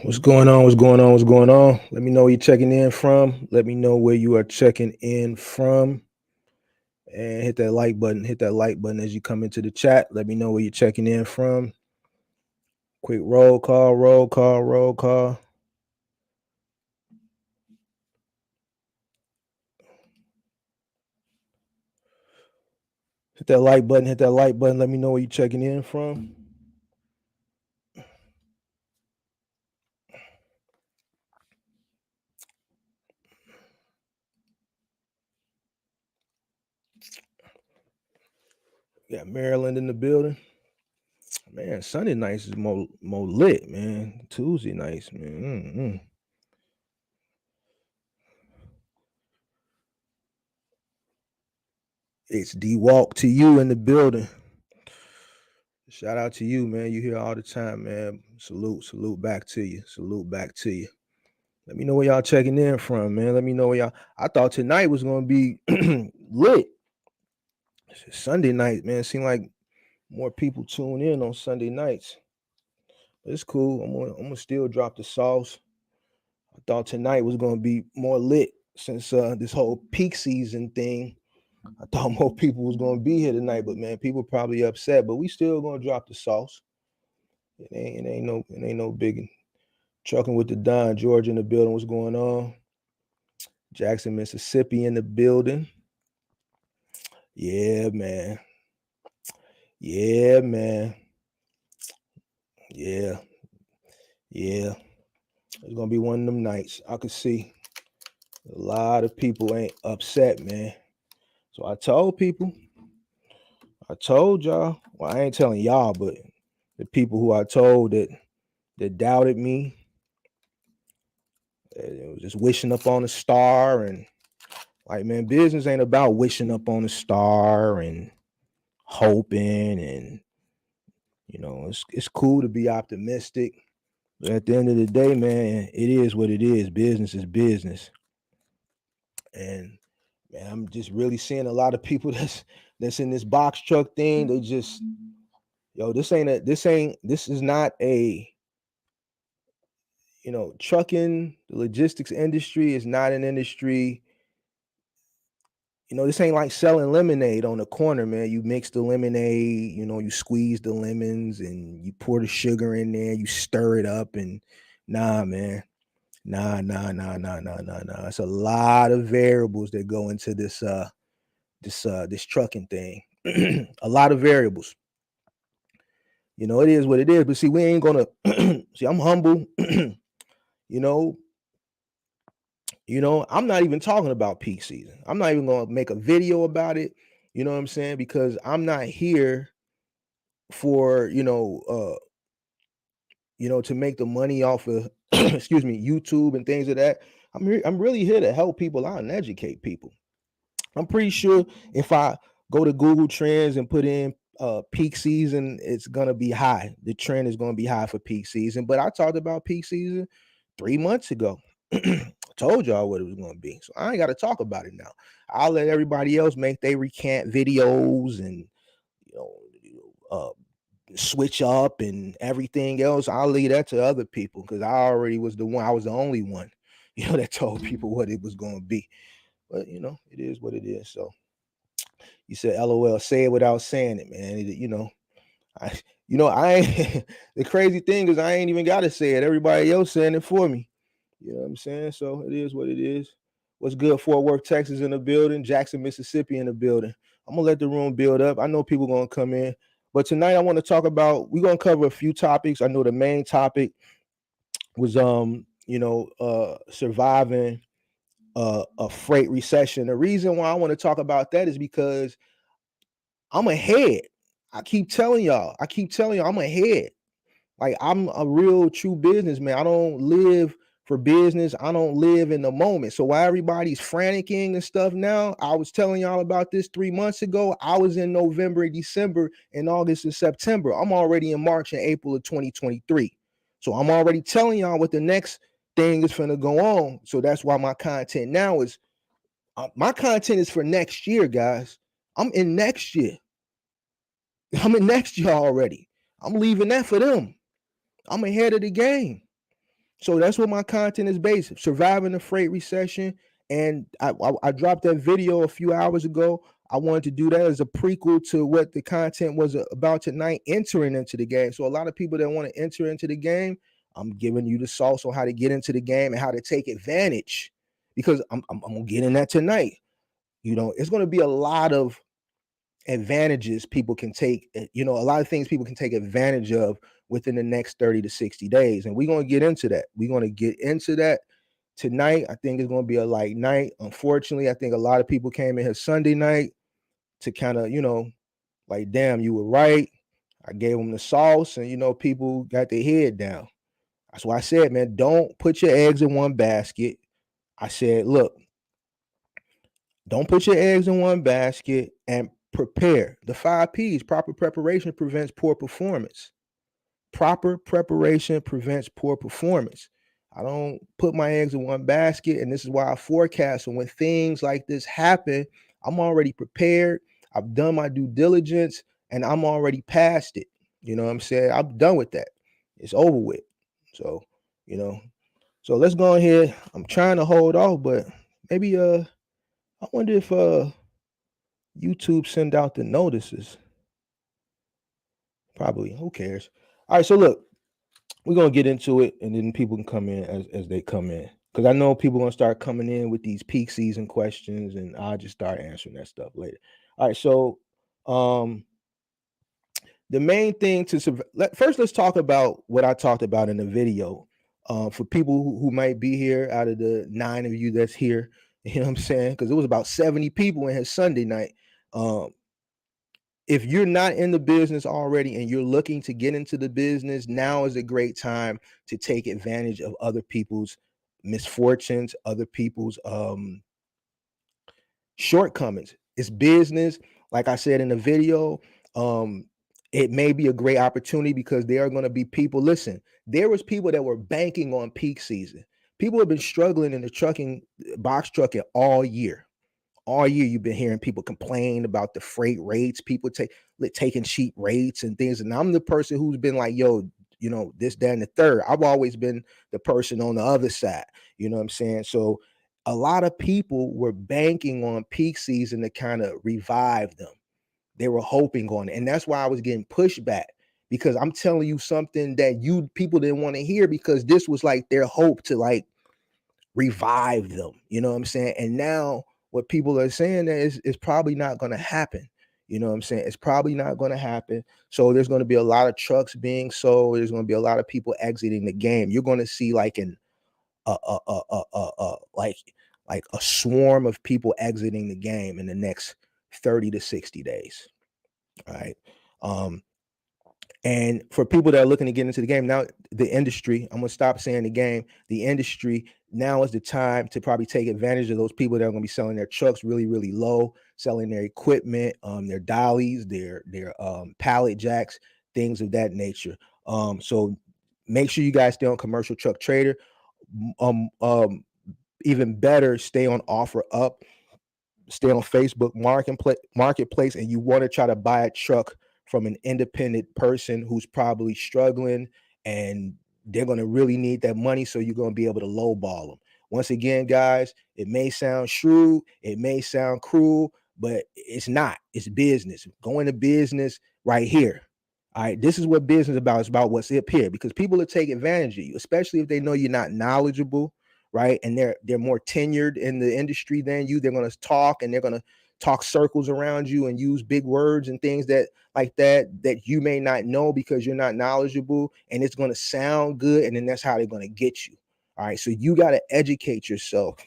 What's going on? What's going on? What's going on? Let me know where you're checking in from. Let me know where you are checking in from. And hit that like button. Hit that like button as you come into the chat. Let me know where you're checking in from. Quick roll call, roll call, roll call. Hit that like button. Hit that like button. Let me know where you're checking in from. Got Maryland in the building. Man, Sunday nights is more lit, man. Tuesday nights, man. It's D Walk to you in the building. Shout out to you, man. You here all the time, man. Salute back to you. Salute back to you. Let me know where y'all checking in from, man. Let me know where y'all. I thought tonight was gonna be lit. Sunday night, man. Seemed like more people tune in on Sunday nights. It's cool. I'm gonna still drop the sauce. I thought tonight was gonna be more lit since this whole peak season thing. I thought more people was gonna be here tonight, but man, people probably upset. But we still gonna drop the sauce. It ain't no biggie. Trucking with the Don, Georgia in the building. What's going on? Jackson, Mississippi in the building. Yeah, man. Yeah, man. Yeah. Yeah. It's gonna be one of them nights. I could see a lot of people ain't upset, man. So I told people, I told y'all. Well, I ain't telling y'all, but the people who I told that doubted me, it was just wishing up on a star and like, man, business ain't about wishing up on a star and hoping and it's cool to be optimistic. But at the end of the day, man, it is what it is. Business is business. And man, I'm just really seeing a lot of people that's in this box truck thing. They just, this is not a, trucking, the logistics industry is not an industry. This ain't like selling lemonade on the corner, man. You mix the lemonade, you squeeze the lemons and you pour the sugar in there, you stir it up, and nah, man. Nah. It's a lot of variables that go into this trucking thing. A lot of variables. It is what it is. But see, we ain't gonna see, I'm humble. you know, I'm not even talking about peak season. I'm not even gonna make a video about it. You know what I'm saying? Because I'm not here for to make the money off of excuse me, YouTube and things of that. I'm really here to help people out and educate people. I'm pretty sure if I go to Google Trends and put in peak season, it's gonna be high. The trend is gonna be high for peak season. But I talked about peak season 3 months ago. Told y'all what it was gonna be. So I ain't gotta talk about it now. I'll let everybody else make they recant videos and you know switch up and everything else. I'll leave that to other people because I already was the one. I was the only one, that told people what it was gonna be. But it is what it is. So you said LOL, say it without saying it, man. I ain't the crazy thing is I ain't even gotta say it. Everybody else saying it for me. You know what I'm saying? So it is what it is. What's good? Fort Worth, Texas in the building, Jackson, Mississippi in the building. I'm gonna let the room build up. I know people gonna come in, but tonight I want to talk about, we're gonna cover a few topics. I know the main topic was surviving a freight recession. The reason why I want to talk about that is because I'm ahead. I keep telling y'all, I'm ahead. Like, I'm a real true businessman. I don't live for business. I don't live in the moment. So while everybody's franticking and stuff now, I was telling y'all about this 3 months ago. I was in November and December and August and September. I'm already in March and April of 2023. So I'm already telling y'all what the next thing is finna go on. So that's why my content now is, my content is for next year, guys. I'm in next year. I'm in next year already. I'm leaving that for them. I'm ahead of the game. So that's what my content is based. Surviving the freight recession. And I dropped that video a few hours ago. I wanted to do that as a prequel to what the content was about tonight, entering into the game. So a lot of people that want to enter into the game, I'm giving you the sauce on how to get into the game and how to take advantage, because I'm gonna get in that tonight. It's going to be a lot of advantages people can take, a lot of things people can take advantage of within the next 30 to 60 days. And we're going to get into that. We're going to get into that tonight. I think it's going to be a light night. Unfortunately, I think a lot of people came in here Sunday night to kind of, like, damn, you were right. I gave them the sauce, and, people got their head down. That's why I said, man, don't put your eggs in one basket. I said, look, don't put your eggs in one basket, and prepare. The 5 P's. Proper preparation prevents poor performance. Proper preparation prevents poor performance. I don't put my eggs in one basket, and this is why I forecast. And when things like this happen, I'm already prepared. I've done my due diligence, and I'm already past it. You know what I'm saying? I'm done with that. It's over with. So, so let's go ahead. I'm trying to hold off, but maybe I wonder if YouTube send out the notices. Probably. Who cares? All right. So look, we're gonna get into it, and then people can come in as they come in, because I know people are gonna start coming in with these peak season questions, and I'll just start answering that stuff later. All right. So, the main thing first, let's talk about what I talked about in the video. For people who might be here, out of the 9 of you that's here, you know what I'm saying? Because it was about 70 people in his Sunday night. If you're not in the business already and you're looking to get into the business, now is a great time to take advantage of other people's misfortunes, other people's shortcomings. It's business. Like I said in the video, it may be a great opportunity because there are going to be people. Listen, there was people that were banking on peak season. People have been struggling in the box trucking all year. All year you've been hearing people complain about the freight rates, people taking cheap rates and things. And I'm the person who's been like, yo, this, that, and the third. I've always been the person on the other side. You know what I'm saying? So a lot of people were banking on peak season to kind of revive them. They were hoping on it. And that's why I was getting pushback, because I'm telling you something that you people didn't want to hear, because this was like their hope to like revive them. You know what I'm saying? And now what people are saying is probably not going to happen. You know what I'm saying? It's probably not going to happen. So there's going to be a lot of trucks being sold. There's going to be a lot of people exiting the game. You're going to see like like a swarm of people exiting the game in the next 30 to 60 days. All right. And for people that are looking to get into the game now, the industry, I'm going to stop saying the game, the industry, now is the time to probably take advantage of those people that are going to be selling their trucks really, really low, selling their equipment, their dollies, their pallet jacks, things of that nature. So make sure you guys stay on Commercial Truck Trader. Even better, stay on OfferUp, stay on Facebook Marketplace, and you want to try to buy a truck from an independent person who's probably struggling, and they're going to really need that money. So you're going to be able to lowball them. Once again, guys, it may sound shrewd, it may sound cruel, but it's not. It's business. Go into business right here. All right, this is what business is about. It's about what's up here, because people will take advantage of you, especially if they know you're not knowledgeable, right? And they're more tenured in the industry than you. They're going to talk, and they're going to talk circles around you and use big words and things that you may not know because you're not knowledgeable, and it's going to sound good, and then that's how they're going to get you. All right, so you got to educate yourself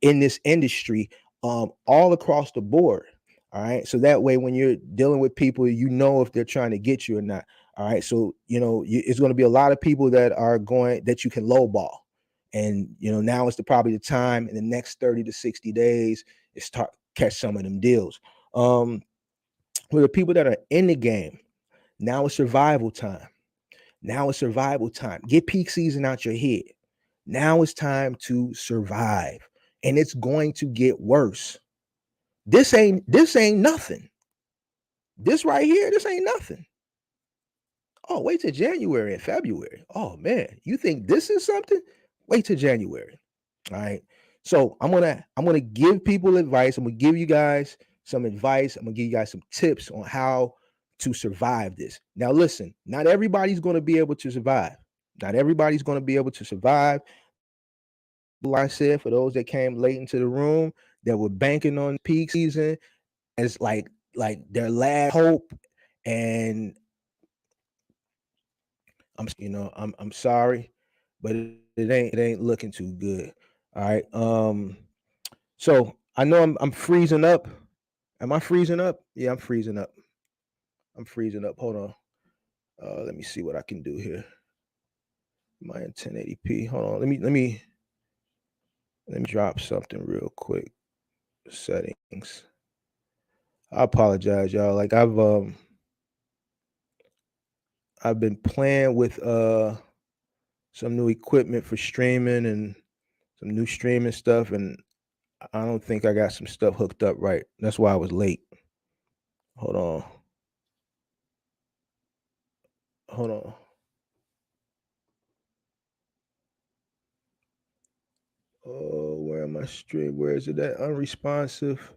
in this industry all across the board. All right, so that way when you're dealing with people, you know if they're trying to get you or not. All right, so it's going to be a lot of people that you can lowball, and now is probably the time in the next 30 to 60 days is start catch some of them deals. For the people that are in the game, now it's survival time. Now it's survival time. Get peak season out your head. Now it's time to survive, and it's going to get worse. This ain't nothing. This right here, this ain't nothing. Oh, wait till January and February. Oh man, you think this is something? Wait till January. All right. So I'm gonna give people advice. I'm gonna give you guys some advice. I'm gonna give you guys some tips on how to survive this. Now, listen, not everybody's gonna be able to survive. Not everybody's gonna be able to survive. Like I said, for those that came late into the room that were banking on peak season as like their last hope, and I'm sorry, but it ain't looking too good. All right. So I know I'm freezing up. Am I freezing up? Yeah, I'm freezing up. I'm freezing up. Hold on. Let me see what I can do here. Am I in 1080p? Hold on. Let me drop something real quick. Settings. I apologize, y'all. Like I've been playing with some new equipment for streaming and some new streaming stuff, and I don't think I got some stuff hooked up right. That's why I was late. Hold on. Hold on. Oh, where am I stream? Where is it at? Unresponsive.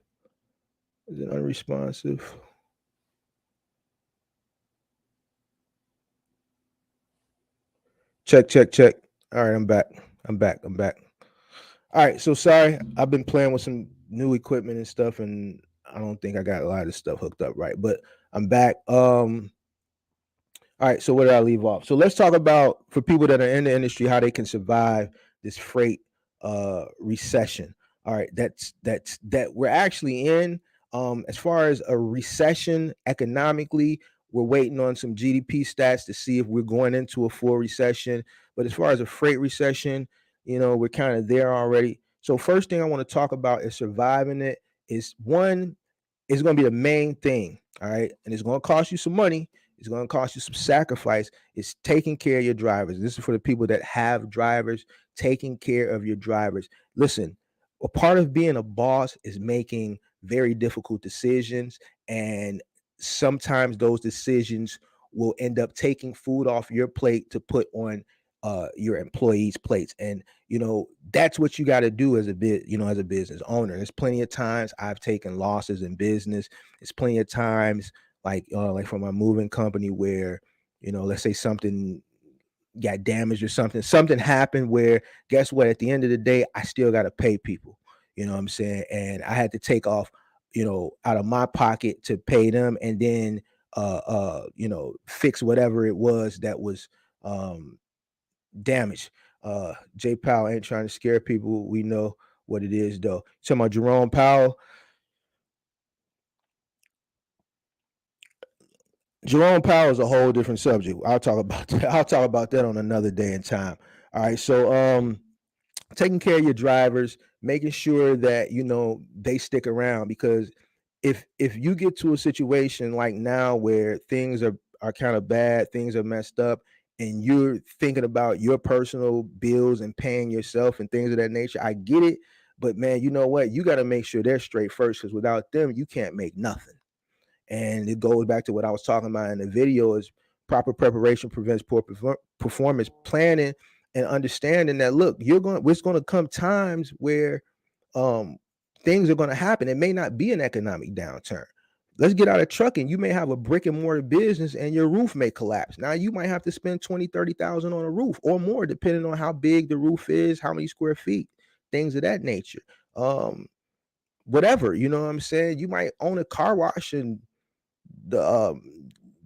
Is it unresponsive? Check, check, check. All right, I'm back. I'm back. I'm back. All right, so sorry. I've been playing with some new equipment and stuff, and I don't think I got a lot of stuff hooked up right, but I'm back. All right, so where did I leave off? So let's talk about, for people that are in the industry, how they can survive this freight recession. All right, that we're actually in. As far as a recession economically, we're waiting on some GDP stats to see if we're going into a full recession. But as far as a freight recession, we're kind of there already. So first thing I want to talk about is surviving it. Is one is going to be the main thing. All right, and it's going to cost you some money. It's going to cost you some sacrifice. It's taking care of your drivers. This is for the people that have drivers, taking care of your drivers. Listen, a part of being a boss is making very difficult decisions. And sometimes those decisions will end up taking food off your plate to put on your employees' plates. And that's what you got to do as as a business owner. There's plenty of times I've taken losses in business. There's plenty of times like from my moving company where let's say something got damaged or something happened where, guess what, at the end of the day I still got to pay people. What I'm saying? And I had to take off out of my pocket to pay them, and then fix whatever it was that was damaged. Jay Powell ain't trying to scare people. We know what it is though. Talking about Jerome Powell. Jerome Powell is a whole different subject. I'll talk about that. I'll talk about that on another day and time. All right. So taking care of your drivers, making sure that they stick around, because if you get to a situation like now where things are kind of bad, things are messed up, and you're thinking about your personal bills and paying yourself and things of that nature, I get it. But man, you know what? You got to make sure they're straight first, because without them, you can't make nothing. And it goes back to what I was talking about in the video: is proper preparation prevents poor performance. Planning and understanding that, look, it's going to come times where um things are going to happen. It may not be an economic downturn. Let's get out of trucking. You may have a brick and mortar business and your roof may collapse. Now you might have to spend 20,000-30,000 on a roof or more, depending on how big the roof is, how many square feet, things of that nature. Whatever, what I'm saying? You might own a car wash, and the um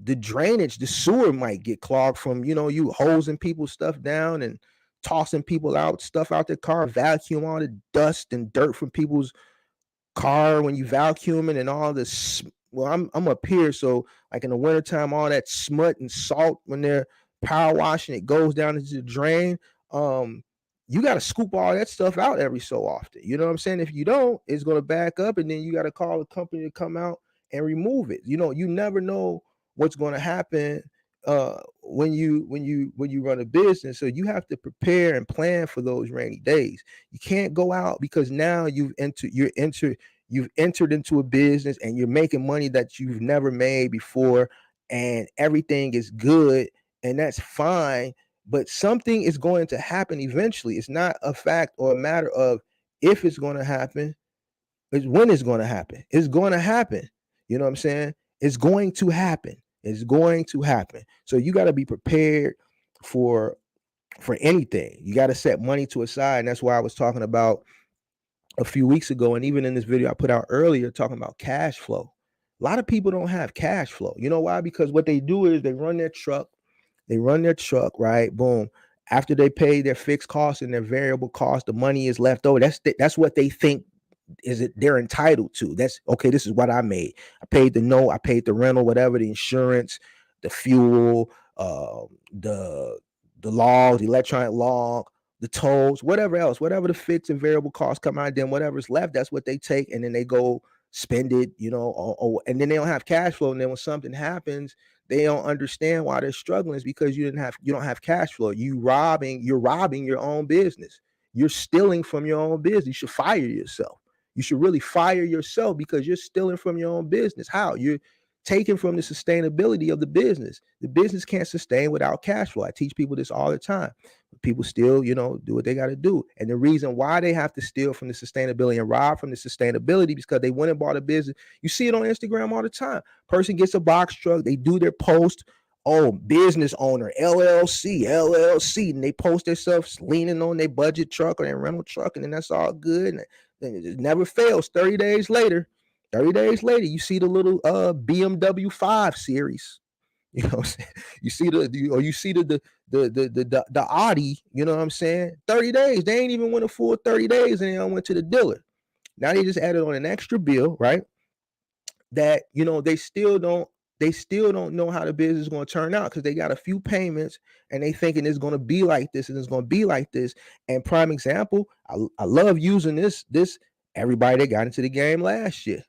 the drainage, the sewer might get clogged from you hosing people's stuff down and tossing people out stuff out their car, vacuum all the dust and dirt from people's car when you vacuum it, and all this. Well, I'm up here, so like in the wintertime, all that smut and salt when they're power washing, it goes down into the drain. You got to scoop all that stuff out every so often. You know what I'm saying? If you don't, it's going to back up, and then you got to call the company to come out and remove it. You never know what's going to happen when you run a business. So you have to prepare and plan for those rainy days. You can't go out, because now you've entered into a business and you're making money that you've never made before, and everything is good, and that's fine. But something is going to happen eventually. It's not a fact or a matter of if it's going to happen, it's when it's going to happen. It's going to happen. You know what I'm saying? It's going to happen. It's going to happen. So you got to be prepared for anything. You got to set money to aside. And that's why I was talking about a few weeks ago, and even in this video I put out earlier, talking about cash flow. A lot of people don't have cash flow. You know why? Because what they do is they run their truck, right? Boom. After they pay their fixed costs and their variable costs, the money is left over. That's what they think is it they're entitled to. That's okay. This is what I made. I paid the note, I paid the rental, whatever, the insurance, the fuel, the log, the electronic log, the tolls, whatever else, whatever the fixed and variable costs come out, then whatever's left, that's what they take, and then they go spend it, and then they don't have cash flow. And then when something happens, they don't understand why they're struggling. Is because you don't have cash flow. You're robbing your own business. You're stealing from your own business. You should fire yourself. You should really fire yourself because you're stealing from your own business. How? You're taking from the sustainability of the business. The business can't sustain without cash flow. I teach people this all the time. People still, do what they got to do. And the reason why they have to steal from the sustainability and rob from the sustainability because they went and bought a business. You see it on Instagram all the time. Person gets a box truck. They do their post. Oh, business owner, LLC, and they post themselves leaning on their budget truck or their rental truck, and then that's all good. And it never fails. 30 days later, you see the little BMW 5 Series. You know what I'm saying? You see the Audi, you know what I'm saying? 30 days. They ain't even went a full 30 days and they went to the dealer. Now they just added on an extra bill, right? That, they still don't know how the business is going to turn out because they got a few payments and they thinking it's going to be like this and it's going to be like this. And prime example, I love using this everybody that got into the game last year.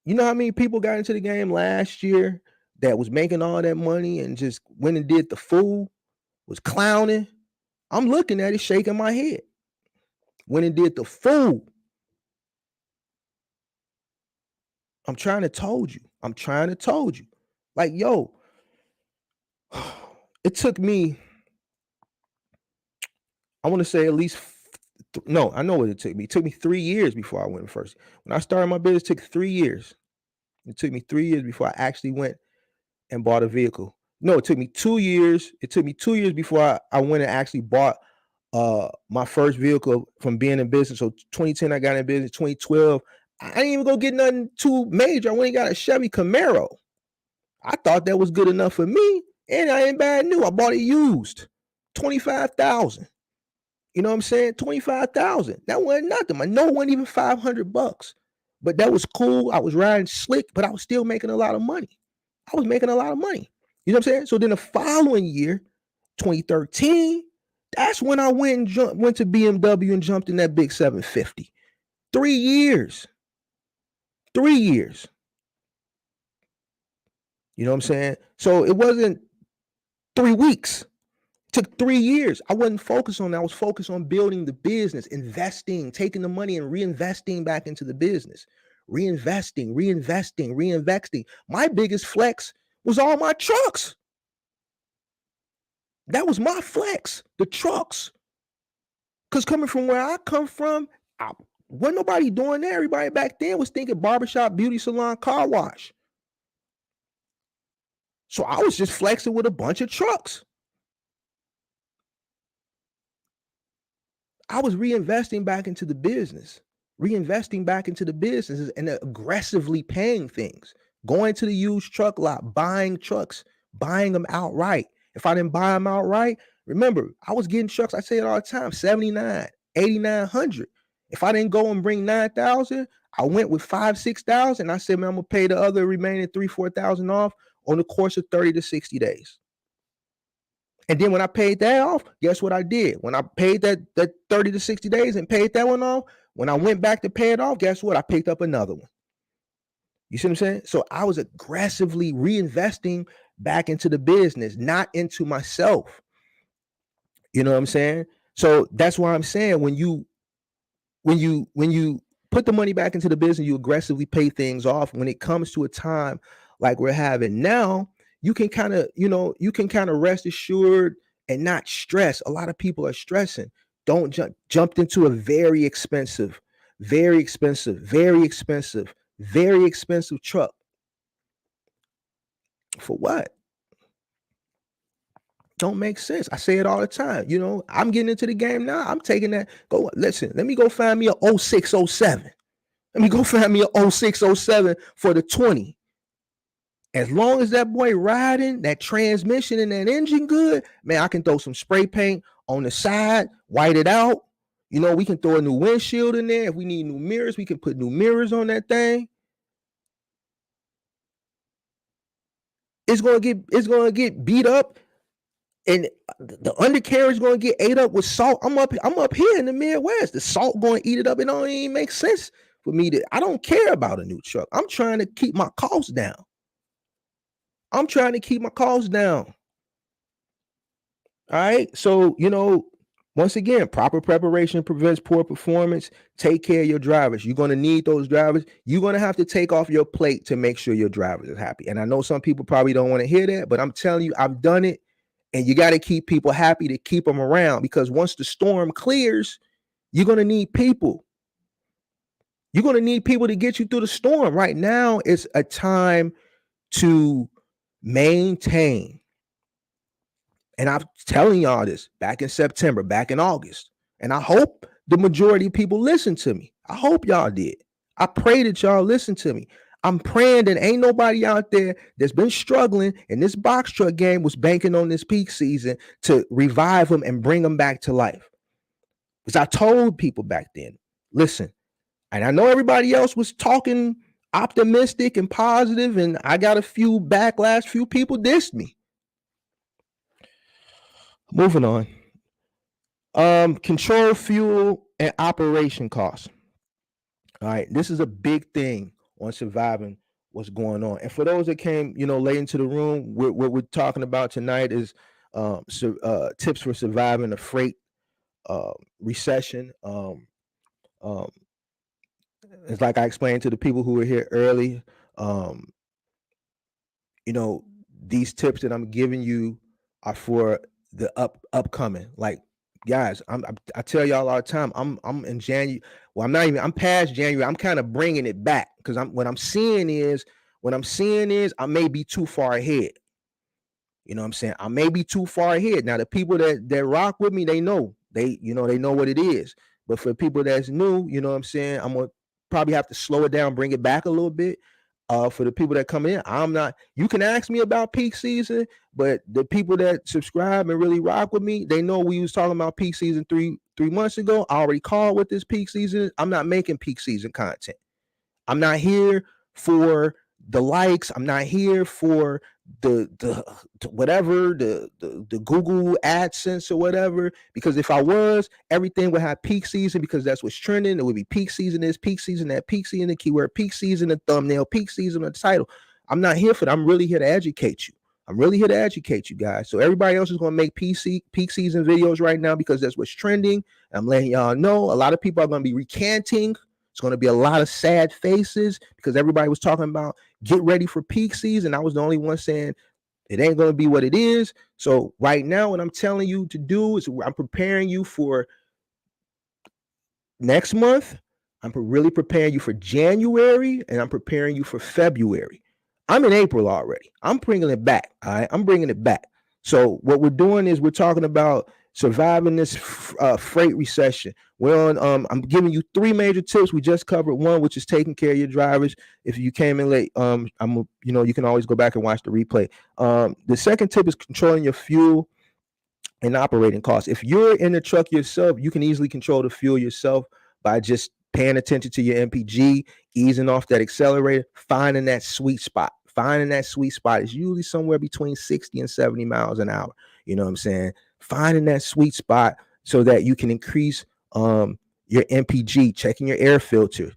You know how many people got into the game last year that was making all that money and just went and did the fool, was clowning? I'm looking at it, shaking my head. Went and did the fool. I'm trying to told you. Like, yo, it took me, I want to say at least, no, I know what it took me. It took me 3 years before I went first. When I started my business, it took 3 years. It took me 3 years before I actually went and bought a vehicle. No, it took me 2 years. It took me 2 years before I went and actually bought my first vehicle from being in business. So 2010, I got in business. 2012, I didn't even go get nothing too major. I went and got a Chevy Camaro. I thought that was good enough for me, and I ain't bad new. I bought it used, $25,000. You know what I'm saying? $25,000. That wasn't nothing. My note wasn't even $500, but that was cool. I was riding slick, but I was still making a lot of money. You know what I'm saying? So then the following year, 2013, that's when I went to BMW and jumped in that big 750. 3 years. 3 years. You know what I'm saying? So it wasn't 3 weeks. It took 3 years. I wasn't focused on that. I was focused on building the business, investing, taking the money and reinvesting back into the business. Reinvesting. My biggest flex was all my trucks. That was my flex, the trucks. Because coming from where I come from, wasn't nobody doing that. Everybody back then was thinking barbershop, beauty salon, car wash. So I was just flexing with a bunch of trucks. I was reinvesting back into the business, and aggressively paying things, going to the used truck lot, buying trucks, buying them outright. If I didn't buy them outright, remember, I was getting trucks, I say it all the time, 79, 8,900. If I didn't go and bring 9,000, I went with 5,000, 6,000. I said, man, I'm going to pay the other remaining 3,000, 4,000 off on the course of 30 to 60 days. And then when I paid that off, guess what I did? When I paid that 30 to 60 days and paid that one off, when I went back to pay it off, guess what? I picked up another one. You see what I'm saying? So I was aggressively reinvesting back into the business, not into myself. You know what I'm saying? So that's why I'm saying when you put the money back into the business. You aggressively pay things off. When it comes to a time like we're having now, you can kind of, rest assured and not stress. A lot of people are stressing. Don't jump into a very expensive truck. For what? Don't make sense. I say it all the time. I'm getting into the game now. I'm taking that. Listen, let me go find me a 06, 07. Let me go find me a 06, 07 for the 20. As long as that boy riding, that transmission and that engine good, man, I can throw some spray paint on the side, white it out. We can throw a new windshield in there. If we need new mirrors, we can put new mirrors on that thing. It's gonna get beat up, and the undercarriage is gonna get ate up with salt. I'm up here in the Midwest. The salt gonna eat it up. It don't even make sense for me I don't care about a new truck. I'm trying to keep my costs down. All right. So, once again, proper preparation prevents poor performance. Take care of your drivers. You're going to need those drivers. You're going to have to take off your plate to make sure your drivers are happy. And I know some people probably don't want to hear that, but I'm telling you, I've done it. And you got to keep people happy to keep them around, because once the storm clears, you're going to need people. You're going to need people to get you through the storm. Right now, it's a time to maintain. And I'm telling y'all this back in September, back in August. And I hope the majority of people listen to me. I hope y'all did. I pray that y'all listen to me. I'm praying that ain't nobody out there that's been struggling in this box truck game was banking on this peak season to revive them and bring them back to life. Because I told people back then, listen, and I know everybody else was talking optimistic and positive, and I got a few backlash, few people dissed me. Moving on. Control fuel and operation costs. All right, this is a big thing on surviving what's going on. And for those that came, late into the room, what we're talking about tonight is tips for surviving a freight recession. It's like I explained to the people who were here early. These tips that I'm giving you are for the upcoming. Like, guys, I tell y'all all the time, I'm in January. Well, I'm past January. I'm kind of bringing it back, because what I'm seeing is I may be too far ahead. You know what I'm saying? I may be too far ahead. Now, the people that rock with me, they know what it is. But for people that's new, you know what I'm saying, I'm gonna probably have to slow it down, bring it back a little bit. For the people that come in, you can ask me about peak season, but the people that subscribe and really rock with me, they know we was talking about peak season three months ago. I already called what this peak season. I'm not making peak season content. I'm not here for the likes. I'm not here for the whatever, the Google AdSense or whatever, because if I was, everything would have peak season, because that's what's trending. It would be peak season this, peak season that, peak season the keyword, peak season the thumbnail, peak season the title. I'm not here for that. I'm really here to educate you. I'm really here to educate you guys. So everybody else is going to make peak season videos right now because that's what's trending. I'm letting y'all know. A lot of people are going to be recanting. It's going to be a lot of sad faces because everybody was talking about get ready for peak season. I was the only one saying it ain't going to be what it is. So right now, what I'm telling you to do is I'm preparing you for next month. I'm really preparing you for January, and I'm preparing you for February. I'm in April already. I'm bringing it back. All right. I'm bringing it back. So what we're doing is we're talking about surviving this freight recession. We're on. I'm giving you 3 major tips. We just covered one, which is taking care of your drivers. If you came in late, you can always go back and watch the replay. The second tip is controlling your fuel and operating costs. If you're in the truck yourself, you can easily control the fuel yourself by just paying attention to your MPG, easing off that accelerator, finding that sweet spot. Finding that sweet spot is usually somewhere between 60 and 70 miles an hour. You know what I'm saying? Finding that sweet spot so that you can increase your MPG, checking your air filter,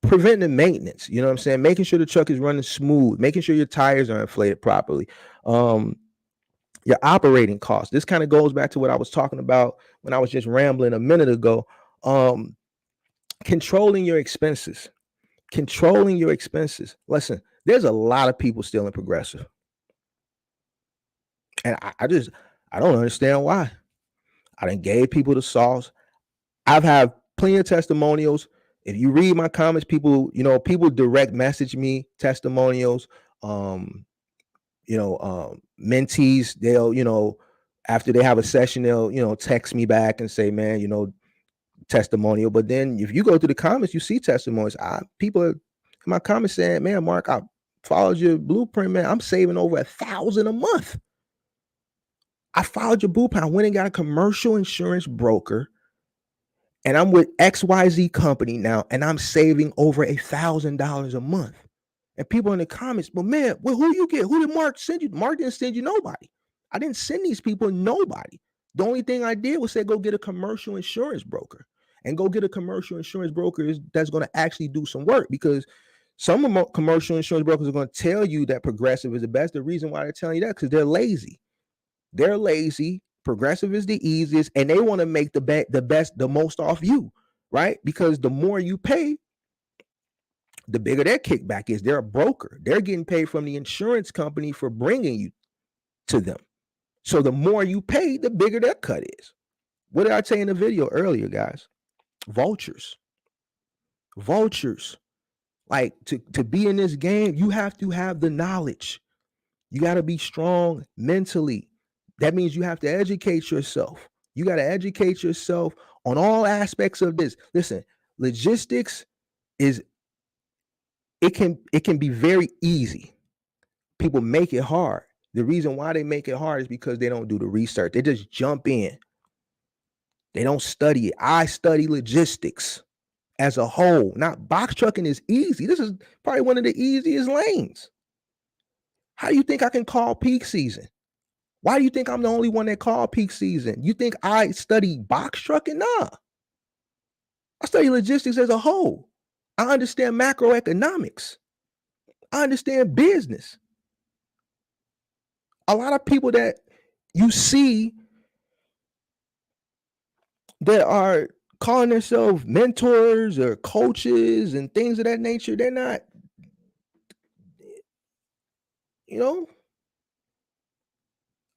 preventing maintenance. You know what I'm saying? Making sure the truck is running smooth, making sure your tires are inflated properly. Your operating costs. This kind of goes back to what I was talking about when I was just rambling a minute ago. Controlling your expenses. Controlling your expenses. Listen, there's a lot of people still in Progressive. And I don't understand why. I done gave people the sauce. I've had plenty of testimonials. If you read my comments, people direct message me testimonials. Mentees, they'll, after they have a session, they'll, text me back and say, man, testimonial. But then if you go through the comments, you see testimonies. People in my comments saying, man, Mark, I followed your blueprint, man. I'm saving over $1,000 a month. I followed your blueprint. I went and got a commercial insurance broker, and I'm with XYZ company now, and I'm saving over $1,000 a month. And people in the comments, but man, who you get? Who did Mark send you? Mark didn't send you nobody. I didn't send these people nobody. The only thing I did was say, go get a commercial insurance broker, and go get a commercial insurance broker that's going to actually do some work, because some commercial insurance brokers are going to tell you that Progressive is the best. The reason why they're telling you that, because they're lazy. They're lazy. Progressive is the easiest, and they want to make the best, the most off you, right? Because the more you pay, the bigger their kickback is. They're a broker. They're getting paid from the insurance company for bringing you to them. So the more you pay, the bigger their cut is. What did I say in the video earlier, guys? Vultures. Vultures. Like, to be in this game, you have to have the knowledge. You got to be strong mentally. That means you have to educate yourself. You got to educate yourself on all aspects of this. Listen, logistics it can be very easy. People make it hard. The reason why they make it hard is because they don't do the research. They just jump in. They don't study it. I study logistics as a whole. Not box trucking is easy. This is probably one of the easiest lanes. How do you think I can call peak season? Why do you think I'm the only one that called peak season? You think I study box trucking? Nah. I study logistics as a whole. I understand macroeconomics. I understand business. A lot of people that you see that are calling themselves mentors or coaches and things of that nature, they're not,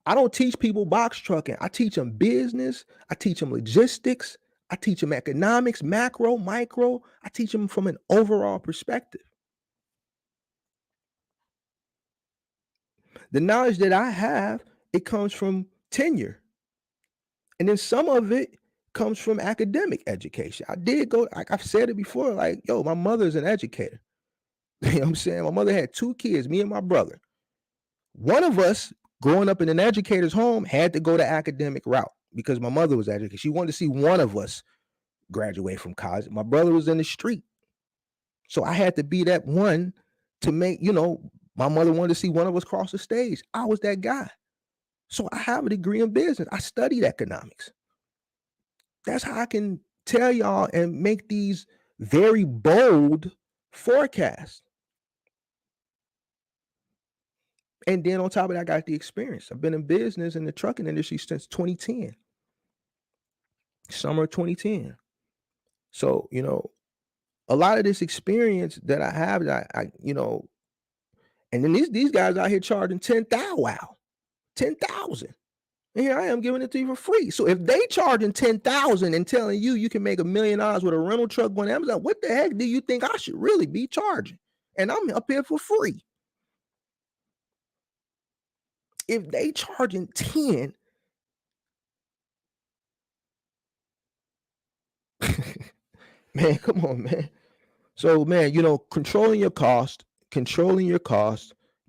I don't teach people box trucking. I teach them business. I teach them logistics. I teach them economics, macro, micro. I teach them from an overall perspective. The knowledge that I have, it comes from tenure. And then some of it comes from academic education. I did go, like I've said it before, like, yo, my mother's an educator. You know what I'm saying? My mother had 2 kids, me and my brother. One of us, growing up in an educator's home, had to go the academic route because my mother was educated. She wanted to see one of us graduate from college. My brother was in the street. So I had to be that one to make, my mother wanted to see one of us cross the stage. I was that guy. So I have a degree in business. I studied economics. That's how I can tell y'all and make these very bold forecasts. And then on top of that, I got the experience. I've been in business in the trucking industry since 2010. Summer of 2010. So, a lot of this experience that I have, and then these guys out here charging 10,000. Wow. 10,000. And here I am giving it to you for free. So if they charging 10,000 and telling you can make $1 million with a rental truck on Amazon, what the heck do you think I should really be charging? And I'm up here for free. If they charging 10, man, come on, man. So, man, controlling your cost,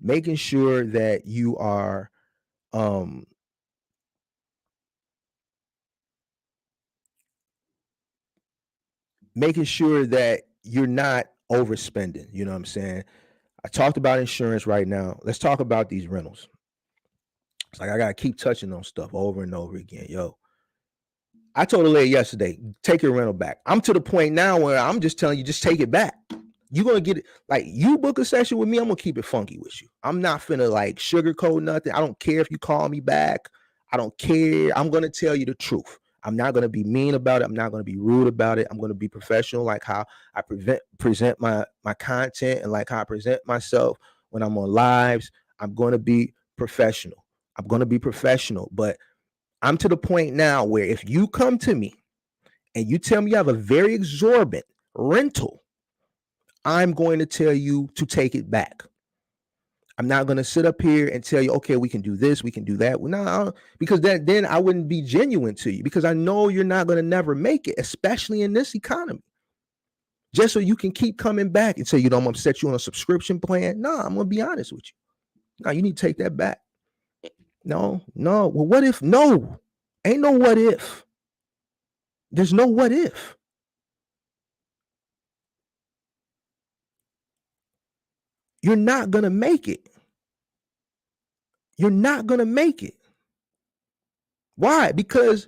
making sure that you are making sure that you're not overspending. You know what I'm saying? I talked about insurance right now. Let's talk about these rentals. It's like I gotta keep touching on stuff over and over again. Yo, I told a lady yesterday, take your rental back. I'm to the point now where I'm just telling you, just take it back. You're gonna get it. Like, you book a session with me, I'm gonna keep it funky with you. I'm not finna like sugarcoat nothing. I don't care if you call me back. I don't care. I'm gonna tell you the truth. I'm not going to be mean about it. I'm not going to be rude about it. I'm going to be professional, like how I present my content and like how I present myself when I'm on lives. I'm going to be professional. I'm going to be professional. But I'm to the point now where if you come to me and you tell me you have a very exorbitant rental, I'm going to tell you to take it back. I'm not going to sit up here and tell you, okay, we can do this, we can do that. Well, no, because then I wouldn't be genuine to you, because I know you're not going to never make it, especially in this economy. Just so you can keep coming back and say, I'm going to set you on a subscription plan. No, I'm going to be honest with you. No, you need to take that back. No. Well, what if? No, ain't no what if. There's no what if. You're not going to make it. You're not going to make it. Why? Because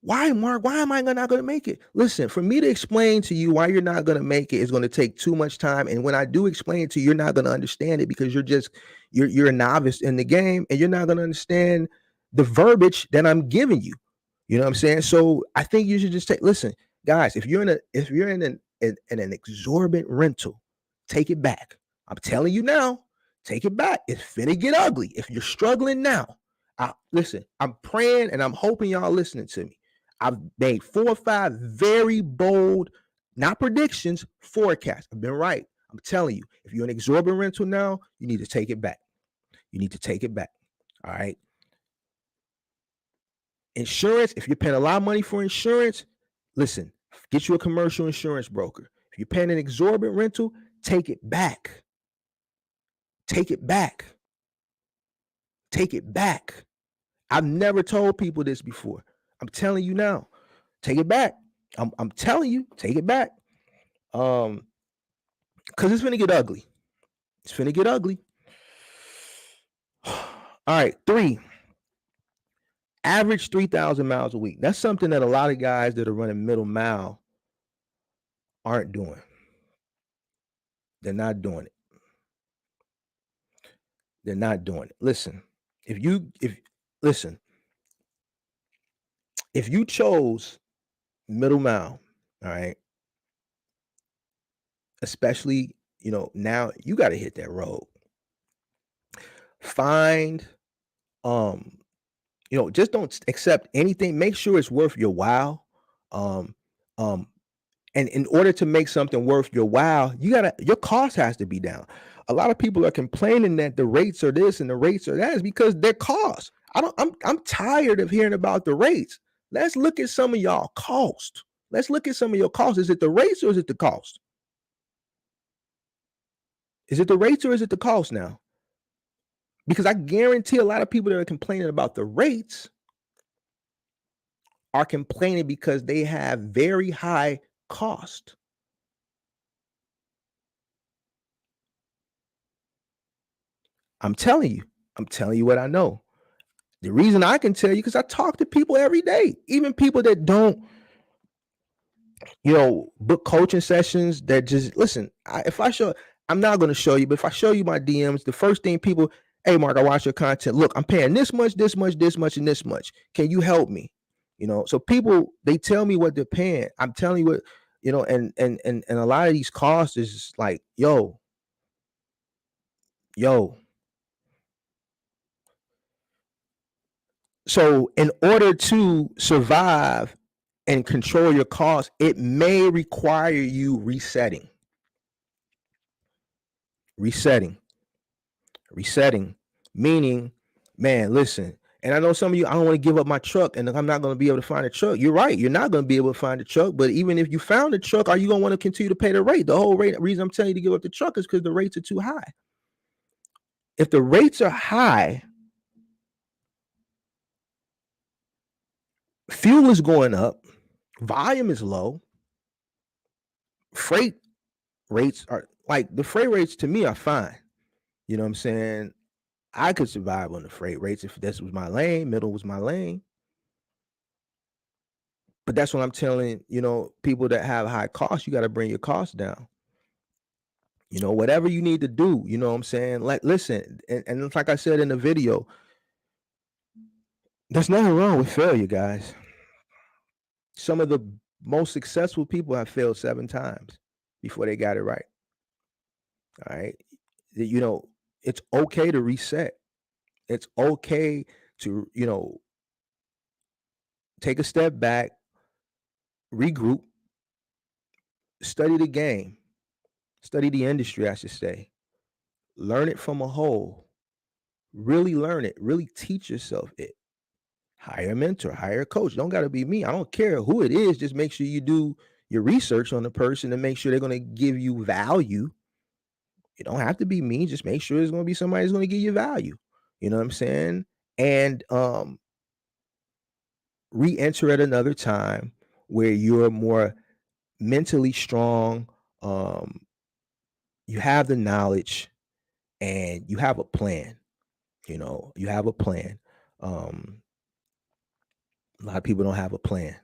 why, Mark? Why am I not going to make it? Listen, for me to explain to you why you're not going to make it is going to take too much time. And when I do explain it to you, you're not going to understand it, because you're a novice in the game, and you're not going to understand the verbiage that I'm giving you. You know what I'm saying? So I think you should just listen, guys, if you're in an exorbitant rental, take it back. I'm telling you now, take it back. It's finna get ugly. If you're struggling now, listen, I'm praying and I'm hoping y'all listening to me. I've made 4 or 5 very bold, not predictions, forecasts. I've been right. I'm telling you, if you're an exorbitant rental now, you need to take it back. You need to take it back. All right. Insurance, if you're paying a lot of money for insurance, listen, get you a commercial insurance broker. If you're paying an exorbitant rental, take it back. Take it back. Take it back. I've never told people this before. I'm telling you now. Take it back. I'm telling you, take it back. Because it's gonna get ugly. It's gonna get ugly. All right, 3. Average 3,000 miles a week. That's something that a lot of guys that are running middle mile aren't doing. They're not doing it. They're not doing it. Listen, if you chose middle mile, all right, especially, now you got to hit that road. Find, just don't accept anything. Make sure it's worth your while. And in order to make something worth your while, your cost has to be down. A lot of people are complaining that the rates are this and the rates are that. Is because their costs. I'm tired of hearing about the rates. Let's look at some of y'all cost. Let's look at some of your costs. Is it the rates or is it the cost? Is it the rates or is it the cost now? Because I guarantee a lot of people that are complaining about the rates are complaining because they have very high cost. I'm telling you what I know. The reason I can tell you, because I talk to people every day, even people that don't, book coaching sessions, that just listen. I'm not going to show you, but if I show you my DMs, the first thing people, hey, Mark, I watch your content. Look, I'm paying this much, this much, this much, and this much. Can you help me? So people, they tell me what they're paying. I'm telling you what, and a lot of these costs is like, yo. So in order to survive and control your costs, it may require you resetting, meaning, man, listen, and I know some of you, I don't want to give up my truck and I'm not going to be able to find a truck. You're right. You're not going to be able to find a truck. But even if you found a truck, are you going to want to continue to pay the rate? The whole reason I'm telling you to give up the truck is because the rates are too high. If the rates are high, fuel is going up, volume is low, freight rates are like, the freight rates to me are fine. You know what I'm saying? I could survive on the freight rates if this was my lane, middle was my lane. But that's what I'm telling, people that have high costs, you got to bring your costs down. Whatever you need to do, you know what I'm saying? Like, listen, and like I said in the video, there's nothing wrong with failure, guys. Some of the most successful people have failed 7 times before they got it right. All right. You know, it's okay to reset. It's okay to, take a step back, regroup, study the game, study the industry, I should say. Learn it from a whole. Really learn it. Really teach yourself it. Hire a mentor, hire a coach. Don't got to be me. I don't care who it is. Just make sure you do your research on the person and make sure they're going to give you value. It don't have to be me. Just make sure it's going to be somebody who's going to give you value. You know what I'm saying? And re-enter at another time where you're more mentally strong, you have the knowledge, and you have a plan. You have a plan. Um, a lot of people don't have a plan,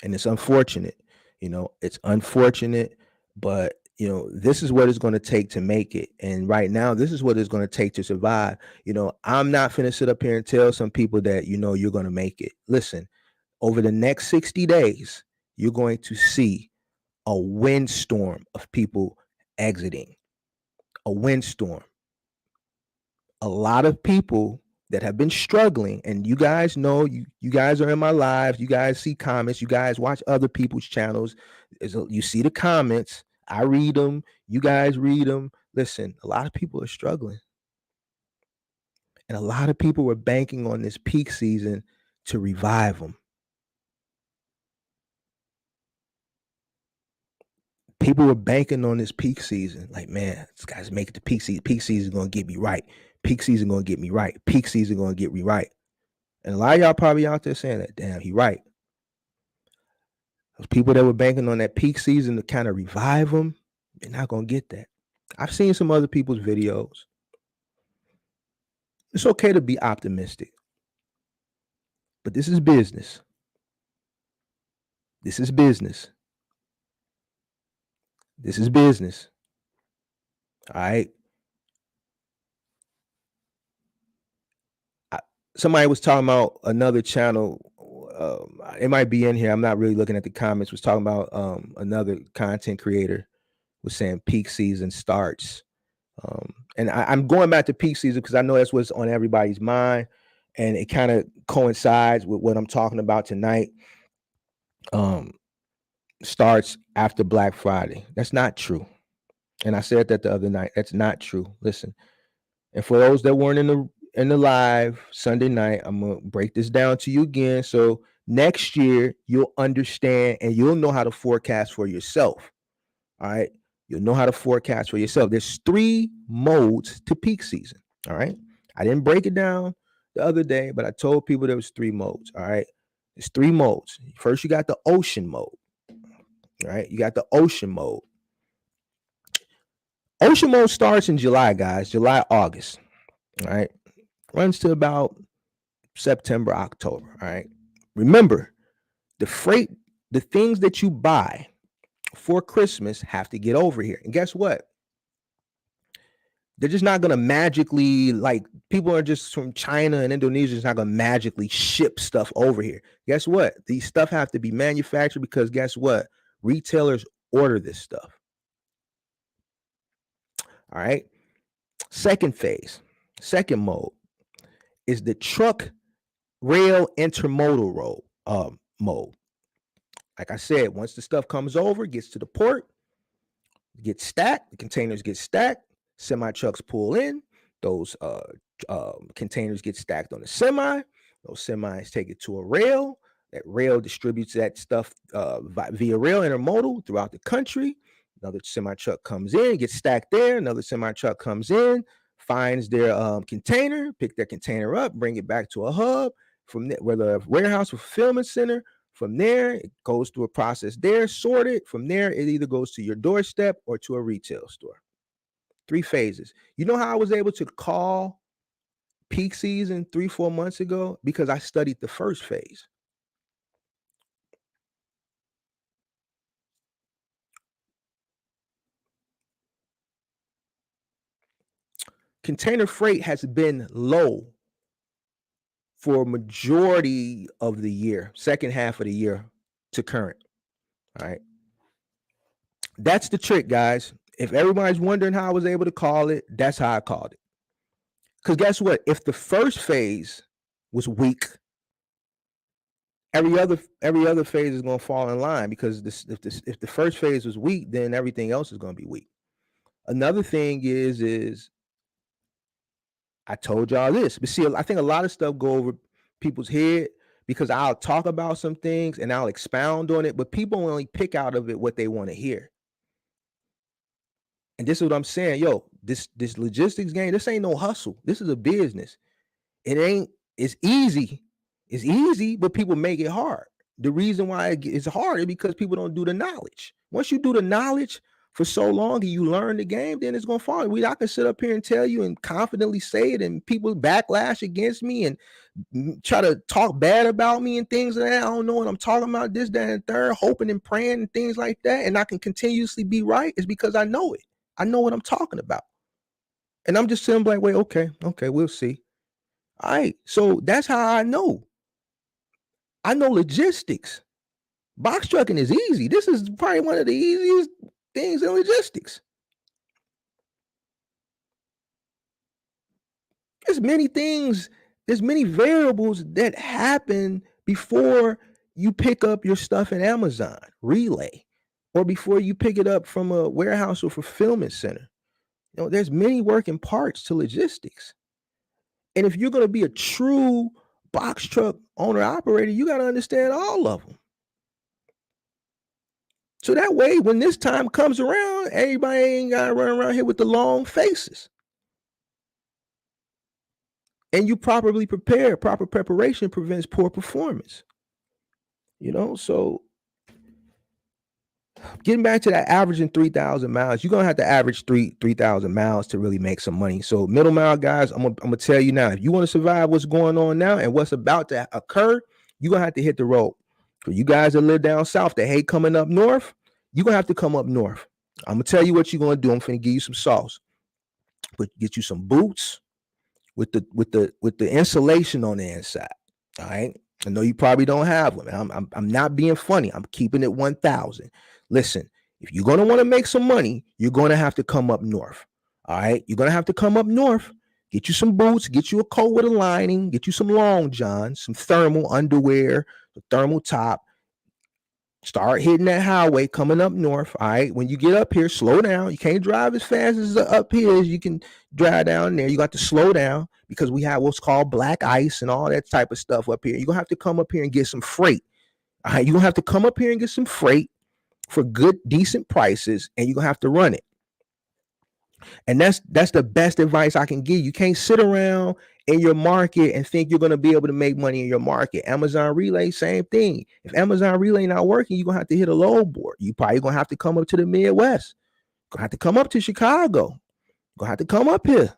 and it's unfortunate. It's unfortunate, but this is what it's going to take to make it. And right now, this is what it's going to take to survive. I'm not finna sit up here and tell some people that you're going to make it. Listen, over the next 60 days, you're going to see a windstorm of people exiting. A windstorm. A lot of people that have been struggling, and you guys know, you guys are in my lives, you guys see comments, you guys watch other people's channels, you see the comments, I read them, you guys read them. Listen, a lot of people are struggling, and a lot of people were banking on this peak season to revive them. People were banking on this peak season, like, man, this guy's making the peak season. Peak season is gonna get me right. Peak season gonna get me right. Peak season gonna get me right. And a lot of y'all probably out there saying that, damn, he right. Those people that were banking on that peak season to kind of revive them, they're not gonna get that. I've seen some other people's videos. It's okay to be optimistic, but this is business. This is business. This is business. All right. Somebody was talking about another channel. It might be in here. I'm not really looking at the comments. Was talking about another content creator was saying peak season starts. And I'm going back to peak season because I know that's what's on everybody's mind, and it kind of coincides with what I'm talking about tonight. Starts after Black Friday. That's not true. And I said that the other night. That's not true. Listen, and for those that weren't in the live Sunday night, I'm gonna break this down to you again. So next year you'll understand and you'll know how to forecast for yourself. All right. You'll know how to forecast for yourself. There's 3 modes to peak season. All right. I didn't break it down the other day, but I told people there was 3 modes. All right. There's 3 modes. First, you got the ocean mode. All right. You got the ocean mode. Ocean mode starts in July, guys. July, August. All right. Runs to about September, October. All right. Remember, the freight, the things that you buy for Christmas have to get over here. And guess what? They're just not going to magically, like, people are just from China and Indonesia, is not going to magically ship stuff over here. Guess what? These stuff have to be manufactured because guess what? Retailers order this stuff. All right. Second phase, second mode is the truck rail intermodal mode. Like I said, once the stuff comes over, gets to the port, gets stacked, the containers get stacked, semi trucks pull in, those containers get stacked on the semi, those semis take it to a rail, that rail distributes that stuff via rail intermodal throughout the country. Another semi truck comes in, gets stacked there, another semi truck comes in, finds their container, pick their container up, bring it back to a hub, from there, whether a warehouse or fulfillment center. From there, it goes through a process there, sorted. From there, it either goes to your doorstep or to a retail store. 3 phases. You know how I was able to call peak season 3-4 months ago? Because I studied the first phase. Container freight has been low for a majority of the year, second half of the year. to current. All right. That's the trick, guys. If everybody's wondering how I was able to call it, that's how I called it. Because guess what? If the first phase was weak, every other phase is going to fall in line, because if the first phase was weak, then everything else is going to be weak. Another thing is I told y'all this, but see, I think a lot of stuff go over people's head, because I'll talk about some things and I'll expound on it, but people only pick out of it what they want to hear. And this is what I'm saying, yo, this logistics game, this ain't no hustle. This is a business. It's easy. It's easy, but people make it hard. The reason why it's hard is because people don't do the knowledge. Once you do the knowledge for so long and you learn the game, then it's gonna fall. I can sit up here and tell you and confidently say it, and people backlash against me and try to talk bad about me and things like that. I don't know what I'm talking about, this, that, and third, hoping and praying and things like that, and I can continuously be right. It's because I know it. I know what I'm talking about. And I'm just sitting like, wait, okay, we'll see. All right, so that's how I know. I know logistics. Box trucking is easy. This is probably one of the easiest things in logistics. There's many things, there's many variables that happen before you pick up your stuff in Amazon, Relay, or before you pick it up from a warehouse or fulfillment center. There's many working parts to logistics. And if you're going to be a true box truck owner operator, you got to understand all of them. So that way, when this time comes around, everybody ain't got to run around here with the long faces. And you properly prepare. Proper preparation prevents poor performance. So getting back to that averaging 3,000 miles, you're going to have to average 3,000 miles to really make some money. So middle mile guys, I'm going to tell you now, if you want to survive what's going on now and what's about to occur, you're going to have to hit the road. For you guys that live down south that hate coming up north, you're going to have to come up north. I'm going to tell you what you're going to do. I'm going to give you some sauce. But get you some boots with the insulation on the inside. All right. I know you probably don't have them. I'm not being funny. I'm keeping it 1,000. Listen, if you're going to want to make some money, you're going to have to come up north. All right. You're going to have to come up north, get you some boots, get you a coat with a lining, get you some long johns, some thermal underwear, a thermal top. Start hitting that highway coming up north. All right. When you get up here, slow down. You can't drive as fast as up here as you can drive down there. You got to slow down because we have what's called black ice and all that type of stuff up here. You're going to have to come up here and get some freight. All right. You're going to have to come up here and get some freight for good, decent prices, and you're going to have to run it. And that's the best advice I can give you. You can't sit around in your market and think you're going to be able to make money in your market. Amazon Relay, same thing. If Amazon Relay not working, you're going to have to hit a load board. You probably going to have to come up to the Midwest. Going to have to come up to Chicago. Going to have to come up here.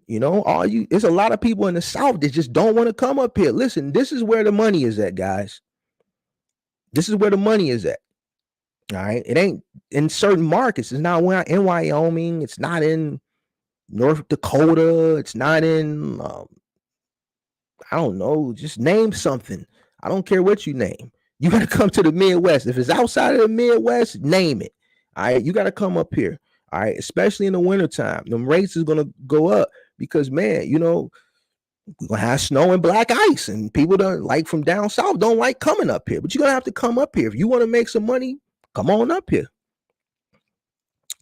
There's a lot of people in the South that just don't want to come up here. Listen, this is where the money is at, guys. This is where the money is at. All right. It ain't in certain markets. It's not in Wyoming. It's not in North Dakota. It's not in, I don't know, just name something. I don't care what you name. You got to come to the Midwest. If it's outside of the Midwest, name it. All right. You got to come up here. All right. Especially in the wintertime. Them rates is going to go up because, man, we're going to have snow and black ice. And people from down south don't like coming up here. But you're going to have to come up here. If you want to make some money, come on up here.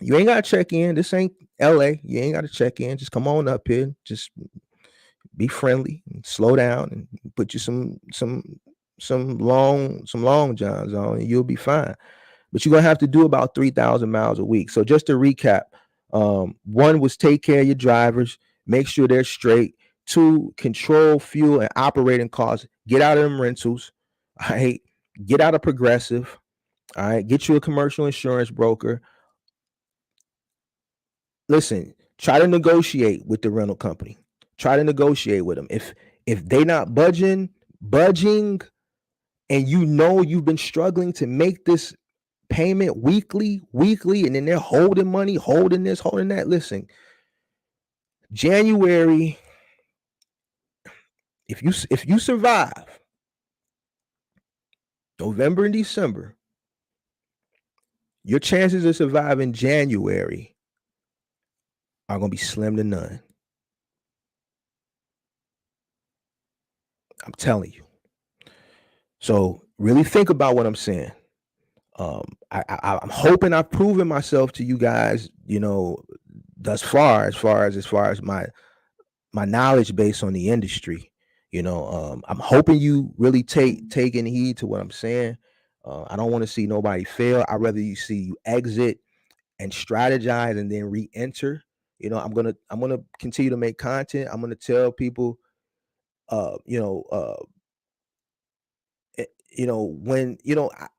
You ain't got to check in. This ain't LA. You ain't got to check in. Just come on up here. Just be friendly and slow down and put you some long johns on and you'll be fine. But you're going to have to do about 3,000 miles a week. So just to recap, one was take care of your drivers, make sure they're straight. 2, control fuel and operating costs. Get out of them rentals. All right. Get out of Progressive. All right. Get you a commercial insurance broker. Listen, try to negotiate with the rental company. Try to negotiate with them. If they're not budging, and you've been struggling to make this payment weekly, and then they're holding money, holding this, holding that. Listen, January, if you survive, November and December, your chances of surviving January are going to be slim to none. I'm telling you. So really think about what I'm saying. I'm hoping I've proven myself to you guys, thus far, as far as my knowledge base on the industry. I'm hoping you really taking heed to what I'm saying. I don't want to see nobody fail. I'd rather you see you exit and strategize and then re-enter. I'm gonna continue to make content. I'm gonna tell people, uh, you know, uh, when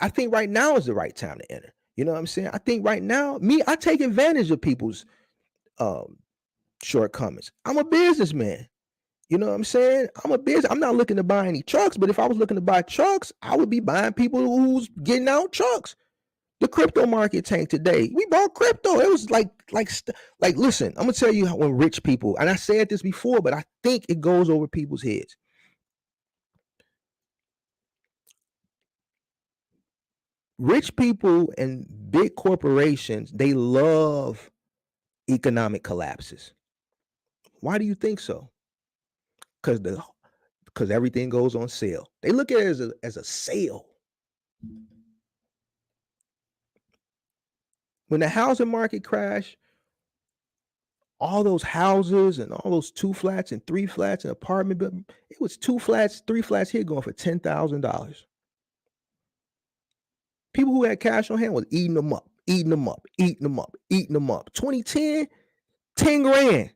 I think right now is the right time to enter. You know what I'm saying? I think right now, I take advantage of people's um shortcomings. I'm a businessman. You know what I'm saying? I'm not looking to buy any trucks, but if I was looking to buy trucks, I would be buying people who's getting out trucks. The crypto market tanked today. We bought crypto. It was like listen, I'm gonna tell you how when rich people, and I said this before, but I think it goes over people's heads. Rich people and big corporations, they love economic collapses. Why do you think so? Because everything goes on sale. They look at it as a sale. When the housing market crashed, all those houses and all those 2 flats and 3 flats and apartment building, it was 2 flats, 3 flats here going for $10,000. People who had cash on hand was eating them up, eating them up, eating them up, eating them up. 2010, 10 grand.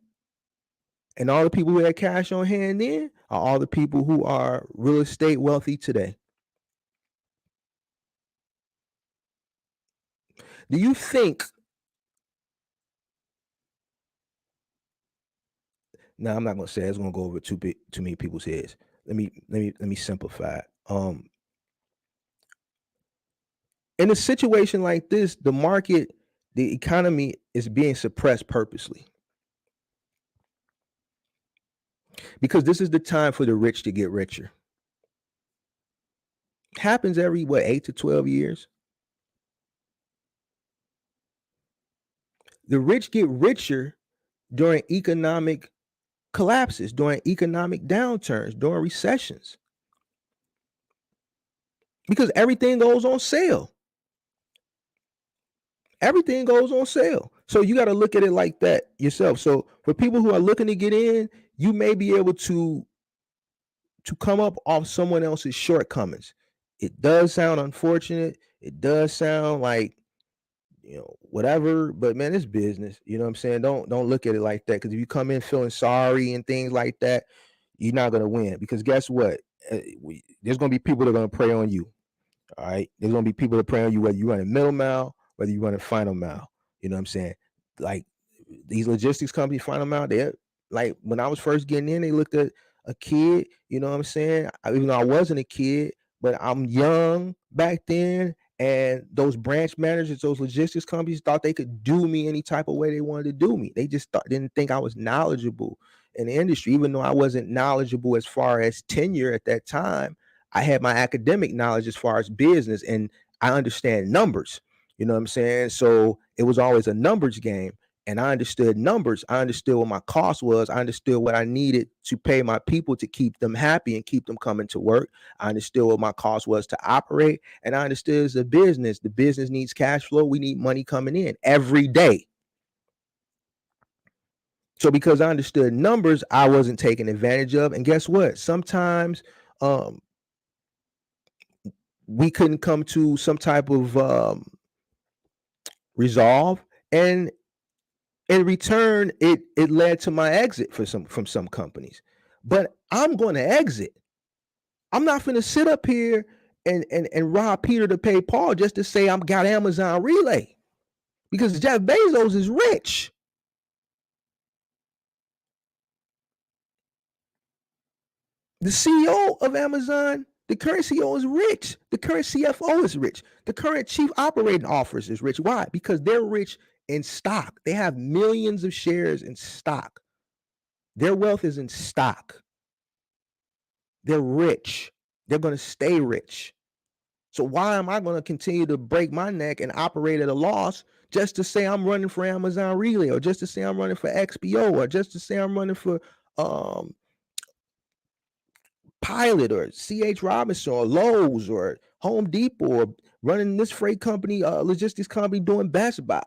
And all the people who had cash on hand then are all the people who are real estate wealthy today. Do you think? Now I'm not gonna say it's gonna go over too many people's heads. Let me simplify it. In a situation like this, the economy is being suppressed purposely because this is the time for the rich to get richer. Happens every 8 to 12 years. The rich get richer during economic collapses, during economic downturns, during recessions, because everything goes on sale. Everything goes on sale. So you got to look at it like that yourself. So for people who are looking to get in, you may be able to come up off someone else's shortcomings. It does sound unfortunate. It does sound like, whatever, but man, it's business. You know what I'm saying? Don't look at it like that, because if you come in feeling sorry and things like that, you're not going to win, because guess what? There's going to be people that are going to prey on you. All right. There's gonna be people that prey on you, whether you run a middle mile, whether you run a final mile. You know what I'm saying? Like these logistics companies, final mile, they're like, when I was first getting in, they looked at a kid, you know what I'm saying? Even though I wasn't a kid, but I'm young back then. And those branch managers, those logistics companies thought they could do me any type of way they wanted to do me. They just didn't think I was knowledgeable in the industry, even though I wasn't knowledgeable as far as tenure at that time. I had my academic knowledge as far as business, and I understand numbers. You know what I'm saying? So it was always a numbers game. And I understood numbers. I understood what my cost was. I understood what I needed to pay my people to keep them happy and keep them coming to work. I understood what my cost was to operate. And I understood as a business, the business needs cash flow. We need money coming in every day. So because I understood numbers, I wasn't taken advantage of. And guess what? Sometimes we couldn't come to some type of resolve, and in return, it led to my exit from some companies. But I'm going to exit. I'm not going to sit up here and rob Peter to pay Paul just to say I'm got Amazon Relay, because Jeff Bezos is rich. The CEO of Amazon, the current CEO, is rich. The current CFO is rich. The current chief operating officer is rich. Why? Because they're rich in stock. They have millions of shares in stock. Their wealth is in stock. They're rich. They're going to stay rich. So why am I going to continue to break my neck and operate at a loss just to say I'm running for Amazon Relay, or just to say I'm running for XPO, or just to say I'm running for um, Pilot, or CH Robinson, or Lowe's, or Home Depot, or running this freight company, logistics company doing Best Buy?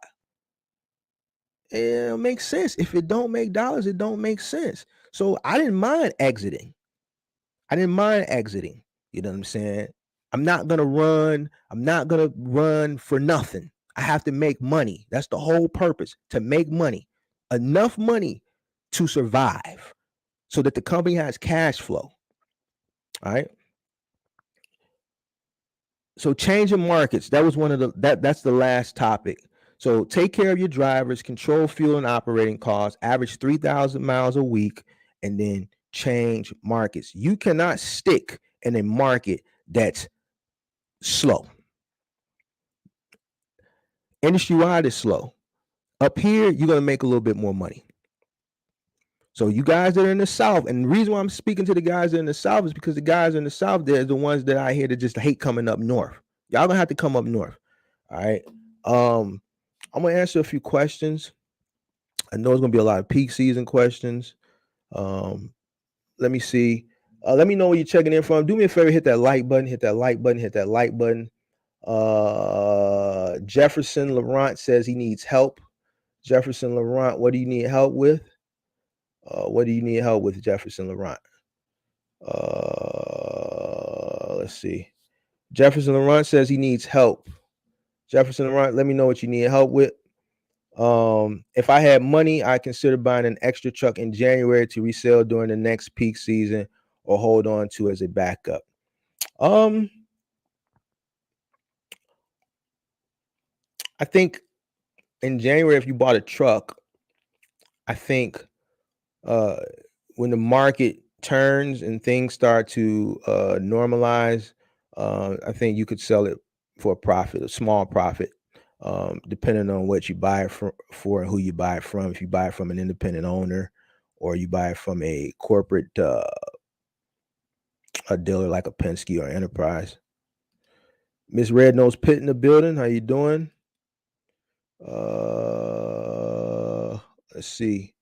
It makes sense. If it don't make dollars, it don't make sense. So I didn't mind exiting. You know what I'm saying? I'm not gonna run for nothing. I have to make money. That's the whole purpose, to make money. Enough money to survive so that the company has cash flow. All right. So changing markets, that was one of that's the last topic. So take care of your drivers, control fuel and operating costs, average 3,000 miles a week, and then change markets. You cannot stick in a market that's slow. Industry wide is slow. Up here, you're going to make a little bit more money. So you guys that are in the South, and the reason why I'm speaking to the guys that are in the South is because the guys in the South, they're the ones that I hear that just hate coming up north. Y'all gonna have to come up north. All right. I'm gonna answer a few questions. I know it's gonna be a lot of peak season questions. Let me see. Let me know where you're checking in from. Do me a favor, hit that like button, hit that like button, hit that like button. Jefferson Laurent says he needs help. Jefferson Laurent, what do you need help with? What do you need help with, Jefferson Laurent? Let's see. Jefferson Laurent says he needs help. Jefferson Laurent, let me know what you need help with. If I had money, I consider buying an extra truck in January to resell during the next peak season, or hold on to as a backup. I think in January, if you bought a truck, I think when the market turns and things start to normalize, I think you could sell it for a profit, a small profit, depending on what you buy it for and who you buy it from. If you buy it from an independent owner, or you buy it from a corporate a dealer like a Penske or Enterprise. Miss Red Nose Pit in the building. How you doing? Let's see.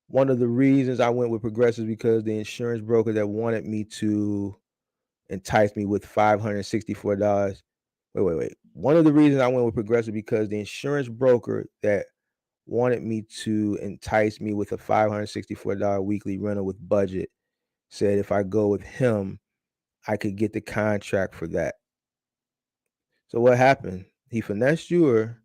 One of the reasons I went with Progressive is because the insurance broker that wanted me to entice me with $564. Wait. One of the reasons I went with Progressive because the insurance broker that wanted me to entice me with a $564 weekly rental with budget said if I go with him, I could get the contract for that. So what happened? He finessed you, or?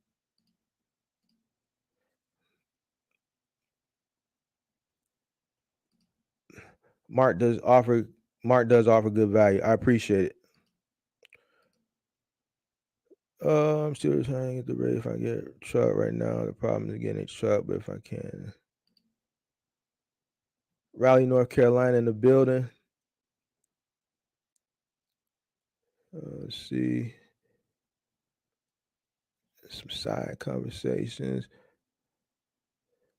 Mark does offer good value. I appreciate it. I'm still trying to get the rate. If I get a truck right now, the problem is getting a truck, but if I can. Raleigh, North Carolina in the building. Let's see. Some side conversations.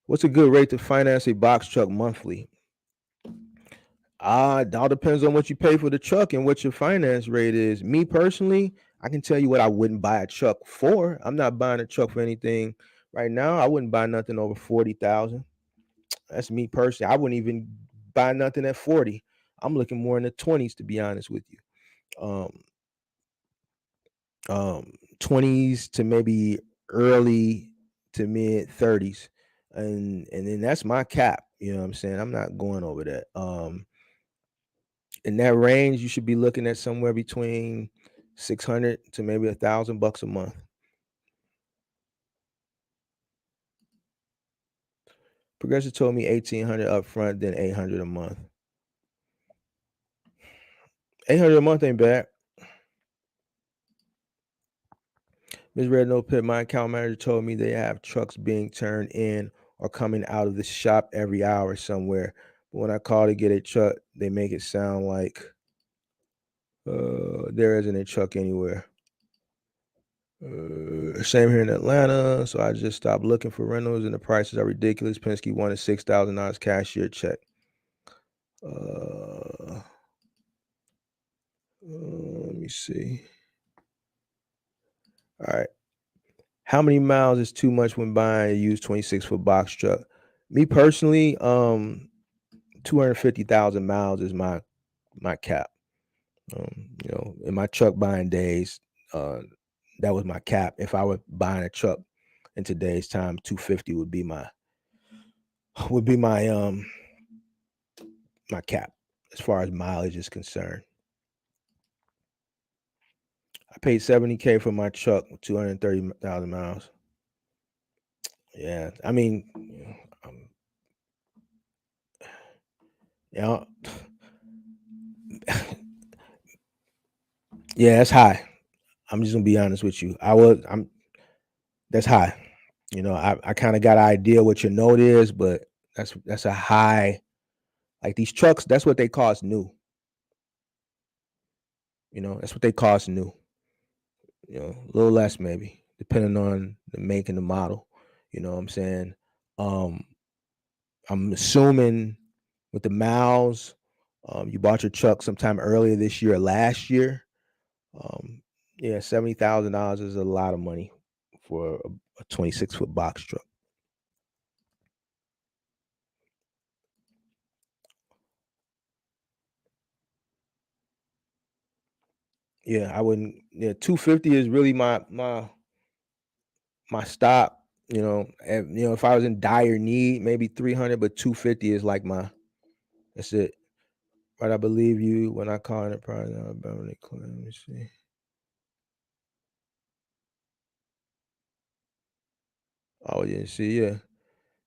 What's a good rate to finance a box truck monthly? It all depends on what you pay for the truck and what your finance rate is. Me personally, I can tell you what I wouldn't buy a truck for. I'm not buying a truck for anything right now. I wouldn't buy nothing over 40,000. That's me personally. I wouldn't even buy nothing at 40. I'm looking more in the 20s, to be honest with you. 20s to maybe early to mid 30s. And then that's my cap. You know what I'm saying? I'm not going over that. In that range, you should be looking at somewhere between 600 to maybe $1,000 a month. Progressive told me 1,800 up front, then 800 a month. 800 a month ain't bad. Ms. Red No Pit, my account manager told me they have trucks being turned in or coming out of the shop every hour somewhere. But when I call to get a truck, they make it sound like there isn't a truck anywhere. Same here in Atlanta, so I just stopped looking for rentals, and the prices are ridiculous. Penske wanted $6,000 cashier check. Let me see. All right. How many miles is too much when buying a used 26-foot box truck? Me personally, 250,000 miles is my cap. In my truck buying days, uh, that was my cap. If I were buying a truck in today's time, 250 would be my cap as far as mileage is concerned. I paid 70K for my truck with 230,000 miles. Yeah, I mean, you know, yeah, that's high. I'm just gonna be honest with you. That's high. I kind of got an idea what your note is, but that's a high. Like these trucks, that's what they cost new. That's what they cost new. A little less maybe, depending on the make and the model. You know what I'm saying? Um, I'm assuming with the miles, you bought your truck sometime earlier this year or last year. Um, yeah, $70,000 is a lot of money for a 26-foot box truck. Yeah, I wouldn't. Yeah, 250 is really my stop. And if I was in dire need, maybe 300, but 250 is like that's it. Right, I believe you when I call Enterprise Alabama. Let me see. Oh yeah, see, yeah.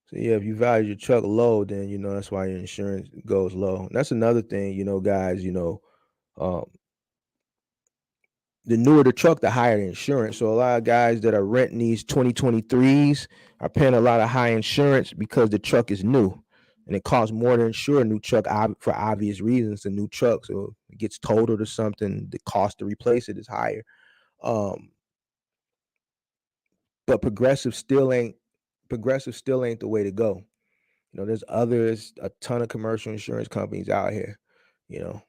So yeah, if you value your truck low, then that's why your insurance goes low. And that's another thing, guys. Um, the newer the truck, the higher the insurance. So a lot of guys that are renting these 2023s are paying a lot of high insurance because the truck is new, and it costs more to insure a new truck for obvious reasons. A new truck, so it gets totaled or something, the cost to replace it is higher. Um, but progressive still ain't the way to go. There's a ton of commercial insurance companies out here. You know,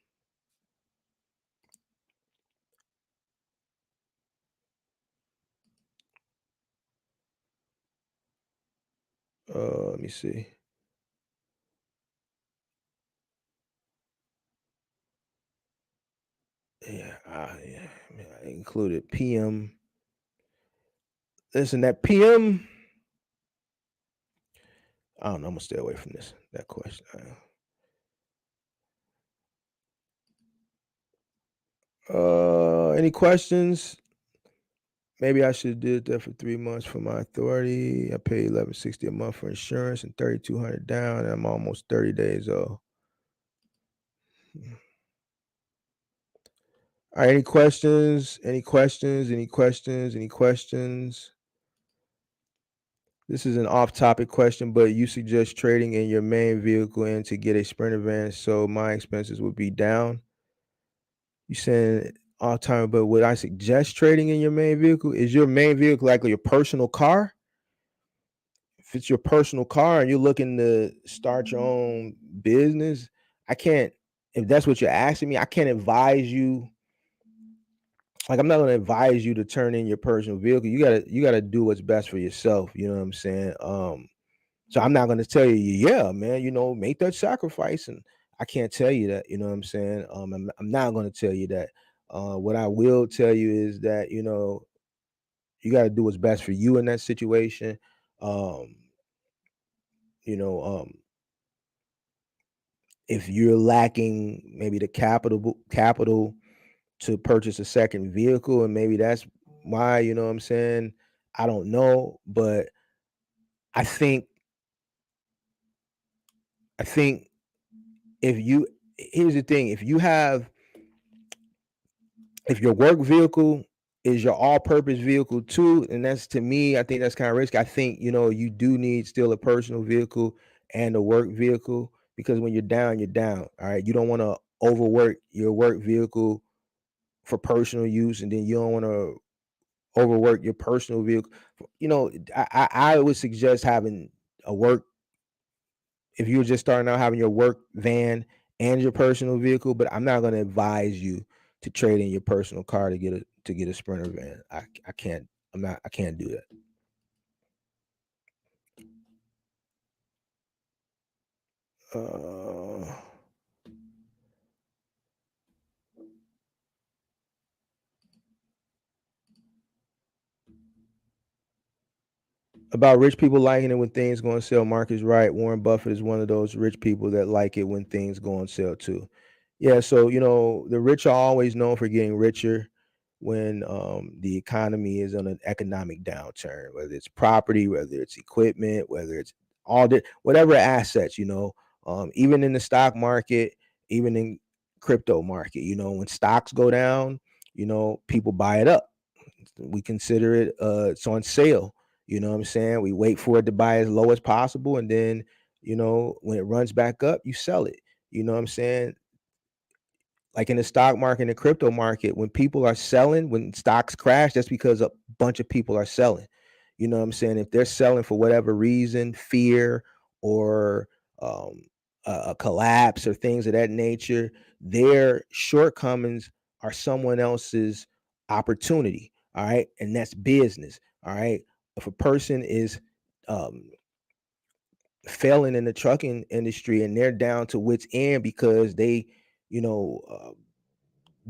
let me see. Yeah, yeah, I included PM. Listen, that PM. I don't know. I'm gonna stay away from that question. Any questions? Maybe I should have did that for 3 months for my authority. I pay 1160 a month for insurance and 3200 down, and I'm almost 30 days old. All right. Any questions? Any questions? Any questions? Any questions? This is an off-topic question, but you suggest trading in your main vehicle in to get a Sprinter van, so my expenses would be down. You saying all time, but would I suggest trading in your main vehicle? Is your main vehicle like your personal car? If it's your personal car and you're looking to start your own business, I can't. If that's what you're asking me, I can't advise you. Like I'm not going to advise you to turn in your personal vehicle. You gotta do what's best for yourself. You know what I'm saying? So I'm not going to tell you, yeah, man, make that sacrifice, and I can't tell you that. You know what I'm saying? I'm not going to tell you that. What I will tell you is that you got to do what's best for you in that situation. Um, you know, if you're lacking maybe the capital to purchase a second vehicle, and maybe that's why, what I'm saying. I don't know, but I think I think if you here's the thing, if your work vehicle is your all-purpose vehicle too, and that's to me, I think that's kind of risky. I think you do need still a personal vehicle and a work vehicle, because when you're down, you're down. All right, you don't want to overwork your work vehicle for personal use, and then you don't want to overwork your personal vehicle. I would suggest having a work if you're just starting out, having your work van and your personal vehicle, but I'm not going to advise you to trade in your personal car to get a Sprinter van. I can't I can't do that. About rich people liking it when things go on sale. Mark is right. Warren Buffett is one of those rich people that like it when things go on sale too. Yeah, so the rich are always known for getting richer when the economy is on an economic downturn, whether it's property, whether it's equipment, whether it's all the whatever assets, even in the stock market, even in crypto market, when stocks go down, people buy it up. We consider it it's on sale. You know what I'm saying? We wait for it to buy as low as possible, and then when it runs back up, you sell it. You know what I'm saying? Like in the stock market and the crypto market, when people are selling, when stocks crash, that's because a bunch of people are selling. You know what I'm saying? If they're selling for whatever reason, fear or um, a collapse or things of that nature, their shortcomings are someone else's opportunity. All right. And that's business. All right. If a person is um, failing in the trucking industry and they're down to wits end because they, you know,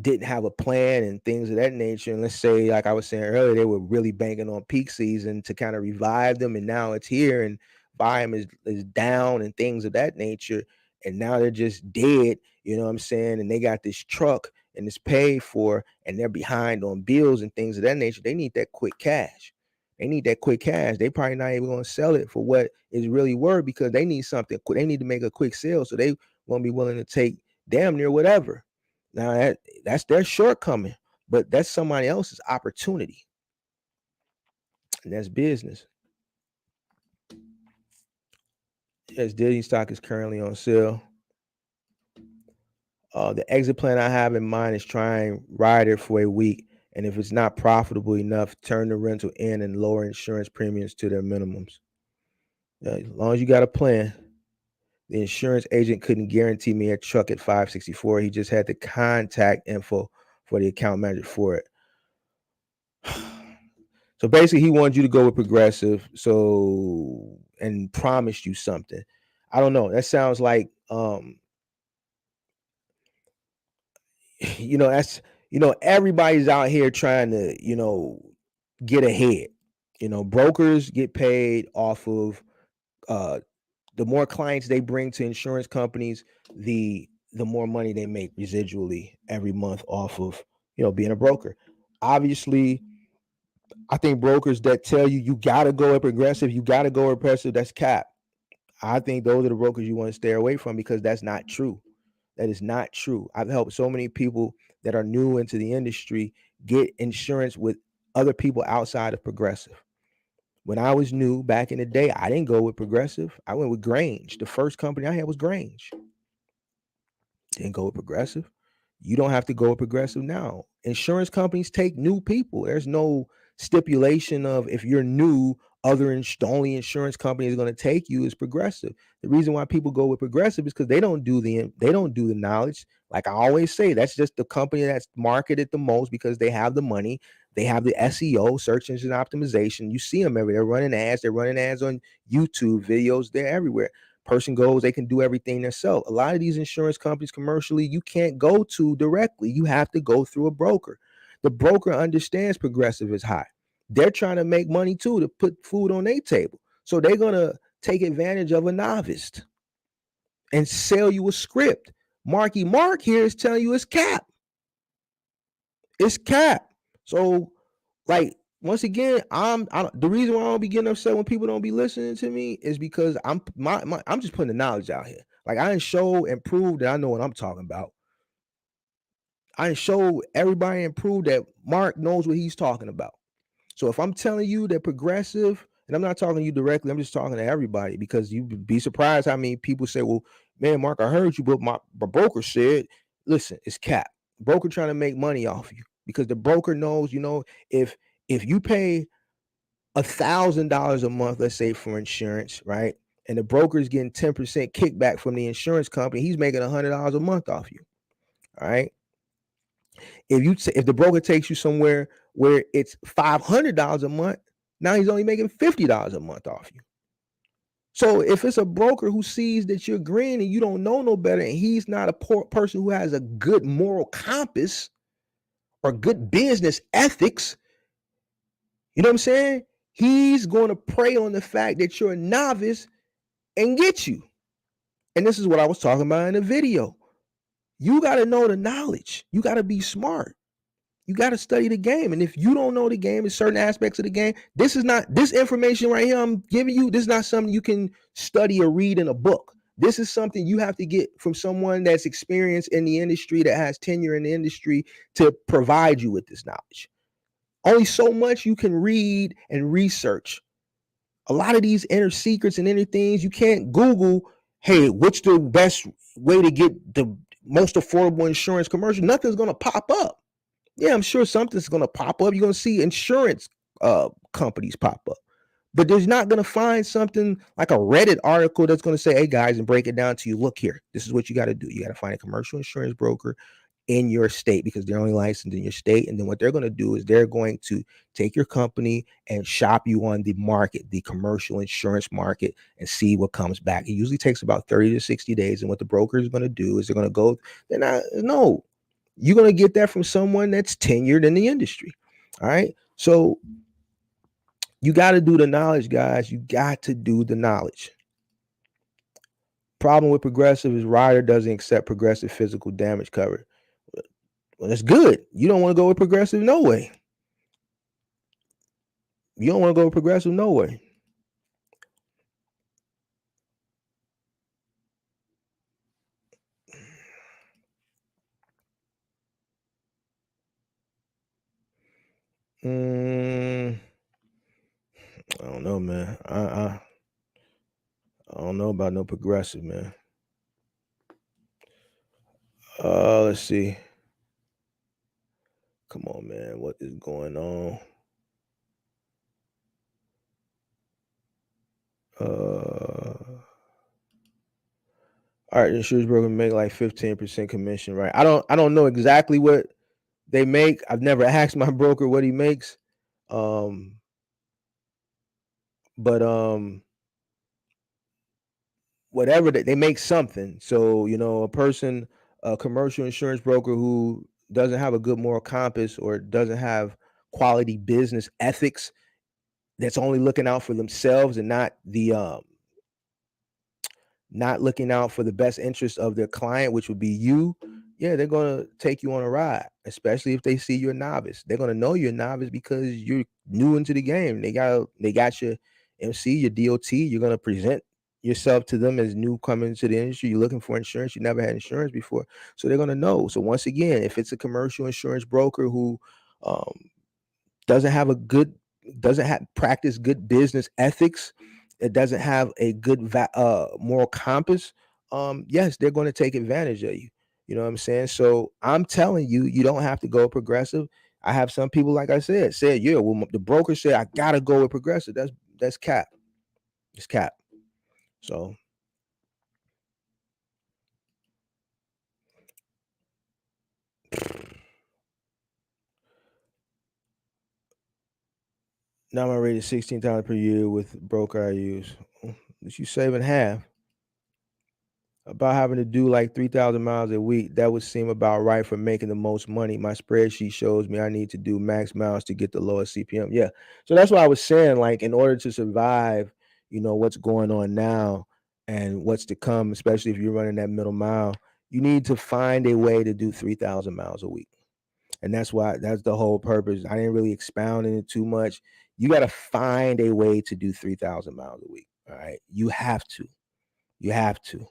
didn't have a plan and things of that nature. And let's say, like I was saying earlier, they were really banking on peak season to kind of revive them, and now it's here and volume is down and things of that nature. And now they're just dead, you know what I'm saying? And they got this truck and it's paid for, and they're behind on bills and things of that nature. They need that quick cash. They need that quick cash. They probably not even going to sell it for what it's really worth because they need something. They need to make a quick sale, so they won't be willing to take damn near whatever. Now that's their shortcoming, but that's somebody else's opportunity, and that's business. Yes, Disney stock is currently on sale. The exit plan I have in mind is try and ride it for a week, and if it's not profitable enough, turn the rental in and lower insurance premiums to their minimums. As long as you got a plan. The insurance agent couldn't guarantee me a truck at 564. He just had the contact info for the account manager for it. So basically, he wanted you to go with Progressive, and promised you something. I don't know. That sounds like that's everybody's out here trying to get ahead. Brokers get paid off of uh the more clients they bring to insurance companies, the more money they make residually every month off of being a broker. Obviously, I think brokers that tell you got to go at Progressive, you got to go at Progressive, that's cap. I think those are the brokers you want to stay away from because that's not true. That is not true. I've helped so many people that are new into the industry get insurance with other people outside of Progressive. When I was new back in the day, I didn't go with Progressive. I went with Grange. The first company I had was Grange. Didn't go with Progressive. You don't have to go with Progressive now. Insurance companies take new people. There's no stipulation of if you're new, the only insurance company is going to take you is Progressive. The reason why people go with Progressive is because they don't do the knowledge. Like I always say, that's just the company that's marketed the most because they have the money. They have the SEO, search engine optimization. You see them everywhere. They're running ads. They're running ads on YouTube videos. They're everywhere. Person goes, they can do everything themselves. A lot of these insurance companies commercially, you can't go to directly. You have to go through a broker. The broker understands Progressive is high. They're trying to make money too to put food on their table. So they're going to take advantage of a novice and sell you a script. Marky Mark here is telling you it's cap. It's cap. So, like, once again, the reason why I don't be getting upset when people don't be listening to me is because I'm just putting the knowledge out here. Like I didn't show and prove that I know what I'm talking about. I didn't show everybody and prove that Mark knows what he's talking about. So if I'm telling you that Progressive, and I'm not talking to you directly, I'm just talking to everybody because you'd be surprised how many people say, "Well, man, Mark, I heard you, but my broker said, listen, it's cap. Broker trying to make money off you because the broker knows, if you pay $1,000 a month, let's say for insurance, right, and the broker is getting 10% kickback from the insurance company, he's making $100 a month off you. All right. If the broker takes you somewhere where it's $500 a month, now he's only making $50 a month off you. So if it's a broker who sees that you're green and you don't know no better, and he's not a poor person who has a good moral compass or good business ethics, you know what I'm saying? He's going to prey on the fact that you're a novice and get you. And this is what I was talking about in the video. You got to know the knowledge. You got to be smart. You got to study the game. And if you don't know the game in certain aspects of the game, this information right here I'm giving you, this is not something you can study or read in a book. This is something you have to get from someone that's experienced in the industry, that has tenure in the industry, to provide you with this knowledge. Only so much you can read and research. A lot of these inner secrets and inner things, you can't Google, hey, what's the best way to get the most affordable insurance commercial? Nothing's going to pop up. Yeah, I'm sure something's going to pop up. You're going to see insurance companies pop up. But there's not going to find something like a Reddit article that's going to say, hey, guys, and break it down to you. Look here. This is what you got to do. You got to find a commercial insurance broker in your state, because they're only licensed in your state. And then what they're going to do is they're going to take your company and shop you on the market, the commercial insurance market, and see what comes back. It usually takes about 30 to 60 days. And what the broker is going to do is they're going to go, you're going to get that from someone that's tenured in the industry. All right. So you got to do the knowledge, guys. You got to do the knowledge. Problem with Progressive is Ryder doesn't accept Progressive physical damage cover. Well, that's good. You don't want to go with Progressive? No way. You don't want to go with Progressive? No way. I don't know, man. I don't know about no Progressive, man. Let's see. Come on, man. What is going on? All right, the insurance broker make like 15% commission, right? I don't know exactly what they make. I've never asked my broker what he makes. But whatever they make something. So, a commercial insurance broker who doesn't have a good moral compass or doesn't have quality business ethics, that's only looking out for themselves and not looking out for the best interest of their client, which would be you. Yeah, they're going to take you on a ride, especially if they see you're a novice. They're going to know you're a novice because you're new into the game. They got your MC, your DOT. You're going to present yourself to them as new coming into the industry. You're looking for insurance. You never had insurance before. So they're going to know. So once again, if it's a commercial insurance broker who doesn't have practice good business ethics, it doesn't have a good moral compass, yes, they're going to take advantage of you. You know what I'm saying? So I'm telling you, you don't have to go Progressive. I have some people, like I said, yeah, well, the broker said I gotta go with Progressive. That's cap. It's cap. So now my rate is $16 per year with broker I use. You saving half. About having to do like 3,000 miles a week, that would seem about right for making the most money. My spreadsheet shows me I need to do max miles to get the lowest CPM. Yeah. So that's what I was saying. Like, in order to survive, what's going on now and what's to come, especially if you're running that middle mile, you need to find a way to do 3,000 miles a week. And that's the whole purpose. I didn't really expound in it too much. You got to find a way to do 3,000 miles a week. All right. You have to. You have to.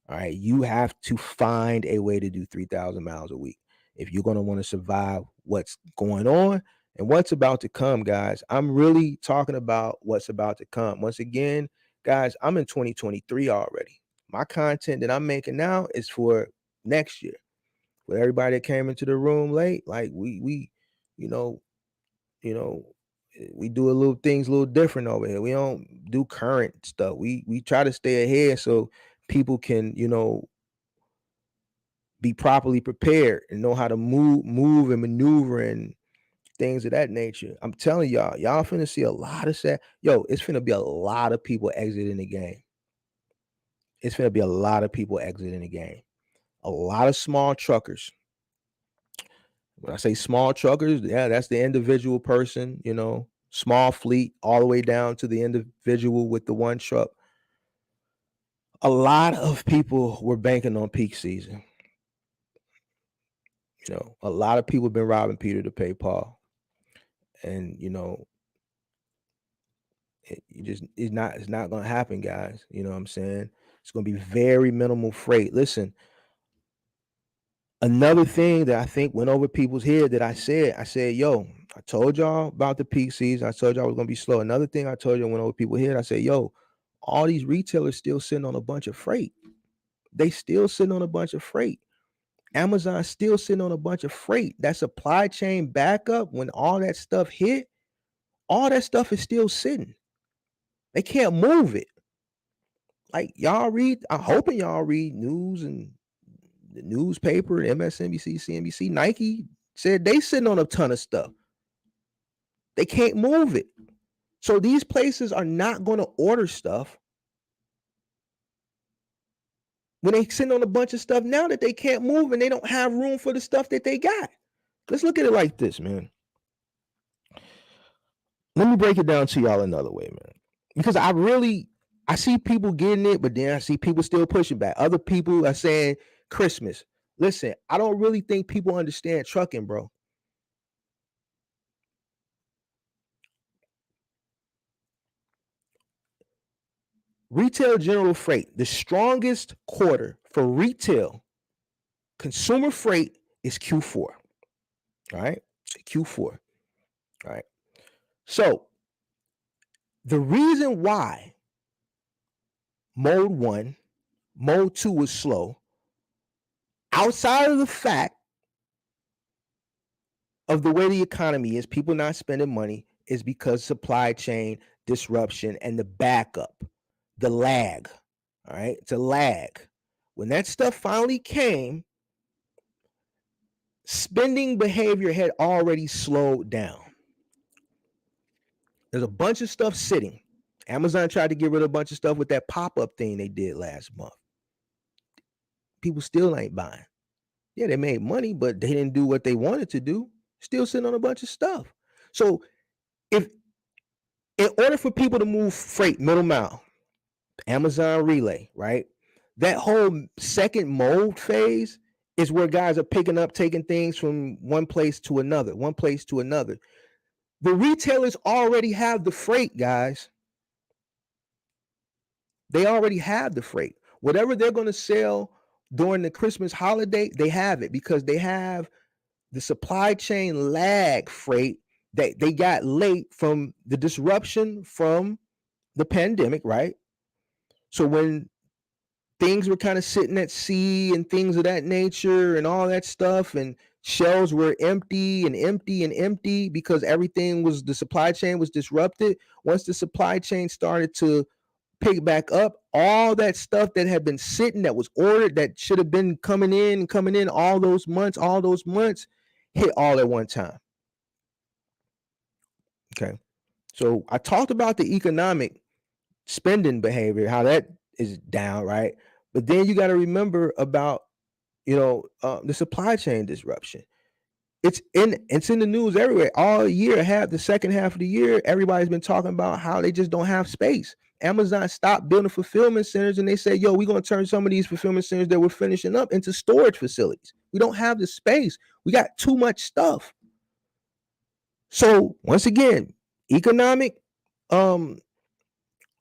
All right. You have to find a way to do 3,000 miles a week if you're going to want to survive what's going on and what's about to come, guys. I'm really talking about what's about to come. Once again, guys, I'm in 2023 already. My content that I'm making now is for next year. For everybody that came into the room late, like we you know, we do things a little different over here. We don't do current stuff. We try to stay ahead so people can, be properly prepared and know how to move and maneuver and things of that nature. I'm telling y'all finna see a lot of sad. Yo, it's finna be a lot of people exiting the game. It's finna be a lot of people exiting the game. A lot of small truckers. When I say small truckers, yeah, that's the individual person, small fleet, all the way down to the individual with the one truck. A lot of people were banking on peak season. A lot of people have been robbing Peter to pay Paul. And it's not gonna happen, guys. You know what I'm saying? It's gonna be very minimal freight. Listen, another thing that I think went over people's head that I said, yo, I told y'all about the peak season. I told y'all it was gonna be slow. Another thing I told you went over people's head. I said, yo, all these retailers still sitting on a bunch of freight. They still sitting on a bunch of freight. Amazon still sitting on a bunch of freight. That supply chain backup, when all that stuff hit, all that stuff is still sitting. They can't move it. Like y'all read, I'm hoping y'all read news and the newspaper, MSNBC, CNBC, Nike said they sitting on a ton of stuff. They can't move it. So these places are not going to order stuff when they sitting on a bunch of stuff now that they can't move and they don't have room for the stuff that they got. Let's look at it like this, man. Let me break it down to y'all another way, man. Because I see people getting it, but then I see people still pushing back. Other people are saying Christmas. Listen, I don't really think people understand trucking, bro. Retail general freight, the strongest quarter for retail consumer freight is Q4. All right? Q4. All right. So the reason why mode 1, mode 2 was slow, outside of the fact of the way the economy is, people not spending money, is because supply chain disruption and the backup, the lag. All right, it's a lag. When that stuff finally came, spending behavior had already slowed down. There's a bunch of stuff sitting. Amazon tried to get rid of a bunch of stuff with that pop-up thing they did last month. People still ain't buying. Yeah, they made money, but they didn't do what they wanted to do. Still sitting on a bunch of stuff. So if in order for people to move freight middle mile, Amazon relay, right? That whole second mode phase is where guys are picking up, taking things from one place to another. The retailers already have the freight, guys. They already have the freight. Whatever they're going to sell during the Christmas holiday, they have it because they have the supply chain lag freight that they got late from the disruption from the pandemic, right? So when things were kind of sitting at sea and things of that nature and all that stuff, and shelves were empty because the supply chain was disrupted. Once the supply chain started to pick back up, all that stuff that had been sitting, that was ordered, that should have been coming in all those months hit all at one time. Okay. So I talked about the economic spending behavior, how that is down, right? But then you got to remember about, the supply chain disruption. It's in the news everywhere all year. The second half of the year, everybody's been talking about how they just don't have space. Amazon stopped building fulfillment centers, and they said, yo, we're going to turn some of these fulfillment centers that we're finishing up into storage facilities. We don't have the space. We got too much stuff. So once again, economic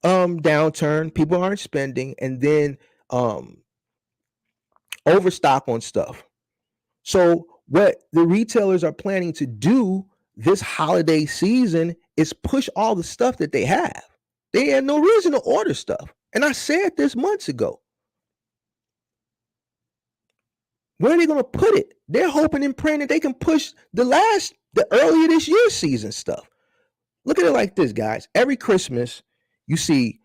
downturn, people aren't spending, and then overstock on stuff. So what the retailers are planning to do this holiday season is push all the stuff that they have. They had no reason to order stuff. And I said this months ago. Where are they going to put it? They're hoping and praying that they can push the earlier this year season stuff. Look at it like this, guys. Every Christmas, you see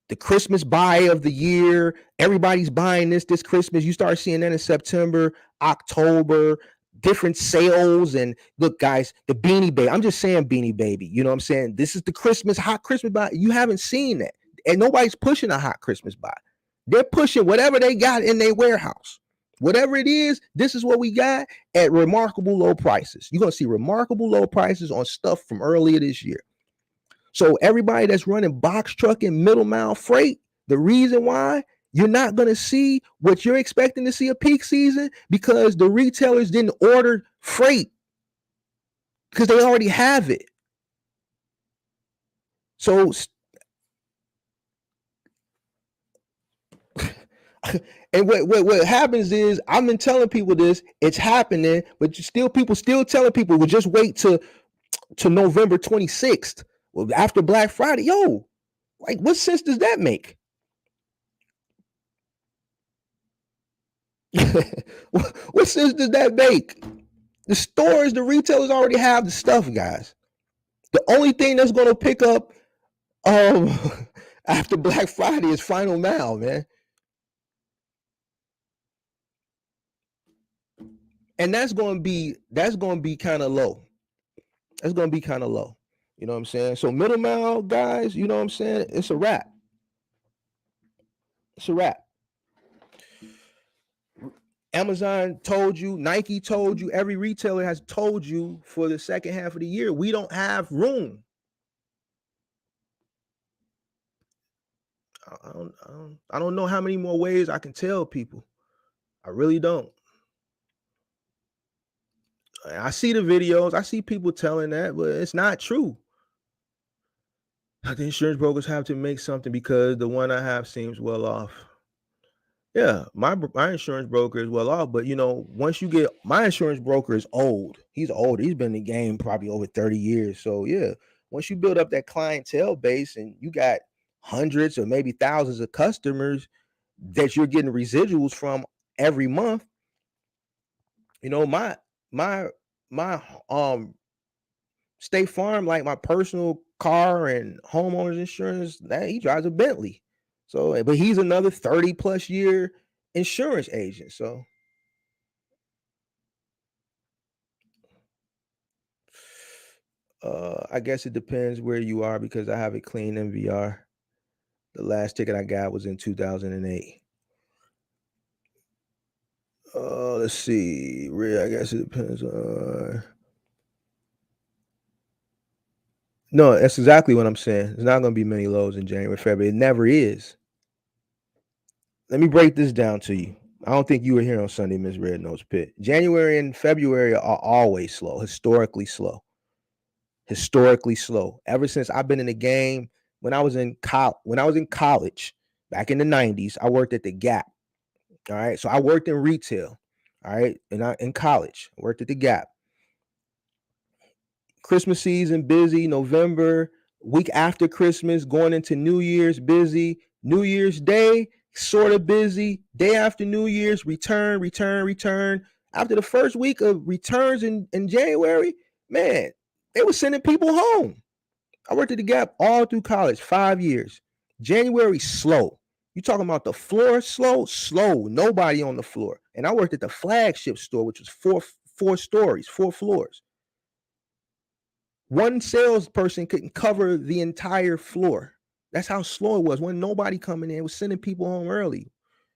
the Christmas buy of the year. Everybody's buying this Christmas. You start seeing that in September, October, different sales. And look, guys, the Beanie Baby. I'm just saying Beanie Baby. You know what I'm saying? This is the hot Christmas buy. You haven't seen that. And nobody's pushing a hot Christmas buy. They're pushing whatever they got in their warehouse. Whatever it is, this is what we got at remarkable low prices. You're going to see remarkable low prices on stuff from earlier this year. So everybody that's running box truck and middle mile freight, the reason why you're not going to see what you're expecting to see a peak season, because the retailers didn't order freight because they already have it. So and what happens is, I've been telling people this, it's happening, but people still telling people, well, just wait to November 26th. Well, after Black Friday, yo, like, what sense does that make? What sense does that make? The stores, the retailers already have the stuff, guys. The only thing that's going to pick up after Black Friday is Final Mile, man. And that's going to be kind of low. That's going to be kind of low. You know what I'm saying? So middle mile, guys, you know what I'm saying? It's a wrap. It's a wrap. Amazon told you, Nike told you, every retailer has told you for the second half of the year, we don't have room. I don't know how many more ways I can tell people. I really don't. I see the videos. I see people telling that, but it's not true. The insurance brokers have to make something because the one I have seems well off. Yeah, my insurance broker is well off, but once you get, my insurance broker is old. He's old. He's been in the game probably over 30 years. So yeah, once you build up that clientele base and you got hundreds or maybe thousands of customers that you're getting residuals from every month, my State Farm, like my personal car and homeowners insurance, that he drives a Bentley. So, but he's another 30 plus year insurance agent. So I guess it depends where you are, because I have a clean MVR. The last ticket I got was in 2008. Let's see. I guess it depends on. No, that's exactly what I'm saying. There's not going to be many lows in January, February. It never is. Let me break this down to you. I don't think you were here on Sunday, Miss Red Nose Pit. January and February are always slow, historically slow. Historically slow. Ever since I've been in the game, when I was in college, back in the 90s, I worked at the Gap. All right. So I worked in retail. All right. And in college, I worked at the Gap. Christmas season, busy. November, week after Christmas, going into New Year's, busy. New Year's Day, sort of busy. Day after New Year's, return. After the first week of returns in January, man, they were sending people home. I worked at the Gap all through college, 5 years. January, slow. You talking about the floor, slow? Nobody on the floor. And I worked at the flagship store, which was four stories, 4 floors. One salesperson couldn't cover the entire floor. That's how slow it was. When nobody coming in, it was sending people home early.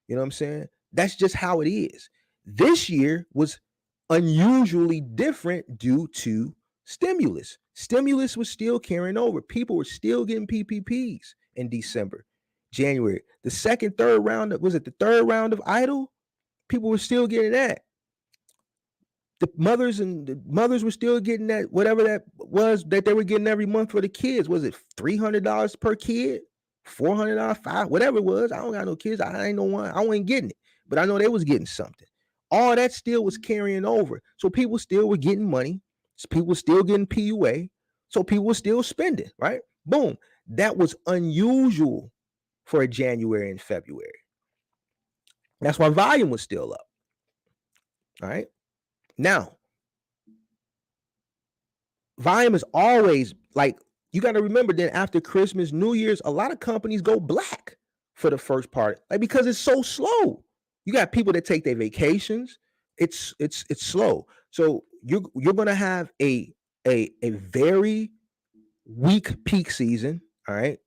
You know what I'm saying? That's just how it is. This year was unusually different due to stimulus. Stimulus was still carrying over. People were still getting PPPs in December, January. The third round of EIDL? People were still getting that. The mothers were still getting that, whatever that was that they were getting every month for the kids. Was it $300 per kid? $400, $500, whatever it was. I don't got no kids. I ain't no one. I wasn't getting it, but I know they was getting something. All that still was carrying over. So people still were getting money. So people were still getting PUA. So people were still spending, right? Boom. That was unusual for a January and February. That's why volume was still up. All right. Now, volume is always, like, you got to remember then after Christmas, New Year's, a lot of companies go black for the first part, like because it's so slow. You got people that take their vacations. It's slow. So you're gonna have a very weak peak season. All right,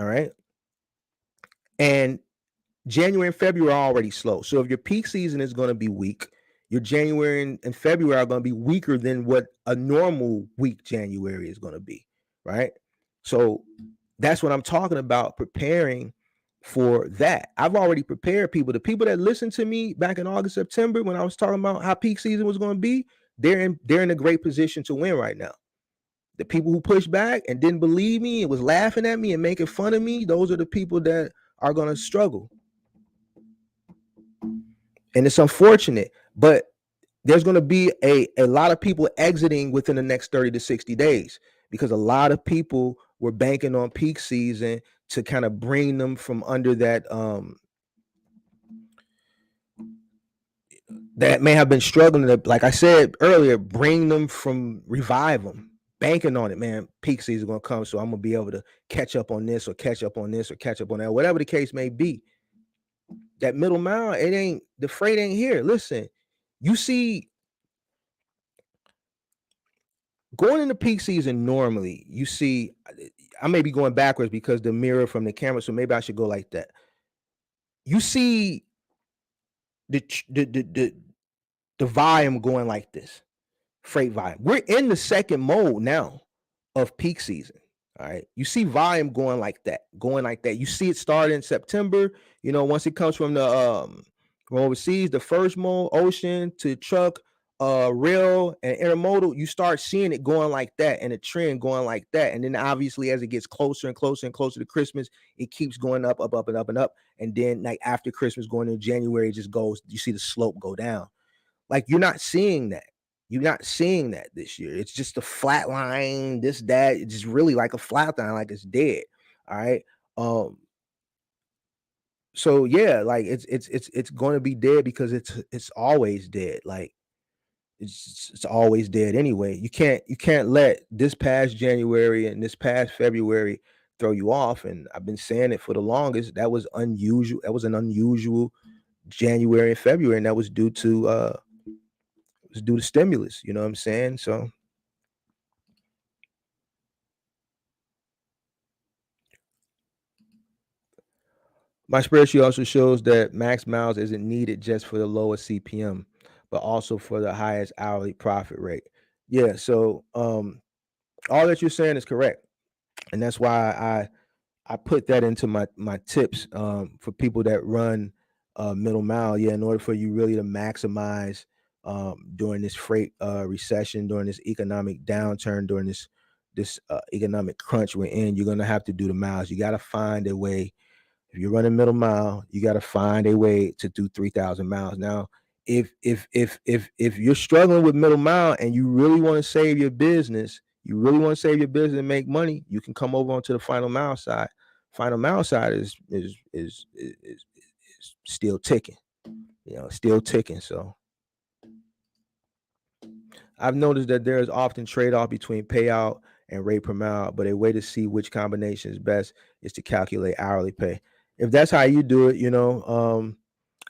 all right, and January and February are already slow. So if your peak season is going to be weak, your January and February are going to be weaker than what a normal week January is going to be, right? So that's what I'm talking about, preparing for that. I've already prepared people. The people that listened to me back in August, September, when I was talking about how peak season was going to be, they're in a great position to win right now. The people who pushed back and didn't believe me and was laughing at me and making fun of me, those are the people that are going to struggle. And it's unfortunate, but there's going to be a lot of people exiting within the next 30 to 60 days because a lot of people were banking on peak season to kind of bring them from under that may have been struggling to, like I said earlier, bring them from, revive them, banking on it, man. Peak season is going to come, so I'm going to be able to catch up on this or catch up on this or catch up on that, whatever the case may be. That middle mile, the freight ain't here. Listen, you see, going into peak season, normally you see, I may be going backwards because the mirror from the camera, so maybe I should go like that. You see the the volume going like this, freight volume. We're in the second mode now of peak season. All right. You see volume going like that, going like that. You see it start in September. Once it comes from from overseas, the first mode, ocean to truck, rail and intermodal, you start seeing it going like that and a trend going like that. And then obviously as it gets closer and closer and closer to Christmas, it keeps going up, up, up, and up and up. And then like after Christmas, going into January, it just goes, you see the slope go down. Like you're not seeing that. You're not seeing that this year. It's just a flat line, this, that. It's just really like a flat line, like it's dead. All right. So yeah, like it's going to be dead because it's always dead. Like it's always dead anyway. You can't let this past January and this past February throw you off. And I've been saying it for the longest. That was unusual. That was an unusual January and February, and that was due to stimulus. You know what I'm saying? So my spreadsheet also shows that max miles isn't needed just for the lowest CPM, but also for the highest hourly profit rate. Yeah, so all that you're saying is correct. And that's why I put that into my tips for people that run middle mile. Yeah, in order for you really to maximize during this freight recession, during this economic downturn, during this economic crunch we're in, you're gonna have to do the miles. You got to find a way. If you're running middle mile, you got to find a way to do 3,000 miles. Now, if you're struggling with middle mile and you really want to save your business, and make money, you can come over onto the final mile side. Final mile side is still ticking, still ticking. So I've noticed that there is often trade-off between payout and rate per mile, but a way to see which combination is best is to calculate hourly pay. If that's how you do it,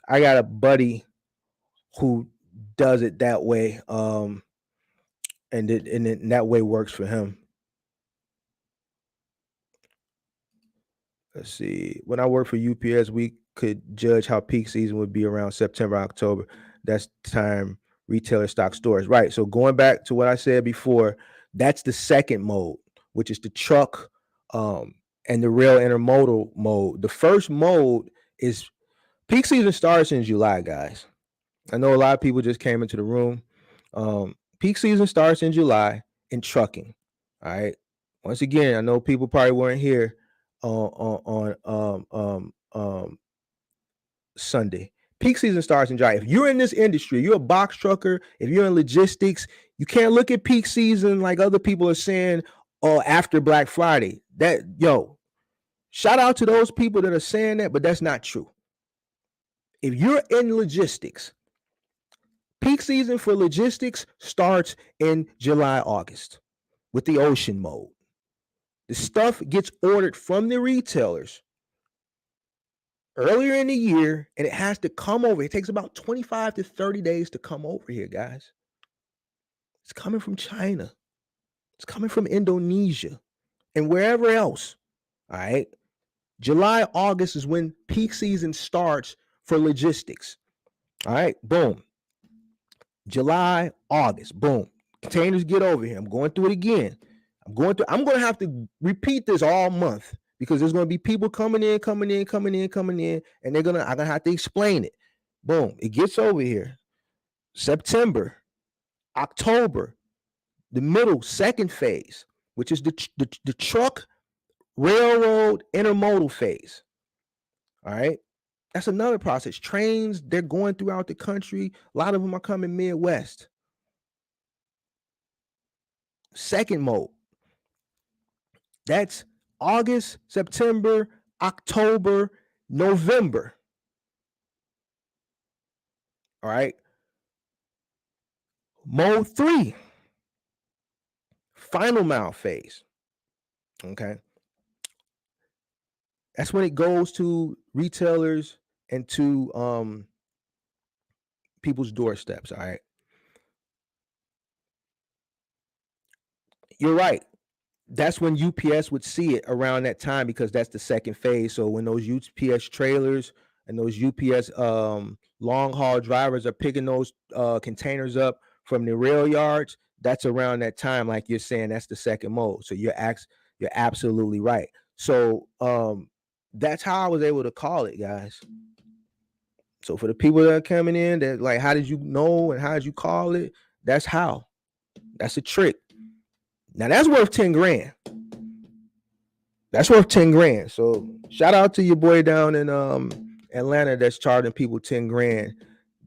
I got a buddy who does it that way, and that way works for him. Let's see. When I worked for UPS, we could judge how peak season would be around September, October. That's time retailer stock stores. Right. So going back to what I said before, that's the second mode, which is the truck and the rail intermodal mode. The first mode is peak season starts in July, guys. I know a lot of people just came into the room. Peak season starts in July in trucking. All right. Once again, I know people probably weren't here on Sunday. Peak season starts in July. If you're in this industry, you're a box trucker, if you're in logistics, you can't look at peak season like other people are saying, oh, after Black Friday. Shout out to those people that are saying that, but that's not true. If you're in logistics, peak season for logistics starts in July, August with the ocean mode. The stuff gets ordered from the retailers earlier in the year, and it has to come over. It takes about 25 to 30 days to come over here, guys. It's coming from China. It's coming from Indonesia and wherever else. All right. July, August is when peak season starts for logistics. All right. Boom. July, August. Boom. Containers get over here. I'm going through it again. I'm going to have to repeat this all month because there's going to be people coming in, and I'm gonna have to explain it. Boom. It gets over here. September, October, the middle, second phase, which is the truck, railroad, intermodal phase. All right. That's another process. Trains, they're going throughout the country. A lot of them are coming Midwest. Second mode. That's August, September, October, November. All right. Mode 3. Final mile phase. Okay. That's when it goes to retailers and to people's doorsteps. All right. You're right. That's when UPS would see it around that time because that's the second phase. So when those UPS trailers and those UPS long haul drivers are picking those containers up from the rail yards, that's around that time. Like you're saying, that's the second mode. So you're absolutely right. So that's how I was able to call it, guys. So for the people that are coming in, that like, how did you know and how did you call it? That's how. That's a trick. Now that's worth 10 grand. That's worth 10 grand. So shout out to your boy down in Atlanta that's charging people 10 grand,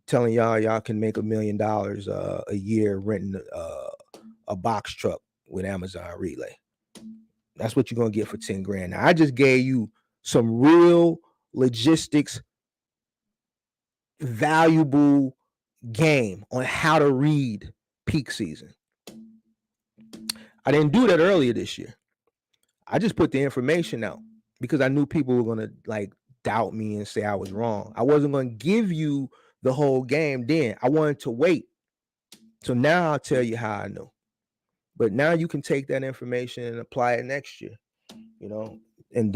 telling y'all can make $1 million a year renting a box truck with Amazon Relay. That's what you're gonna get for 10 grand. Now I just gave you some real logistics valuable game on how to read peak season. I didn't do that earlier this year. I just put the information out because I knew people were going to like doubt me and say I was wrong. I wasn't going to give you the whole game then. I wanted to wait. So now I'll tell you how I know. But now you can take that information and apply it next year, you know. And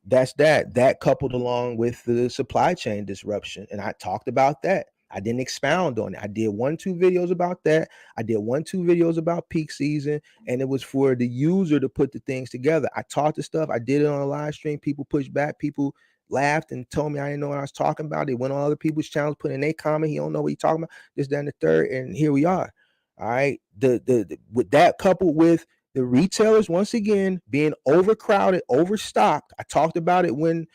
that's that coupled along with the supply chain disruption. And I talked about that. I didn't expound on it. I did 1-2 videos about that. I did 1-2 videos about peak season, and it was for the user to put the things together. I taught the stuff. I did it on a live stream. People pushed back. People laughed and told me I didn't know what I was talking about. They went on other people's channels, put in their comment. He don't know what he's talking about. This, that, and the third. And here we are. All right. The with that coupled with the retailers once again being overcrowded, overstocked. I talked about it when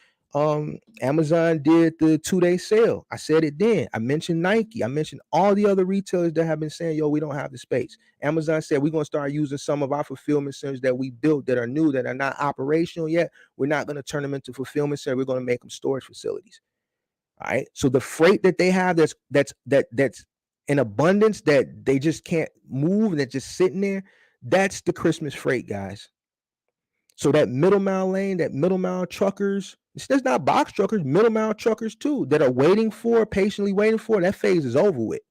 Amazon did the 2-day sale. I said it then. I mentioned Nike. I mentioned all the other retailers that have been saying, yo, we don't have the space. Amazon said we're going to start using some of our fulfillment centers that we built that are new, that are not operational yet. We're not going to turn them into fulfillment centers. We're going to make them storage facilities. All right. So the freight that they have that's in abundance that they just can't move and that's just sitting there, that's the Christmas freight, guys. So that middle mile lane, that middle mile truckers, it's not box truckers, middle mile truckers too, that are patiently waiting for, that phase is over with.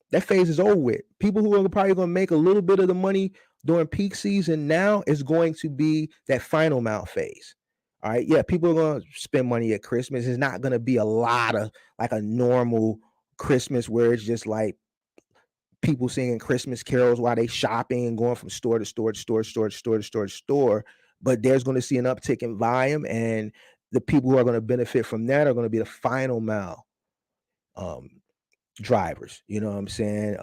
That phase is over with. People who are probably going to make a little bit of the money during peak season now is going to be that final mile phase. All right. Yeah, people are going to spend money at Christmas. It's not going to be a lot of like a normal Christmas where it's just like people singing Christmas carols while they shopping and going from store to store to store to store to store to store to store. But there's going to see an uptick in volume, and the people who are going to benefit from that are going to be the final mile drivers. You know what I'm saying?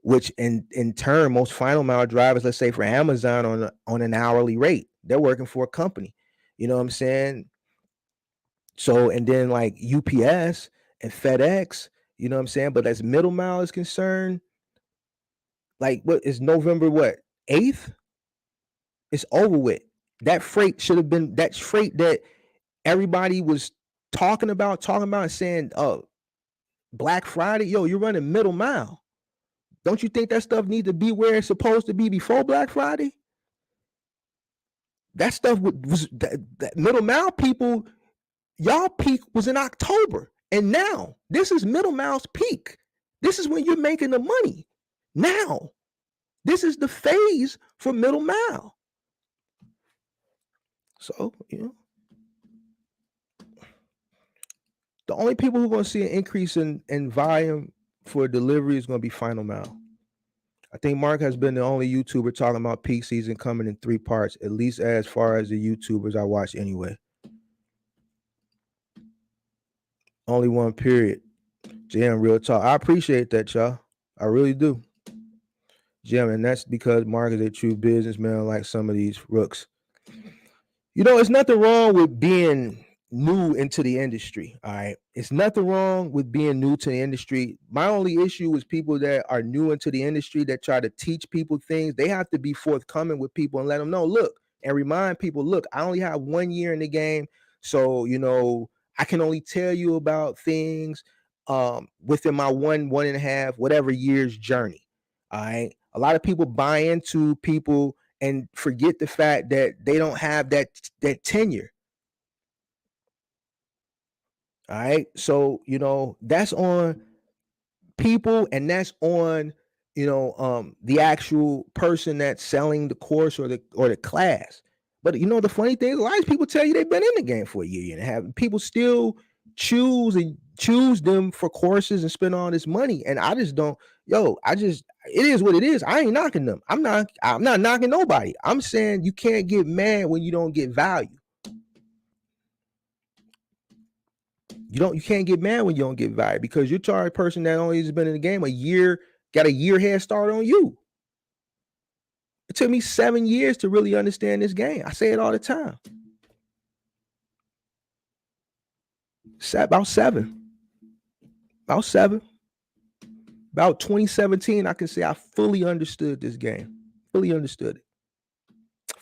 Which in turn, most final mile drivers, let's say for Amazon on an hourly rate, they're working for a company. You know what I'm saying? So, and then like UPS and FedEx, you know what I'm saying? But as middle mile is concerned, like what is November 8th? It's over with. That freight should have been that freight that everybody was talking about and saying, Black Friday, yo, you're running middle mile. Don't you think that stuff needs to be where it's supposed to be before Black Friday? That stuff was that middle mile people. Y'all peak was in October, and now this is middle mile's peak. This is when you're making the money. Now, this is the phase for middle mile. So, the only people who are going to see an increase in volume for delivery is going to be final mile. I think Mark has been the only YouTuber talking about peak season coming in 3 parts, at least as far as the YouTubers I watch anyway. Only one, period. Jam, real talk. I appreciate that, y'all. I really do. Jam, and that's because Mark is a true businessman like some of these rooks. It's nothing wrong with being new into the industry. All right. It's nothing wrong with being new to the industry. My only issue is people that are new into the industry that try to teach people things. They have to be forthcoming with people and let them know, look, and remind people, look, I only have 1 year in the game. So, I can only tell you about things within my 1.5, whatever years journey. All right. A lot of people buy into people and forget the fact that they don't have that tenure. All right. So, that's on people, and that's on, the actual person that's selling the course or the class. But the funny thing is, a lot of people tell you they've been in the game for a year and a half. People still choose them for courses and spend all this money. And I just don't, it is what it is. I ain't knocking them. I'm not knocking nobody. I'm saying you can't get mad when you don't get value. You can't get mad when you don't get value, because you charge a person that only has been in the game a year, got a year head start on you. It took me 7 years to really understand this game. I say it all the time. About seven. About 2017, I can say I fully understood this game. Fully understood it.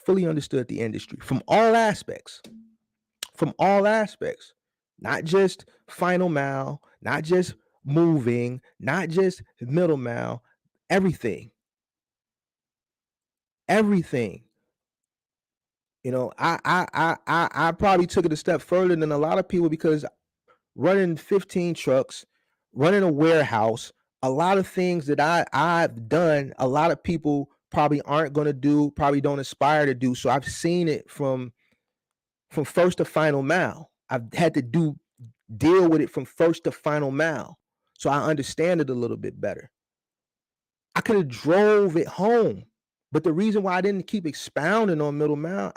Fully understood the industry from all aspects. Not just final mile, not just moving, not just middle mile, everything. Everything. I probably took it a step further than a lot of people, because running 15 trucks, running a warehouse, a lot of things that I've done, a lot of people probably aren't going to do, probably don't aspire to do. So I've seen it from first to final mile. I've had to deal with it from first to final mile. So I understand it a little bit better. I could have drove it home. But the reason why I didn't keep expounding on middle mile,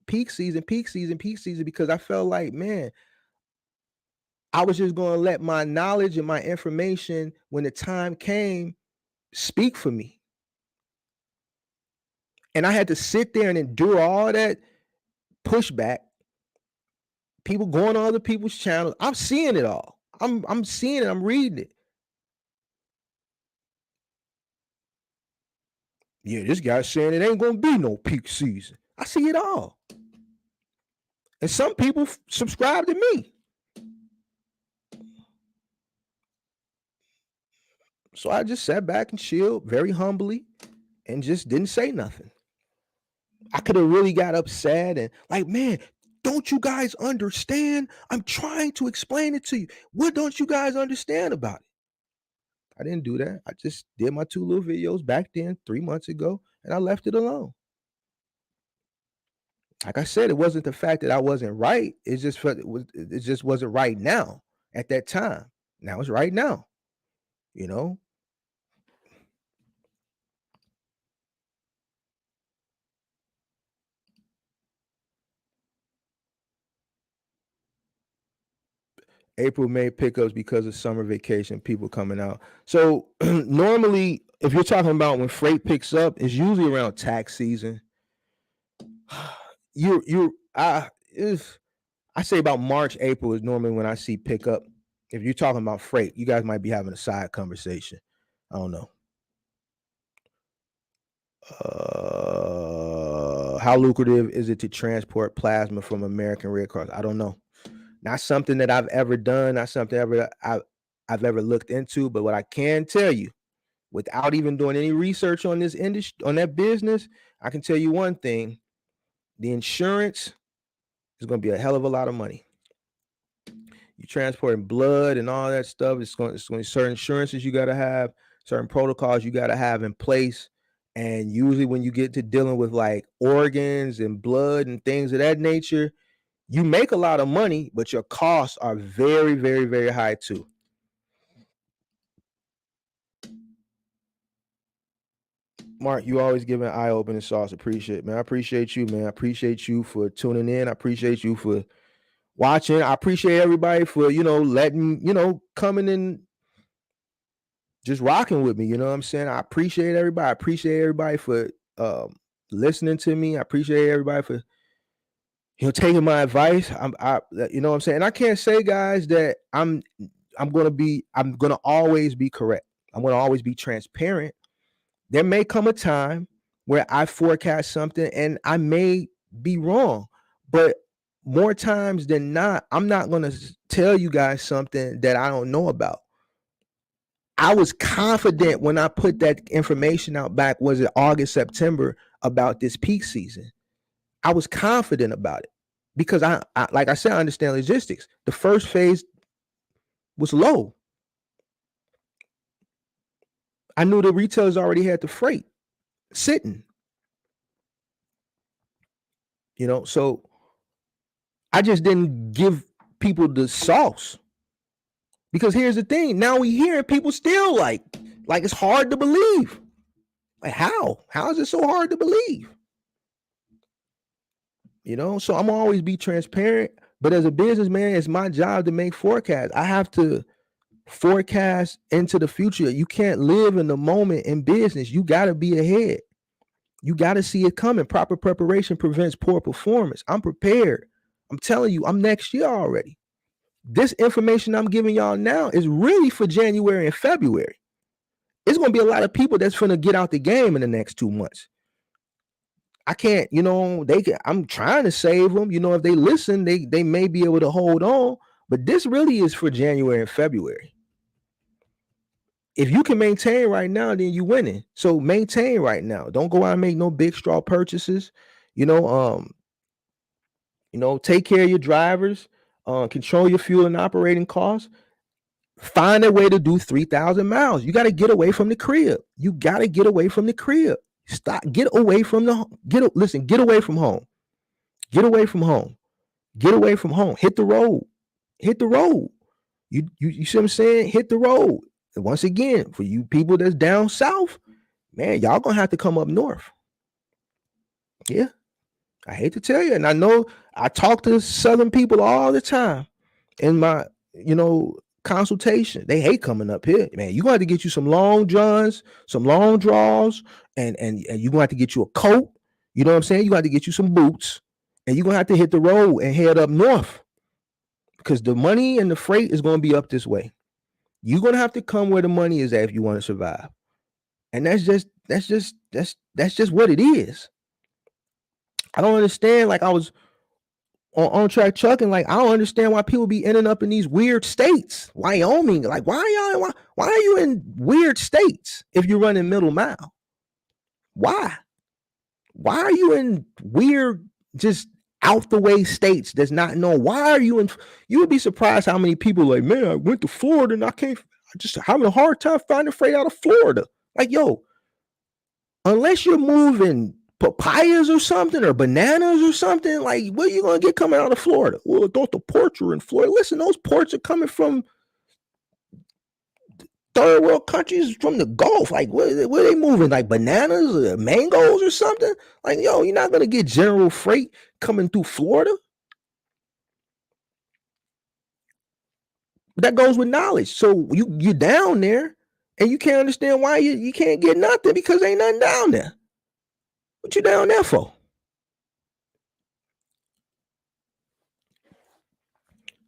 peak season, because I felt like, man, I was just going to let my knowledge and my information, when the time came, speak for me. And I had to sit there and endure all that pushback, people going on other people's channels. I'm seeing it all. I'm seeing it. I'm reading it. Yeah, this guy's saying it ain't going to be no peak season. I see it all. And some people subscribe to me. So I just sat back and chilled very humbly and just didn't say nothing. I could have really got upset and like, man, don't you guys understand? I'm trying to explain it to you. What don't you guys understand about it? I didn't do that. I just did my 2 little videos back then 3 months ago, and I left it alone. Like I said, it wasn't the fact that I wasn't right. It just wasn't right now at that time. Now it's right now. April, May pickups because of summer vacation, people coming out. So normally, if you're talking about when freight picks up, it's usually around tax season. I say about March, April is normally when I see pickup. If you're talking about freight, you guys might be having a side conversation. I don't know. How lucrative is it to transport plasma from American Red Cross? I don't know. Not something that I've ever done. Not something I've ever looked into. But what I can tell you, without even doing any research on this industry, on that business, I can tell you one thing: The insurance is going to be a hell of a lot of money. You transporting blood and all that stuff. It's going to be certain insurances you got to have, certain protocols you got to have in place. And usually when you get to dealing with like organs and blood and things of that nature, you make a lot of money, but your costs are very, very, very high too. Mark, you always give an eye-opening sauce. Appreciate it, man. I appreciate you, man. I appreciate you for tuning in. I appreciate you for watching. I appreciate everybody for, letting, coming and just rocking with me. You know what I'm saying? I appreciate everybody. I appreciate everybody for listening to me. I appreciate everybody for taking my advice. You know what I'm saying? And I can't say, guys, that I'm gonna always be correct. I'm gonna always be transparent. There may come a time where I forecast something and I may be wrong, but more times than not, I'm not gonna tell you guys something that I don't know about. I was confident when I put that information out back, was it August, September, about this peak season. I was confident about it because I like I said, I understand logistics. The first phase was low. I knew the retailers already had the freight sitting. So I just didn't give people the sauce. Because here's the thing, now we hearing people still like it's hard to believe. Like how? How is it so hard to believe? So I'm gonna always be transparent, but as a businessman, it's my job to make forecasts. I have to forecast into the future. You can't live in the moment in business. You got to be ahead. You got to see it coming. Proper preparation prevents poor performance. I'm prepared. I'm telling you, I'm next year already. This information I'm giving y'all now is really for January and February. It's going to be a lot of people that's going to get out the game in the next 2 months. I can't, I'm trying to save them. If they listen, they may be able to hold on. But this really is for January and February. If you can maintain right now, then you winning. So maintain right now. Don't go out and make no big straw purchases. Take care of your drivers. Control your fuel and operating costs. Find a way to do 3,000 miles. You got to get away from the crib. Stop. Get away from get away from home. Get away from home. Hit the road. You see what I'm saying? Hit the road. And once again, for you people that's down south, man, y'all gonna have to come up north. Yeah. I hate to tell you. And I know I talk to Southern people all the time in my, consultation. They hate coming up here. Man, you're gonna have to get you some long johns, some long draws, and you're gonna have to get you a coat. You know what I'm saying? You're gonna have to get you some boots, and you're gonna have to hit the road and head up north. Because the money and the freight is gonna be up this way. You're gonna have to come where the money is at if you want to survive. And that's just what it is. I don't understand. Like I was on track trucking, like I don't understand why people be ending up in these weird states. Wyoming, like why are you in weird states if you're running middle mile? Why are you in weird, just out the way states that's not known? Why are you in? You would be surprised how many people like, man, I went to Florida and I just having a hard time finding freight out of Florida. Like, yo, unless you're moving papayas or something, or bananas or something, like what are you gonna get coming out of Florida? Well, those the ports are in Florida. Listen, those ports are coming from third world countries, from the Gulf. Like where are they moving? Like bananas or mangoes or something? Like, yo, you're not gonna get general freight coming through Florida. But that goes with knowledge. So you're down there and you can't understand why you can't get nothing, because ain't nothing down there. What you down there for?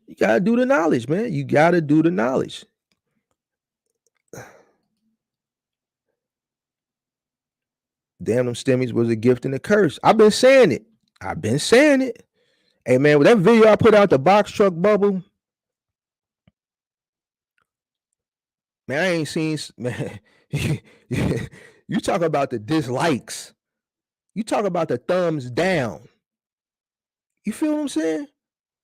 You gotta do the knowledge, man. You gotta do the knowledge. Damn, them stimmies was a gift and a curse. I've been saying it. Hey, man, with that video I put out, the box truck bubble, man, I ain't seen, man. You talk about the dislikes. You talk about the thumbs down. You feel what I'm saying?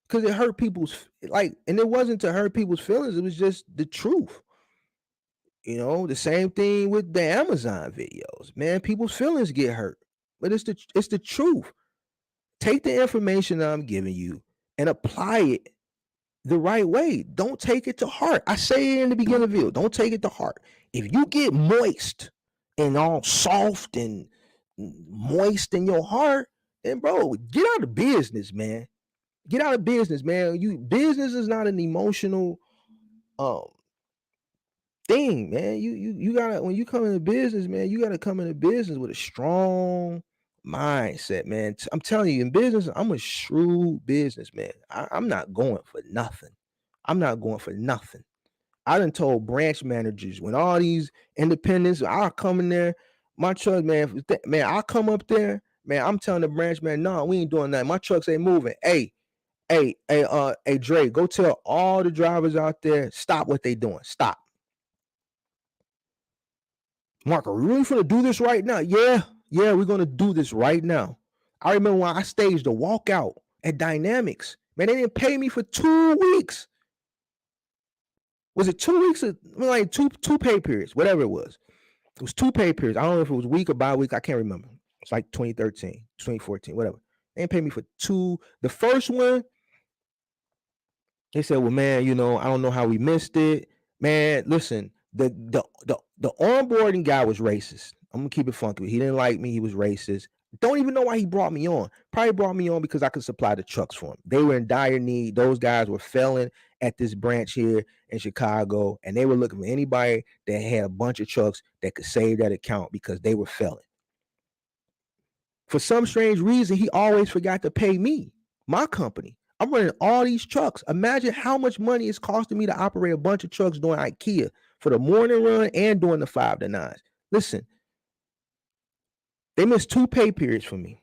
Because it hurt people's and it wasn't to hurt people's feelings. It was just the truth. The same thing with the Amazon videos. Man, people's feelings get hurt, but it's the truth. Take the information that I'm giving you and apply it the right way. Don't take it to heart. I say it in the beginning of the video. Don't take it to heart. If you get moist and all soft and moist in your heart, then bro, get out of business, man. Get out of business, man. Business is not an emotional um thing, man. You gotta, when you come into business, man, you gotta come into business with a strong mindset, man. I'm telling you, in business, I'm a shrewd businessman. I'm not going for nothing. I'm not going for nothing. I done told branch managers when all these independents, I'll come in there, my truck, man, I'll come up there, man. I'm telling the branch man, no, we ain't doing that. My trucks ain't moving. Hey, Dre, go tell all the drivers out there, stop what they doing. Stop. Mark, are we really gonna do this right now? Yeah, we're gonna do this right now. I remember when I staged a walkout at Dynamics. Man, they didn't pay me for 2 weeks. Was it 2 weeks? Like two pay periods, whatever it was. It was 2 pay periods. I don't know if it was week or bi-week. I can't remember. It's like 2013, 2014, whatever. They didn't pay me for 2. The first one, they said, well, man, I don't know how we missed it. Man, listen, the onboarding guy was racist. I'm gonna keep it funky. He didn't like me. He was racist. Don't even know why he brought me on. Probably brought me on because I could supply the trucks for him. They were in dire need. Those guys were failing at this branch here in Chicago, and they were looking for anybody that had a bunch of trucks that could save that account because they were failing. For some strange reason, he always forgot to pay me, my company. I'm running all these trucks. Imagine how much money it's costing me to operate a bunch of trucks doing IKEA for the morning run and doing the 5 to 9s. Listen, they missed 2 pay periods for me.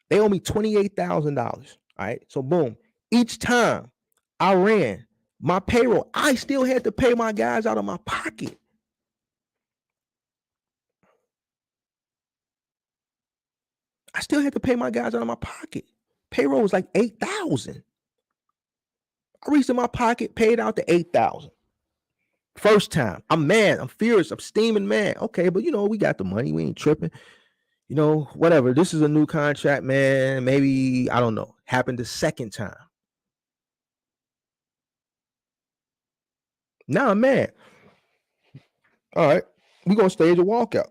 They owe me $28,000. All right. So boom. Each time I ran my payroll, I still had to pay my guys out of my pocket. I still had to pay my guys out of my pocket. Payroll was like $8,000. I reached in my pocket, paid out the $8,000. First time. I'm mad. I'm furious. I'm steaming mad. Okay, but we got the money. We ain't tripping. Whatever. This is a new contract, man. Maybe, I don't know. Happened the second time. Now I'm mad. All right. We're going to stage a walkout.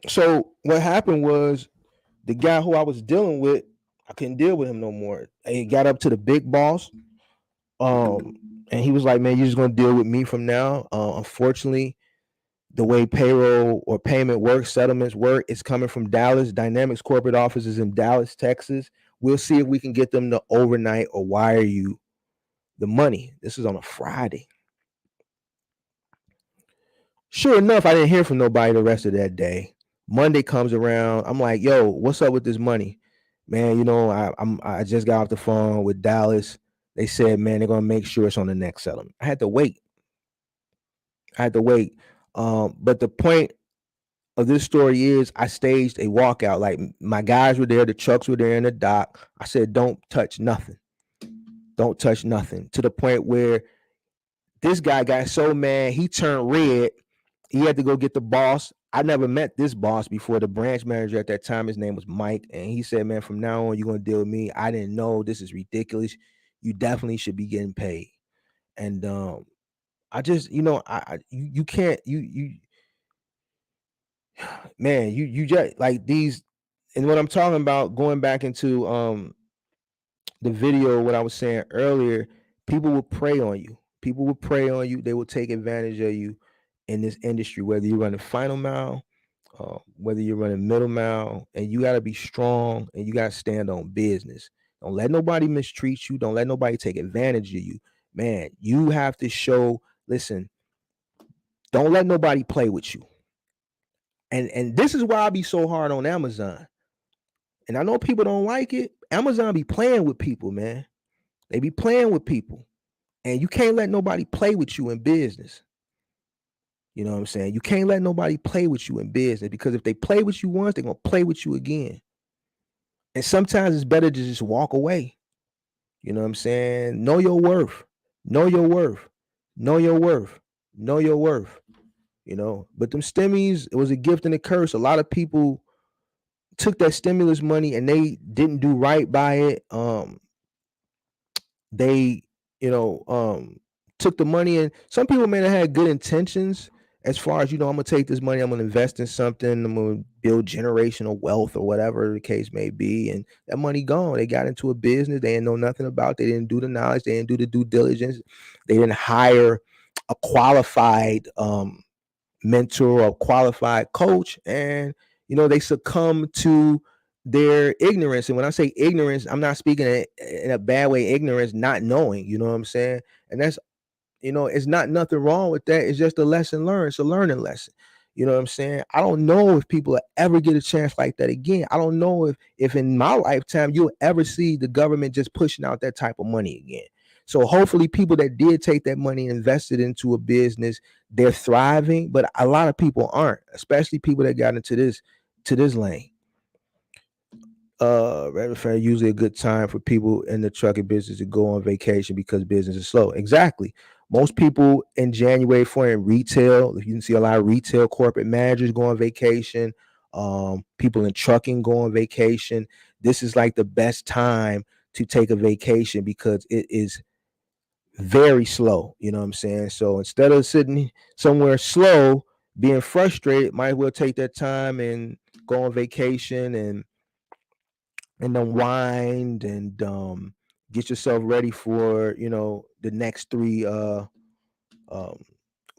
So what happened was the guy who I was dealing with, I couldn't deal with him no more. He got up to the big boss. And he was like, man, you're just going to deal with me from now. Unfortunately, the way payroll or payment works, settlements work, it's coming from Dallas. Dynamics corporate office is in Dallas, Texas. We'll see if we can get them to overnight or wire you the money. This is on a Friday. Sure enough, I didn't hear from nobody the rest of that day. Monday comes around. I'm like, yo, what's up with this money? Man, I just got off the phone with Dallas. They said, man, they're gonna make sure it's on the next settlement. I had to wait. But the point of this story is I staged a walkout. Like, my guys were there, the trucks were there in the dock. I said, don't touch nothing. Don't touch nothing. To the point where this guy got so mad, he turned red. He had to go get the boss. I never met this boss before, the branch manager at that time. His name was Mike. And he said, man, from now on, you're going to deal with me. I didn't know. This is ridiculous. You definitely should be getting paid. And I just, you can't, man, you just like these. And what I'm talking about, going back into the video, what I was saying earlier, people will prey on you. People will prey on you. They will take advantage of you in this industry, whether you're running final mile, whether you're running middle mile, and you got to be strong and you got to stand on business. Don't let nobody mistreat you. Don't let nobody take advantage of you. Man, you have to show, listen, don't let nobody play with you. And this is why I be so hard on Amazon. And I know people don't like it. Amazon be playing with people, man. They be playing with people. And you can't let nobody play with you in business. You know what I'm saying? You can't let nobody play with you in business, because if they play with you once, they're going to play with you again. And sometimes it's better to just walk away. You know what I'm saying? Know your worth. Know your worth. Know your worth. Know your worth. But them stimmies, it was a gift and a curse. A lot of people took that stimulus money and they didn't do right by it. They, you know, took the money, and some people may have had good intentions as far as, I'm gonna take this money, I'm gonna invest in something, I'm gonna build generational wealth or whatever the case may be. And that money gone. They got into a business they didn't know nothing about. They didn't do the knowledge, they didn't do the due diligence, they didn't hire a qualified mentor or qualified coach, and they succumb to their ignorance. And when I say ignorance, I'm not speaking in a bad way. Ignorance, not knowing, you know what I'm saying? And that's, it's not nothing wrong with that. It's just a lesson learned. It's a learning lesson. You know what I'm saying? I don't know if people will ever get a chance like that again. I don't know if in my lifetime you'll ever see the government just pushing out that type of money again. So hopefully people that did take that money and invested into a business, they're thriving, but a lot of people aren't, especially people that got into this lane. Rapid fire usually a good time for people in the trucking business to go on vacation because business is slow. Exactly. Most people in January for in retail, you can see a lot of retail corporate managers go on vacation. People in trucking go on vacation. This is like the best time to take a vacation because it is very slow. You know what I'm saying? So instead of sitting somewhere slow, being frustrated, might as well take that time and go on vacation and unwind and get yourself ready for the next three um,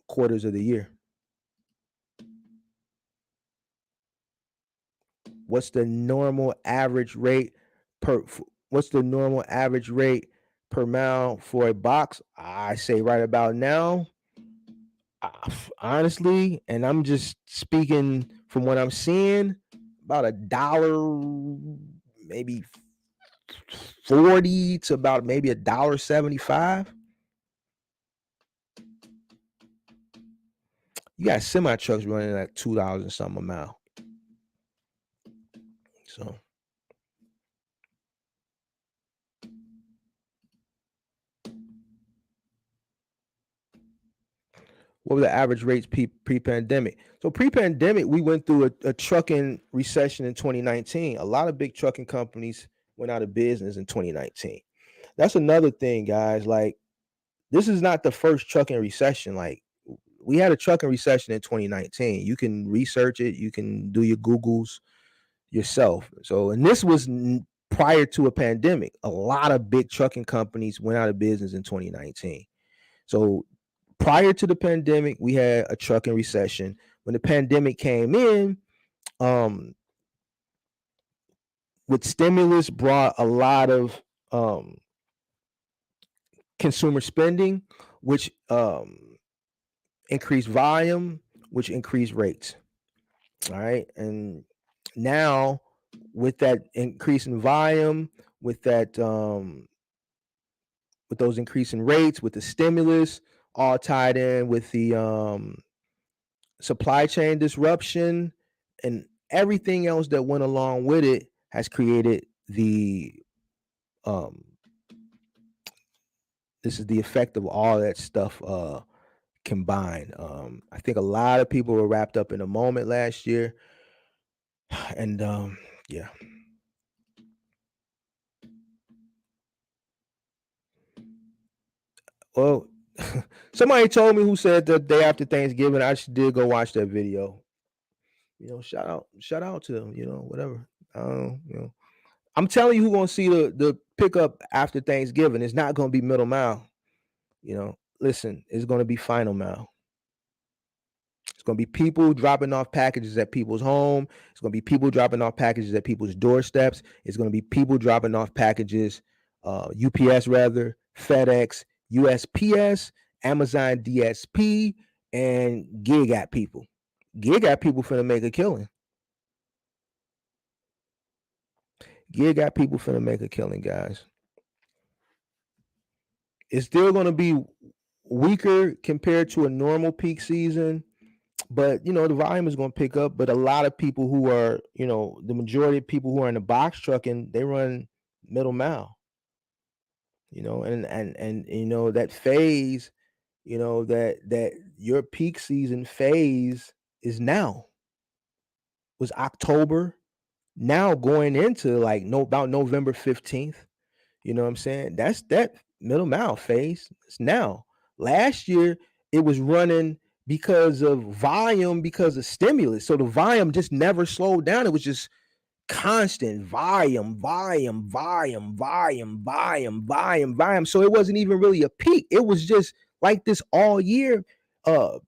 quarters of the year. What's the normal average rate per? What's the normal average rate per mile for a box? I say right about now, honestly, and I'm just speaking from what I'm seeing, about $1, maybe 40 to about maybe $1.75. You got semi trucks running at $2 and something a mile. So what were the average rates pre-pandemic? So pre-pandemic, we went through a trucking recession in 2019. A lot of big trucking companies went out of business in 2019. That's another thing, guys. Like, this is not the first trucking recession. Like, we had a trucking recession in 2019. You can research it. You can do your Googles yourself. So, and this was prior to a pandemic. A lot of big trucking companies went out of business in 2019. So prior to the pandemic, we had a trucking recession. When the pandemic came in, um, with stimulus brought a lot of consumer spending, which increased volume, which increased rates. All right. And now with that increase in volume, with that with those increasing rates, with the stimulus, all tied in with the supply chain disruption and everything else that went along with it, has created the um this is the effect of all that stuff combined. I think a lot of people were wrapped up in a moment last year, and yeah. Well, somebody told me who said the day after Thanksgiving. I did go watch that video. Shout out to them. Whatever. I'm telling you, who gonna see the pickup after Thanksgiving? It's not gonna be middle mile. Listen, it's gonna be final mile. It's gonna be people dropping off packages at people's home. It's gonna be people dropping off packages at people's doorsteps. It's gonna be people dropping off packages, UPS rather, FedEx, USPS, Amazon DSP, and gig app people. Gig app people finna make a killing. Gig app people finna make a killing, guys. It's still gonna be weaker compared to a normal peak season, But the volume is going to pick up. But a lot of people who are, the majority of people who are in the box trucking, they run middle mile. And that phase, that your peak season phase is now, was October, now going into like about November 15th. You know what I'm saying? That's that middle mile phase. It's now. Last year it was running because of volume, because of stimulus. So the volume just never slowed down. It was just constant volume. So it wasn't even really a peak. It was just like this all year.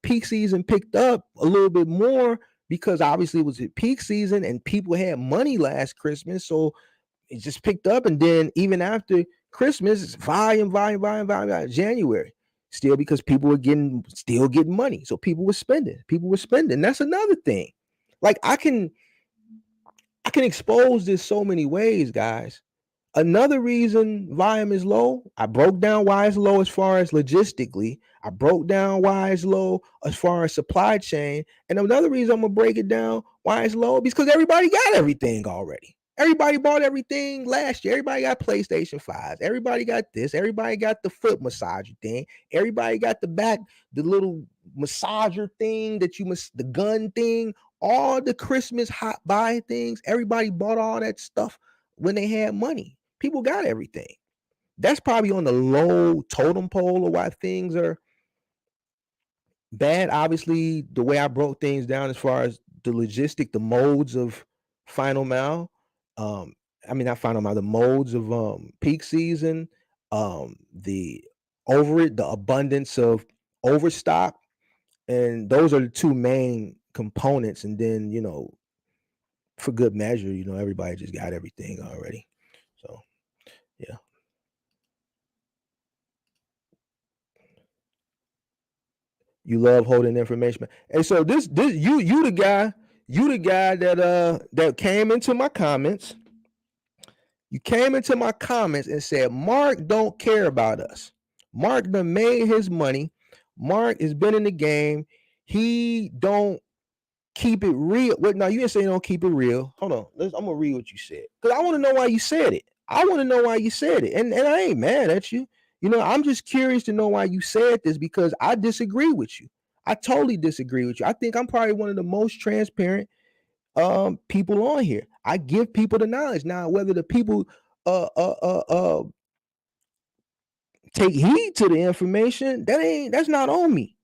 Peak season picked up a little bit more because obviously it was a peak season and people had money last Christmas. So it just picked up. And then even after Christmas, it's volume. January, still, because people were still getting money. So people were spending. That's another thing. Like I can expose this so many ways, guys. Another reason volume is low, I broke down why it's low as far as logistically. I broke down why it's low as far as supply chain. And another reason I'm going to break it down why it's low, because everybody got everything already. Everybody bought everything last year. Everybody got PlayStation 5s. Everybody got this. Everybody got the foot massager thing. Everybody got the little massager thing the gun thing, all the Christmas hot buy things. Everybody bought all that stuff when they had money. People got everything. That's probably on the low totem pole of why things are bad. Obviously, the way I broke things down as far as the modes of final mile, not final mile, the modes of peak season, the abundance of overstock, and those are the two main components. And then, for good measure, everybody just got everything already. So, yeah. You love holding information. And so this you the guy that came into my comments. You came into my comments and said, Mark don't care about us. Mark done made his money. Mark has been in the game. He don't keep it real. What? No, you didn't say you don't keep it real. Hold on. I'm going to read what you said. Because I want to know why you said it. And I ain't mad at you. I'm just curious to know why you said this, because I disagree with you. I totally disagree with you. I think I'm probably one of the most transparent people on here. I give people the knowledge. Now, whether the people take heed to the information, that's not on me.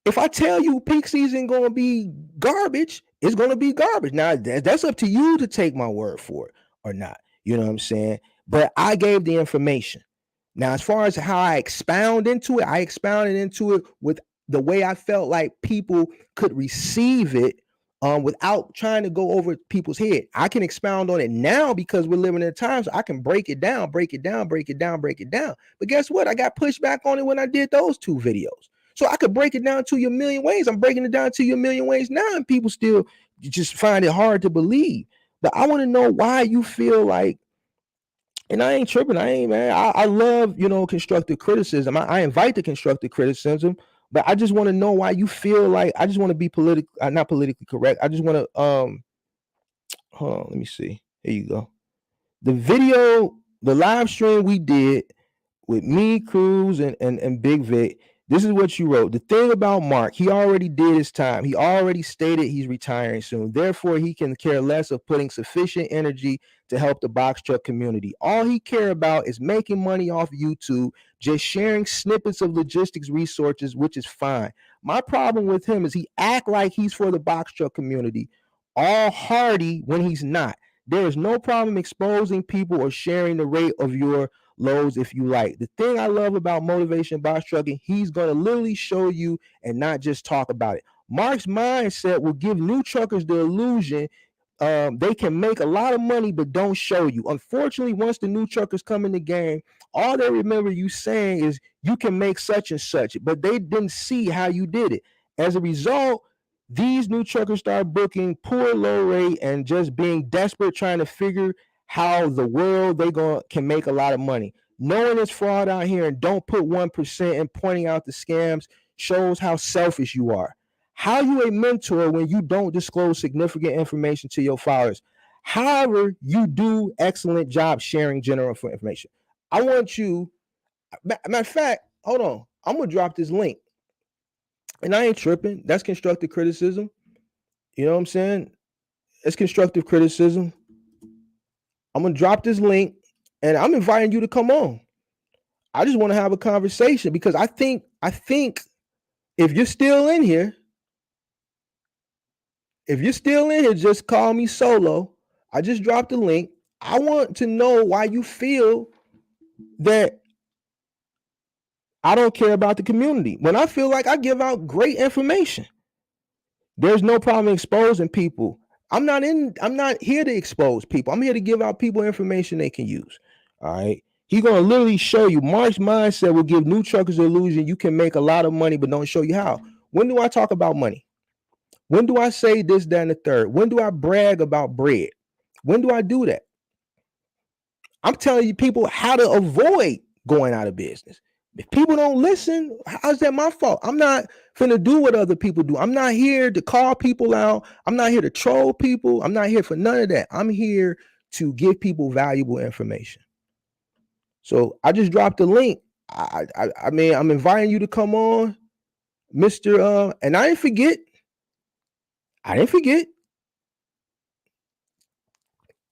If I tell you peak season gonna be garbage, it's gonna be garbage. Now that's up to you to take my word for it or not. You know what I'm saying? But I gave the information. Now, as far as how I expounded into it with the way I felt like people could receive it, without trying to go over people's head. I can expound on it now because we're living in times. So I can break it down. But guess what? I got pushed back on it when I did those two videos. So I could break it down to you a million ways. I'm breaking it down to you a million ways now, and people still just find it hard to believe. But I want to know why you feel like, and I ain't tripping. I love, constructive criticism. I invite the constructive criticism, but I just want to know why you feel like, I just want to be not politically correct. I just want to, hold on, let me see. Here you go. The live stream we did with me, Cruz, and Big Vic. This is what you wrote. The thing about Mark, he already did his time. He already stated he's retiring soon. Therefore, he can care less of putting sufficient energy to help the box truck community. All he care about is making money off YouTube, just sharing snippets of logistics resources, which is fine. My problem with him is he act like he's for the box truck community, all hearty when he's not. There is no problem exposing people or sharing the rate of your loads if you like. The thing I love about Motivation Box Trucking, he's going to literally show you and not just talk about it. Mark's mindset will give new truckers the illusion they can make a lot of money but don't show you. Unfortunately, once the new truckers come in the game, all they remember you saying is you can make such and such, but they didn't see how you did it. As a result, these new truckers start booking poor low rate and just being desperate, trying to figure how the world can make a lot of money. Knowing it's fraud out here and don't put 1% and pointing out the scams shows how selfish you are. How are you a mentor when you don't disclose significant information to your followers? However, you do excellent job sharing general information. I want you, matter of fact, hold on. I'm gonna drop this link. And I ain't tripping. That's constructive criticism. You know what I'm saying? It's constructive criticism. I'm gonna drop this link and I'm inviting you to come on. I just want to have a conversation because I think if you're still in here, just call me Solo. I just dropped the link. I want to know why you feel that I don't care about the community when I feel like I give out great information. There's no problem exposing people. I'm not here to expose people. I'm here to give out people information they can use. All right. He's gonna literally show you. Mark's mindset will give new truckers the illusion you can make a lot of money, but don't show you how. When do I talk about money? When do I say this, that, and the third? When do I brag about bread? When do I do that? I'm telling you people how to avoid going out of business. If people don't listen, how's that my fault? I'm not finna do what other people do. I'm not here to call people out. I'm not here to troll people. I'm not here for none of that. I'm here to give people valuable information. So I just dropped the link. I mean, I'm inviting you to come on, Mr. And I didn't forget.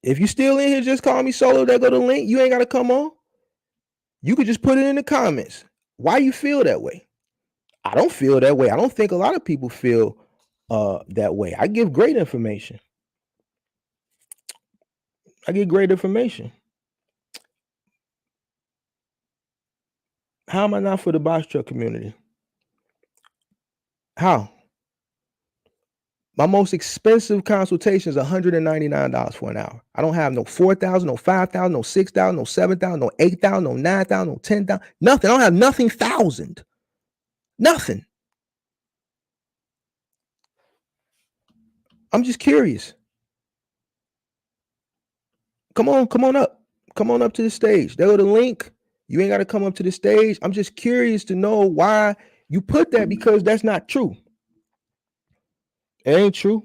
If you still in here, just call me Solo. There go the link. You ain't got to come on. You could just put it in the comments. Why you feel that way? I don't feel that way. I don't think a lot of people feel that way. I give great information. I get great information. How am I not for the box truck community? How? My most expensive consultation is $199 for an hour. I don't have no 4,000, no 5,000, no 6,000, no 7,000, no 8,000, no 9,000, no 10,000, nothing. I don't have nothing thousand. Nothing. I'm just curious. Come on up. Come on up to the stage. There go the link. You ain't got to come up to the stage. I'm just curious to know why you put that, because that's not true. It ain't true.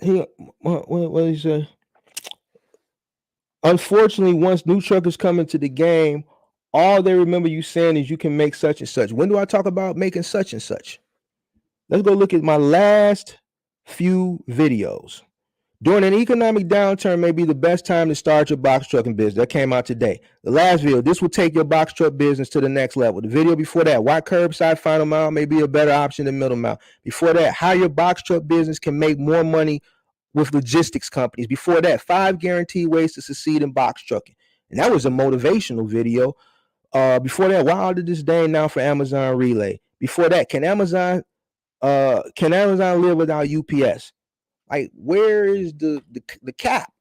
What did he say? Unfortunately, once new truckers come into the game, all they remember you saying is you can make such and such. When do I talk about making such and such? Let's go look at my last few videos. During an economic downturn may be the best time to start your box trucking business. That came out today. The last video, this will take your box truck business to the next level. The video before that, why curbside final mile may be a better option than middle mile. Before that, how your box truck business can make more money with logistics companies. Before that, 5 guaranteed ways to succeed in box trucking. And that was a motivational video. Before that, why all the disdain now for Amazon Relay? Before that, can Amazon live without UPS? Like, where is the cap?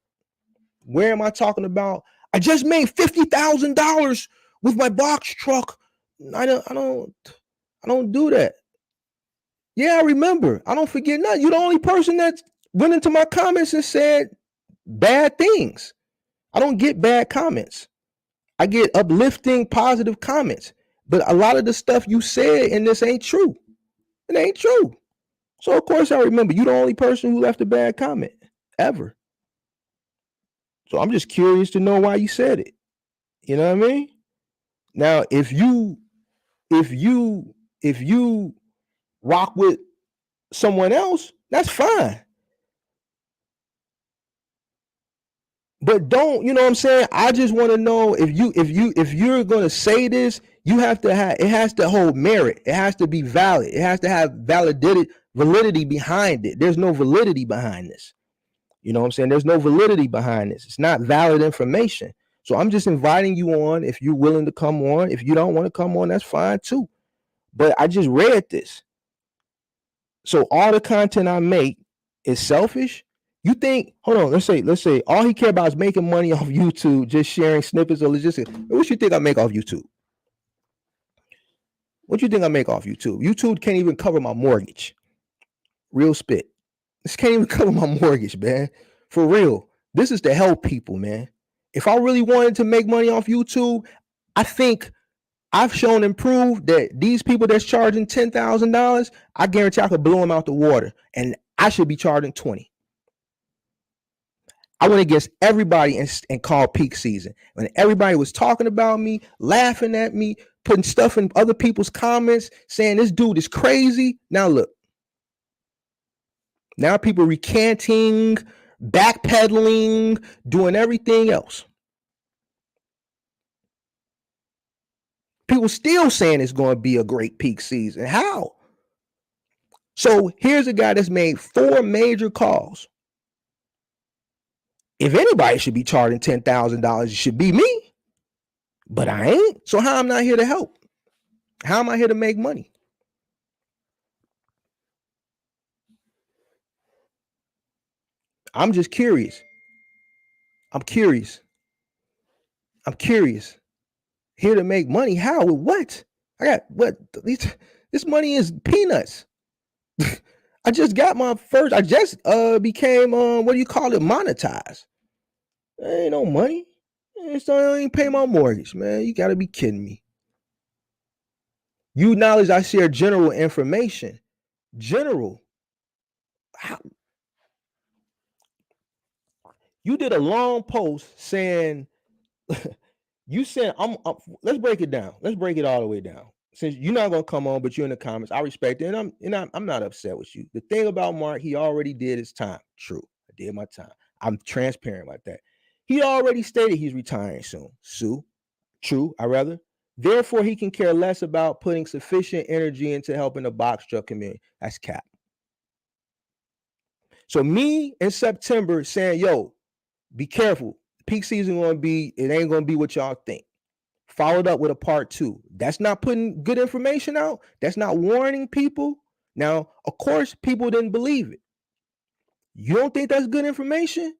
Where am I talking about? I just made $50,000 with my box truck. I don't do that. Yeah, I remember. I don't forget nothing. You're the only person that went into my comments and said bad things. I don't get bad comments. I get uplifting, positive comments. But a lot of the stuff you said in this ain't true. It ain't true. So, of course, I remember. You're the only person who left a bad comment ever. So I'm just curious to know why you said it. You know what I mean? Now, if you rock with someone else, that's fine. But don't, you know what I'm saying? I just want to know if you're going to say this, you have to have, it has to hold merit. It has to be valid. It has to have validity behind it. There's no validity behind this. You know what I'm saying? There's no validity behind this. It's not valid information. So I'm just inviting you on if you're willing to come on. If you don't want to come on, that's fine too. But I just read this. So all the content I make is selfish. You think, hold on, let's say all he care about is making money off YouTube, just sharing snippets of logistics. What you think I make off YouTube? What you think I make off YouTube? YouTube can't even cover my mortgage. Real spit. This can't even cover my mortgage, man. For real. This is to help people, man. If I really wanted to make money off YouTube, I think I've shown and proved that these people that's charging $10,000, I guarantee I could blow them out the water, and I should be charging 20. I went against everybody and called peak season. When everybody was talking about me, laughing at me, putting stuff in other people's comments, saying this dude is crazy. Now look, now people recanting, backpedaling, doing everything else. People still saying it's going to be a great peak season. How? So here's a guy that's made 4 major calls. If anybody should be charging $10,000, it should be me. But I ain't. So how am I not here to help? How am I here to make money? I'm just curious. I'm curious. Here to make money. How? With what? I got what? This money is peanuts. I just got my first. I just became what do you call it? Monetized. There ain't no money. I ain't pay my mortgage, man. You gotta be kidding me. You acknowledge I share general information. General. How? You did a long post saying you said let's break it down. Let's break it all the way down. Since you're not gonna come on, but you're in the comments, I respect it, and I'm not upset with you. The thing about Mark, he already did his time. True, I did my time. I'm transparent about that. He already stated he's retiring soon. True, I rather. Therefore, he can care less about putting sufficient energy into helping the box truck community. That's cap. So me in September saying, yo, be careful. Peak season gonna be, it ain't gonna be what y'all think. Followed up with a part 2. That's not putting good information out. That's not warning people. Now, of course, people didn't believe it. You don't think that's good information?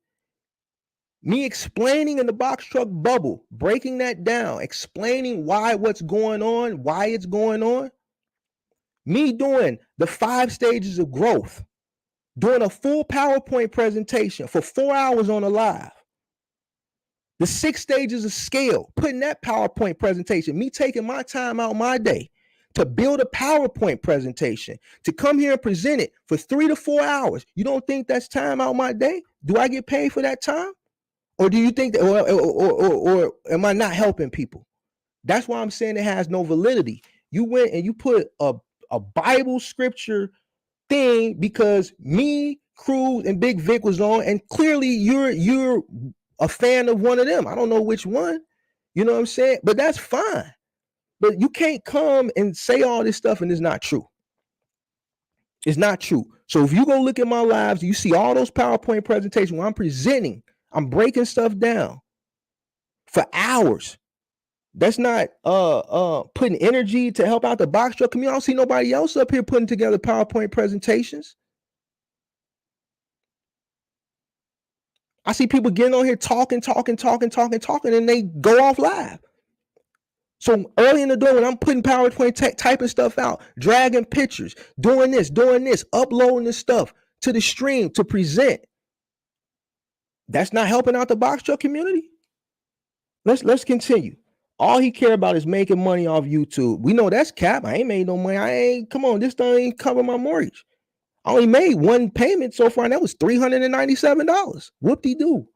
Me explaining in the box truck bubble, breaking that down, explaining what's going on, why it's going on. Me doing the 5 stages of growth, doing a full PowerPoint presentation for 4 hours on a live. The 6 stages of scale, putting that PowerPoint presentation, me taking my time out my day to build a PowerPoint presentation, to come here and present it for 3 to 4 hours. You don't think that's time out my day? Do I get paid for that time? Or do you think that, or am I not helping people? That's why I'm saying it has no validity. You went and you put a Bible scripture thing because me, Cruz, and Big Vic was on, and clearly you're a fan of one of them. I don't know which one. You know what I'm saying? But that's fine. But you can't come and say all this stuff and it's not true. It's not true. So if you go look at my lives, you see all those PowerPoint presentations where I'm presenting, I'm breaking stuff down for hours. That's not putting energy to help out the box truck community. I don't see nobody else up here putting together PowerPoint presentations. I see people getting on here talking, and they go off live. So early in the day when I'm putting PowerPoint, typing stuff out, dragging pictures, doing this, uploading this stuff to the stream to present, that's not helping out the box truck community. Let's continue. All he care about is making money off YouTube. We know that's cap. I ain't made no money. Come on, this thing ain't cover my mortgage. I only made one payment so far, and that was $397. Whoop-de-doo.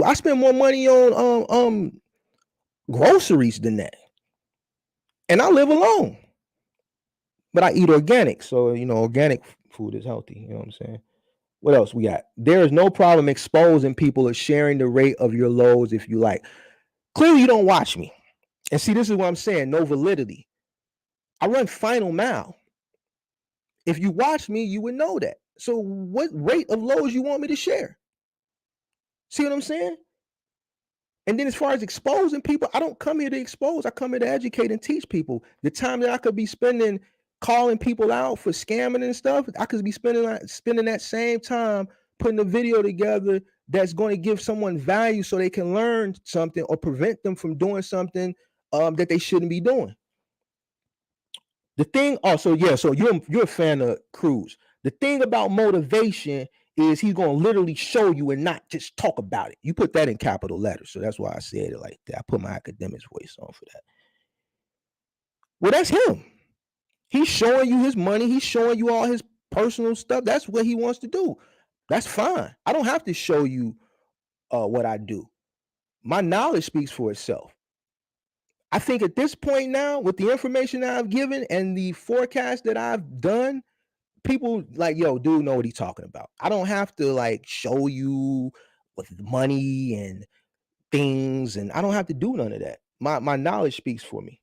I spend more money on groceries than that. And I live alone. But I eat organic. So, organic food is healthy. You know what I'm saying? What else we got? There is no problem exposing people or sharing the rate of your lows if you like. Clearly, you don't watch me. And see, this is what I'm saying. No validity. I run final mile. If you watch me, you would know that. So what rate of lows you want me to share? See what I'm saying? And then as far as exposing people, I don't come here to expose. I come here to educate and teach people. The time that I could be spending calling people out for scamming and stuff, I could be spending that same time putting a video together that's going to give someone value so they can learn something or prevent them from doing something that they shouldn't be doing. The thing, so you're a fan of Cruz. The thing about motivation is he's going to literally show you and not just talk about it. You put that in capital letters. So that's why I said it like that. I put my academics voice on for that. Well, that's him. He's showing you his money. He's showing you all his personal stuff. That's what he wants to do. That's fine. I don't have to show you what I do. My knowledge speaks for itself. I think at this point now, with the information that I've given and the forecast that I've done, people like, yo, dude know what he's talking about. I don't have to like show you with money and things, and I don't have to do none of that. My knowledge speaks for me.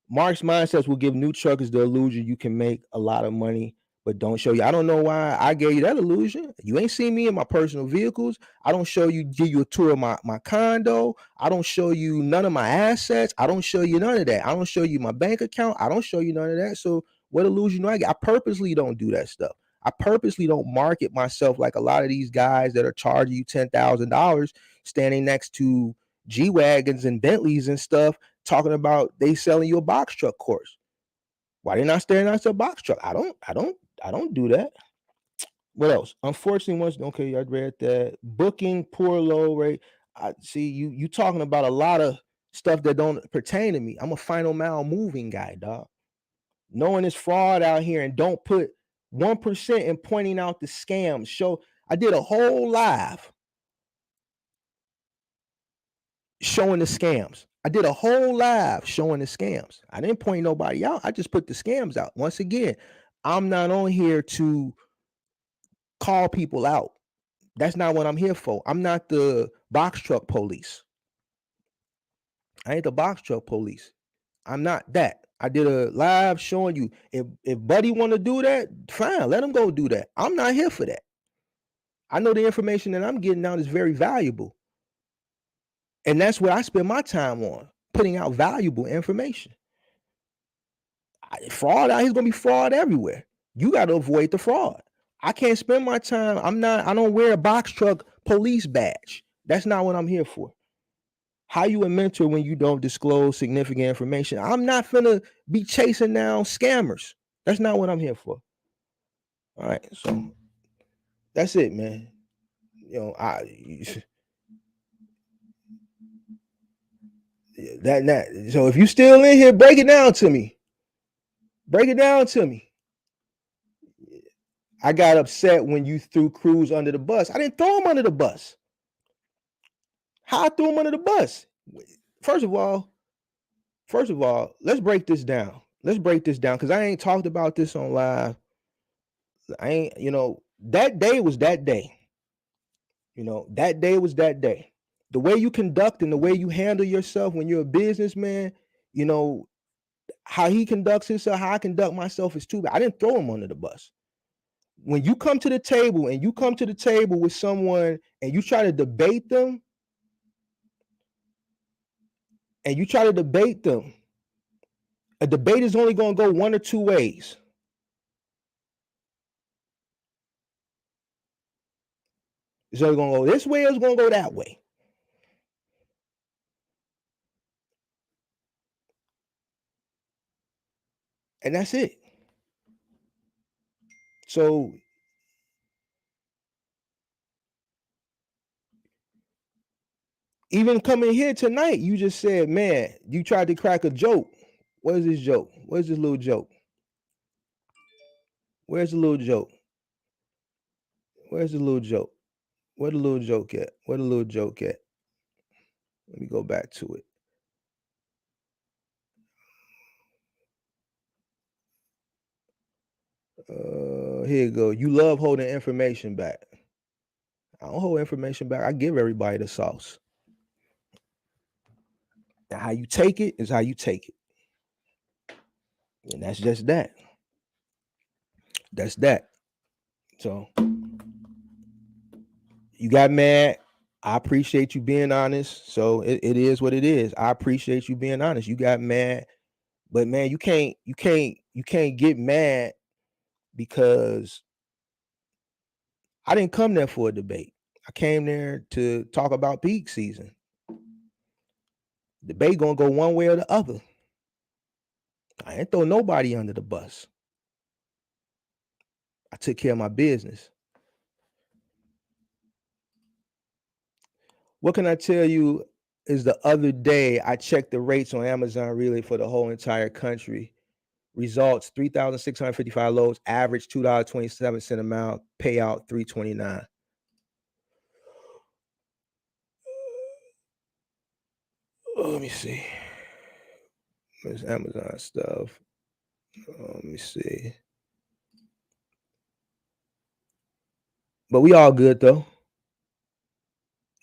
Mark's mindsets will give new truckers the illusion you can make a lot of money, but don't show you. I don't know why I gave you that illusion. You ain't seen me in my personal vehicles. I don't show you, give you a tour of my condo. I don't show you none of my assets. I don't show you none of that. I don't show you my bank account. I don't show you none of that. So what illusion do I get? I purposely don't do that stuff. I purposely don't market myself like a lot of these guys that are charging you $10,000 standing next to G-Wagons and Bentleys and stuff, talking about they selling you a box truck course. Why they not staring at a box truck? I don't do that. What else? Unfortunately, okay, I read that. Booking, poor low rate. I see you talking about a lot of stuff that don't pertain to me. I'm a final mile moving guy, dog. Knowing it's fraud out here, and don't put 1% in pointing out the scams. I did a whole live showing the scams. I did a whole live showing the scams. I didn't point nobody out. I just put the scams out. Once again, I'm not on here to call people out. That's not what I'm here for. I'm not the box truck police. I ain't the box truck police. I'm not that. I did a live showing you. If Buddy want to do that, fine, let him go do that. I'm not here for that. I know the information that I'm getting out is very valuable. And that's what I spend my time on, putting out valuable information. Fraud out here's gonna be fraud everywhere. You got to avoid the fraud. I can't spend my time. I don't wear a box truck police badge. That's not what I'm here for. How you a mentor when you don't disclose significant information? I'm not finna be chasing down scammers. That's not what I'm here for. All right, so that's it, man. That so if you still in here, break it down to me. Break it down to me. I got upset when you threw Cruz under the bus. I didn't throw him under the bus. How I threw him under the bus? First of all, let's break this down. Let's break this down because I ain't talked about this on live. I ain't, that day was that day. That day was that day. The way you conduct and the way you handle yourself when you're a businessman, how he conducts himself, how I conduct myself is too bad. I didn't throw him under the bus. When you come to the table and you come to the table with someone and you try to debate them, a debate is only going to go one or two ways. It's either going to go this way or it's going to go that way. And that's it. So even coming here tonight, you just said, man, you tried to crack a joke. What is this joke? Where's this little joke? Where's the little joke? Where's the little joke? Where the little joke at? Where the little joke at? Let me go back to it. Here you go. You love holding information back. I don't hold information back. I give everybody the sauce. Now, how you take it is how you take it. And that's just that. That's that. So you got mad. I appreciate you being honest. So it is what it is. I appreciate you being honest. You got mad, but man, you can't get mad because I didn't come there for a debate. I came there to talk about peak season. Debate gonna go one way or the other. I ain't throw nobody under the bus. I took care of my business. What can I tell you is the other day I checked the rates on Amazon really for the whole entire country. Results 3,655 loads, average $2.27 a mile, payout 329. Let me see. There's Amazon stuff. Let me see. But we all good though.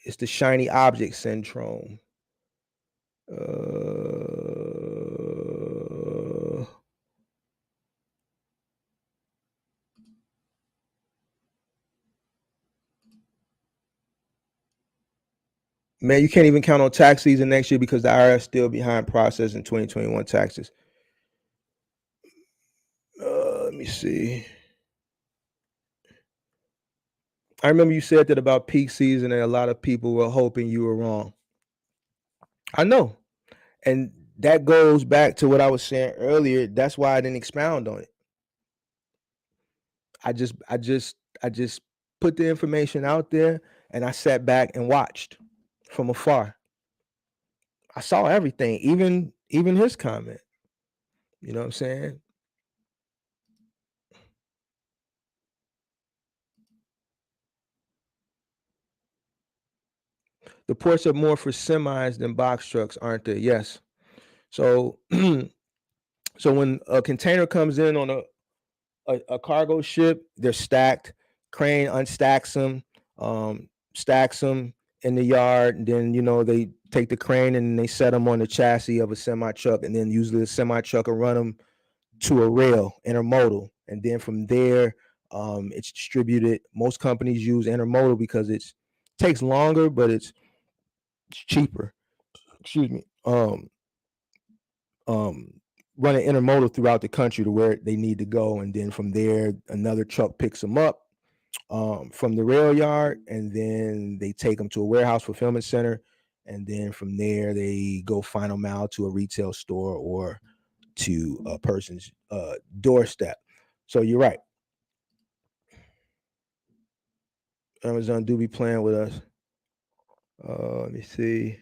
It's the shiny object syndrome. Man, you can't even count on tax season next year because the IRS still behind processing 2021 taxes. Let me see. I remember you said that about peak season, and a lot of people were hoping you were wrong. I know. And that goes back to what I was saying earlier. That's why I didn't expound on it. I just put the information out there and I sat back and watched from afar. I saw everything, even his comment. You know what I'm saying? The ports are more for semis than box trucks, aren't they? Yes. So so when a container comes in on a cargo ship, they're stacked. Crane unstacks them, stacks them in the yard, and then they take the crane and they set them on the chassis of a semi truck, and then usually the semi truck will run them to a rail, intermodal, and then from there, it's distributed. Most companies use intermodal because it takes longer, but it's cheaper. Excuse me. Running intermodal throughout the country to where they need to go, and then from there, another truck picks them up from the rail yard, and then they take them to a warehouse fulfillment center, and then from there they go final mile to a retail store or to a person's doorstep. So you're right. Amazon do be playing with us. Let me see.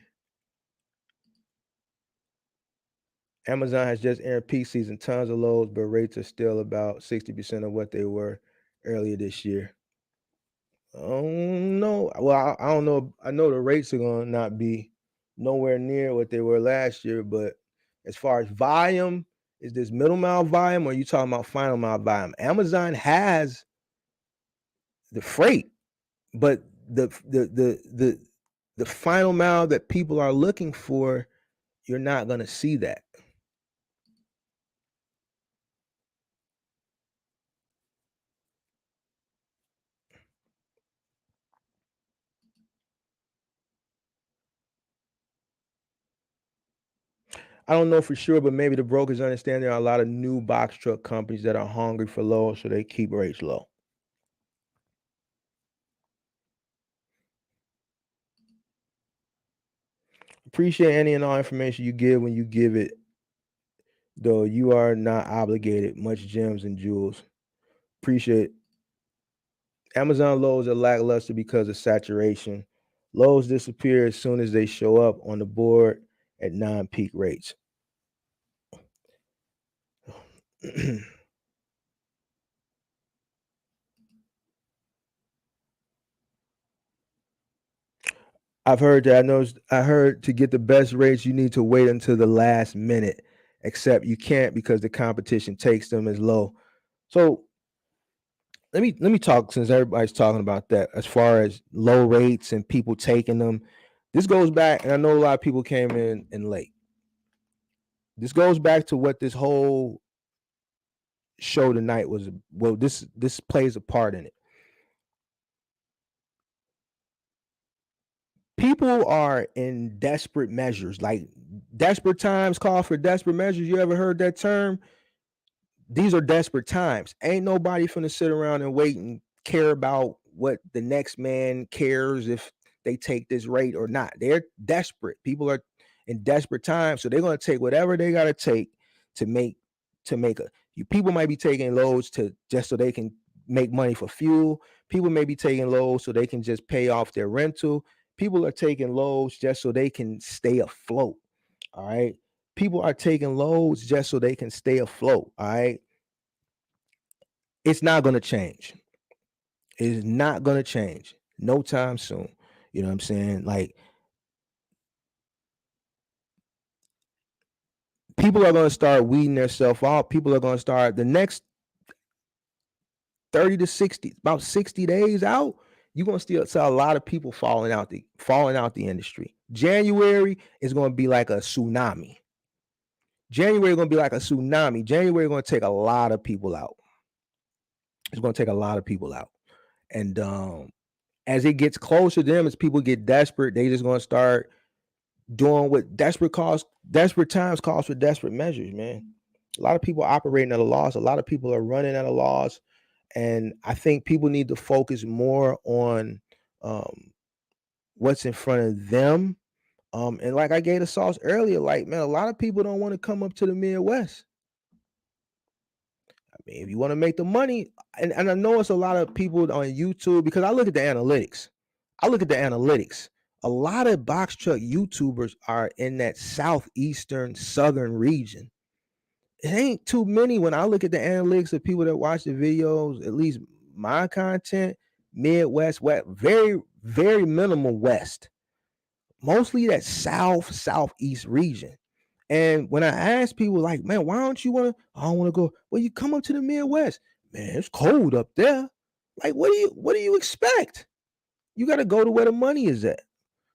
Amazon has just entered peak season, tons of loads, but rates are still about 60% of what they were earlier this year. Oh no. Well, I don't know. I know the rates are gonna not be nowhere near what they were last year, but as far as volume, is this middle mile volume or are you talking about final mile volume? Amazon has the freight, but the final mile that people are looking for, you're not gonna see that. I don't know for sure, but maybe the brokers understand there are a lot of new box truck companies that are hungry for low, so they keep rates low. Appreciate any and all information you give when you give it, though you are not obligated. Much gems and jewels. Appreciate it. Amazon loads are lackluster because of saturation. Loads disappear as soon as they show up on the board at non-peak rates. I've heard that. I heard to get the best rates, you need to wait until the last minute. Except you can't because the competition takes them as low. So let me talk since everybody's talking about that as far as low rates and people taking them. This goes back, and I know a lot of people came in late. This goes back to what this whole show tonight was. Well, this plays a part in it. People are in desperate measures, like desperate times call for desperate measures. You ever heard that term? These are desperate times. Ain't nobody finna sit around and wait and care about what the next man cares if they take this rate or not. They're desperate. People are in desperate times, so they're gonna take whatever they gotta take to make a. You people might be taking loads to just so they can make money for fuel. People may be taking loads so they can just pay off their rental. People are taking loads just so they can stay afloat. All right. People are taking loads just so they can stay afloat. All right. It's not going to change. It's not going to change no time soon. You know what I'm saying? Like, people are going to start weeding themselves out. People are going to start the next 30 to 60, about 60 days out. You're going to still see a lot of people falling out the industry. January is going to be like a tsunami. January going to be like a tsunami. January going to take a lot of people out. It's going to take a lot of people out. And as it gets closer to them, as people get desperate, they just going to start doing what desperate times calls for desperate measures, man. A lot of people operating at a loss. A lot of people are running at a loss. And I think people need to focus more on what's in front of them. And like I gave the sauce earlier, like, man, a lot of people don't want to come up to the Midwest. I mean, if you want to make the money, and I know it's a lot of people on YouTube, because I look at the analytics. A lot of box truck YouTubers are in that southeastern, southern region. It ain't too many when I look at the analytics of people that watch the videos, at least my content, Midwest, West, very, very minimal West. Mostly that south, southeast region. And when I ask people, like, man, why don't you want to? I don't want to go. Well, you come up to the Midwest, man. It's cold up there. Like, what do you expect? You got to go to where the money is at.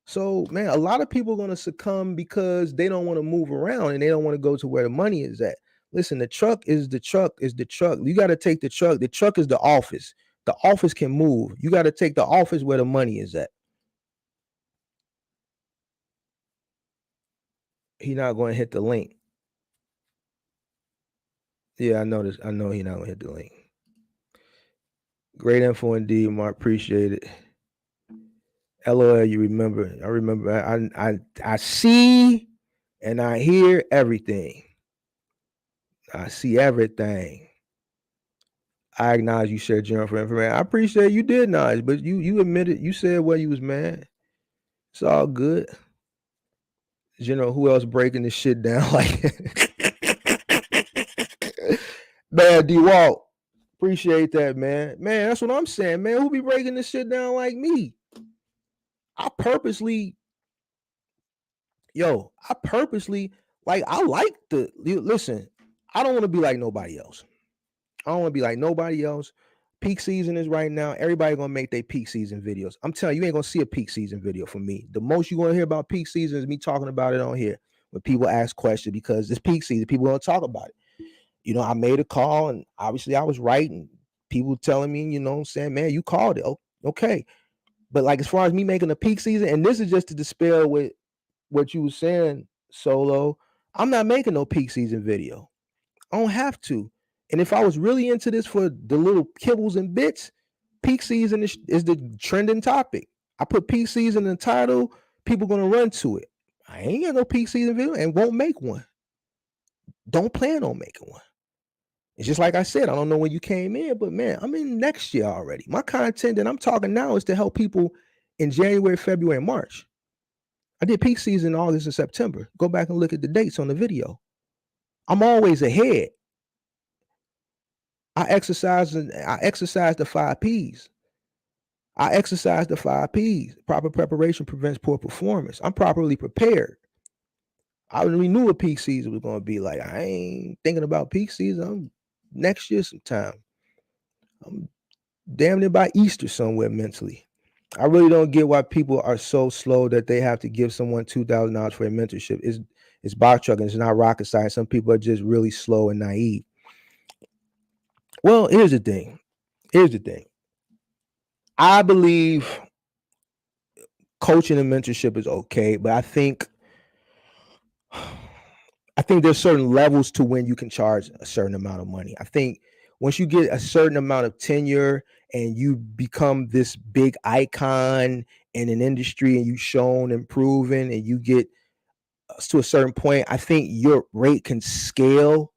So, man, a lot of people are going to succumb because they don't want to move around and they don't want to go to where the money is at. Listen, the truck is the truck. You got to take the truck. The truck is the office. The office can move. You got to take the office where the money is at. He not going to hit the link. Yeah, I know this. I know he not going to hit the link. Great info indeed, Mark. Appreciate it. LOL, you remember. I remember. I see and I hear everything. I see everything. I acknowledge you shared general for information. I appreciate you did acknowledge, but you admitted, you said what you was mad. It's all good. General, who else breaking this shit down like man, D Walt. Appreciate that, man. Man, that's what I'm saying, man. Who be breaking this shit down like me? I purposely, like, I like listen, I don't want to be like nobody else. Peak season is right now. Everybody gonna make their peak season videos. I'm telling you, you ain't gonna see a peak season video from me. The most you gonna hear about peak season is me talking about it on here when people ask questions, because it's peak season. People gonna talk about it. You know, I made a call and obviously I was right, and people telling me, you know, saying, man, you called it. Okay. But like, as far as me making a peak season, and this is just to dispel with what you were saying, Solo, I'm not making no peak season video. I don't have to. And if I was really into this for the little kibbles and bits, peak season is the trending topic. I put peak season in the title, people gonna run to it. I ain't got no peak season video and won't make one. Don't plan on making one. It's just like I said, I don't know when you came in, but man, I'm in next year already. My content that I'm talking now is to help people in January, February, and March. I did peak season in August and September. Go back and look at the dates on the video. I'm always ahead. I exercise the 5 P's. Proper preparation prevents poor performance. I'm properly prepared. I already knew what peak season was going to be like. I ain't thinking about peak season. I'm next year sometime. I'm damn near by Easter somewhere mentally. I really don't get why people are so slow that they have to give someone $2,000 for a mentorship. It's box trucking. It's not rocket science. Some people are just really slow and naive. Well, here's the thing. I believe coaching and mentorship is okay, but I think there's certain levels to when you can charge a certain amount of money. I think once you get a certain amount of tenure and you become this big icon in an industry and you've shown and proven and you get to a certain point, I think your rate can scale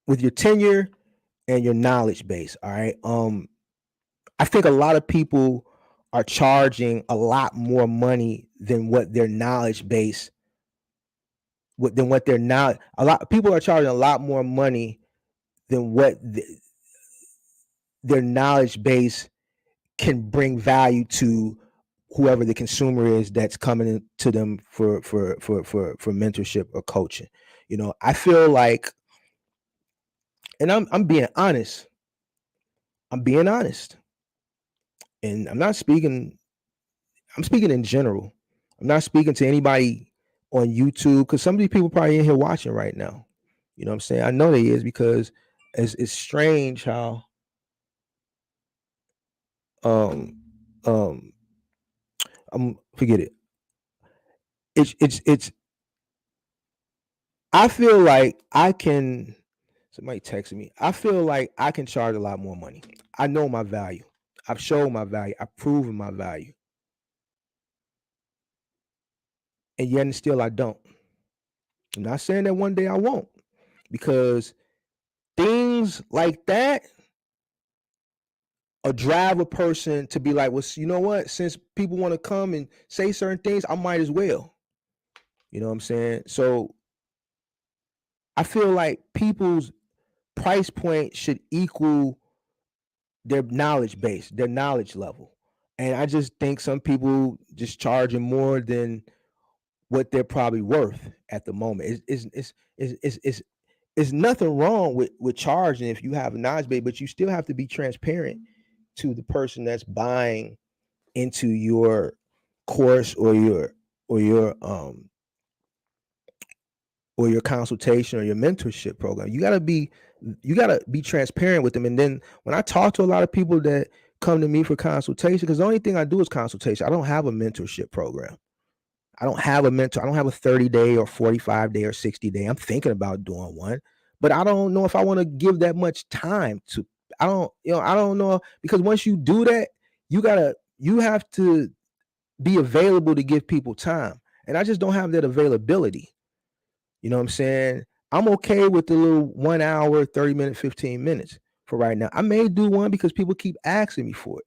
with your tenure and your knowledge base. All right. I think a lot of people are charging a lot more money than what their knowledge base, than what their knowledge. A lot people are charging a lot more money than what their knowledge base can bring value to whoever the consumer is that's coming to them for mentorship or coaching. I feel like, and I'm being honest. I'm being honest, and I'm speaking in general. I'm not speaking to anybody on YouTube, because some of these people probably in here watching right now. You know what I'm saying? I know they is, because it's strange how um um forget it. It's I feel like I can, somebody texted me. I feel like I can charge a lot more money. I know my value. I've shown my value. I've proven my value. And yet and still I don't. I'm not saying that one day I won't, because things like that drive a person to be like, well, you know what? Since people want to come and say certain things, I might as well. You know what I'm saying? So I feel like people's price point should equal their knowledge base, their knowledge level. And I just think some people just charging more than what they're probably worth at the moment. It's nothing wrong with charging if you have a knowledge base, but you still have to be transparent to the person that's buying into your course or your um or your consultation or your mentorship program. You got to be transparent with them. And then when I talk to a lot of people that come to me for consultation, because the only thing I do is consultation. I don't have a mentorship program. I don't have a mentor. I don't have a 30-day or 45-day or 60-day. I'm thinking about doing one, but I don't know if I want to give that much time to. I don't know, because once you do that, you have to be available to give people time. And I just don't have that availability. You know what I'm saying? I'm okay with the little 1 hour, 30 minutes, 15 minutes for right now. I may do one because people keep asking me for it.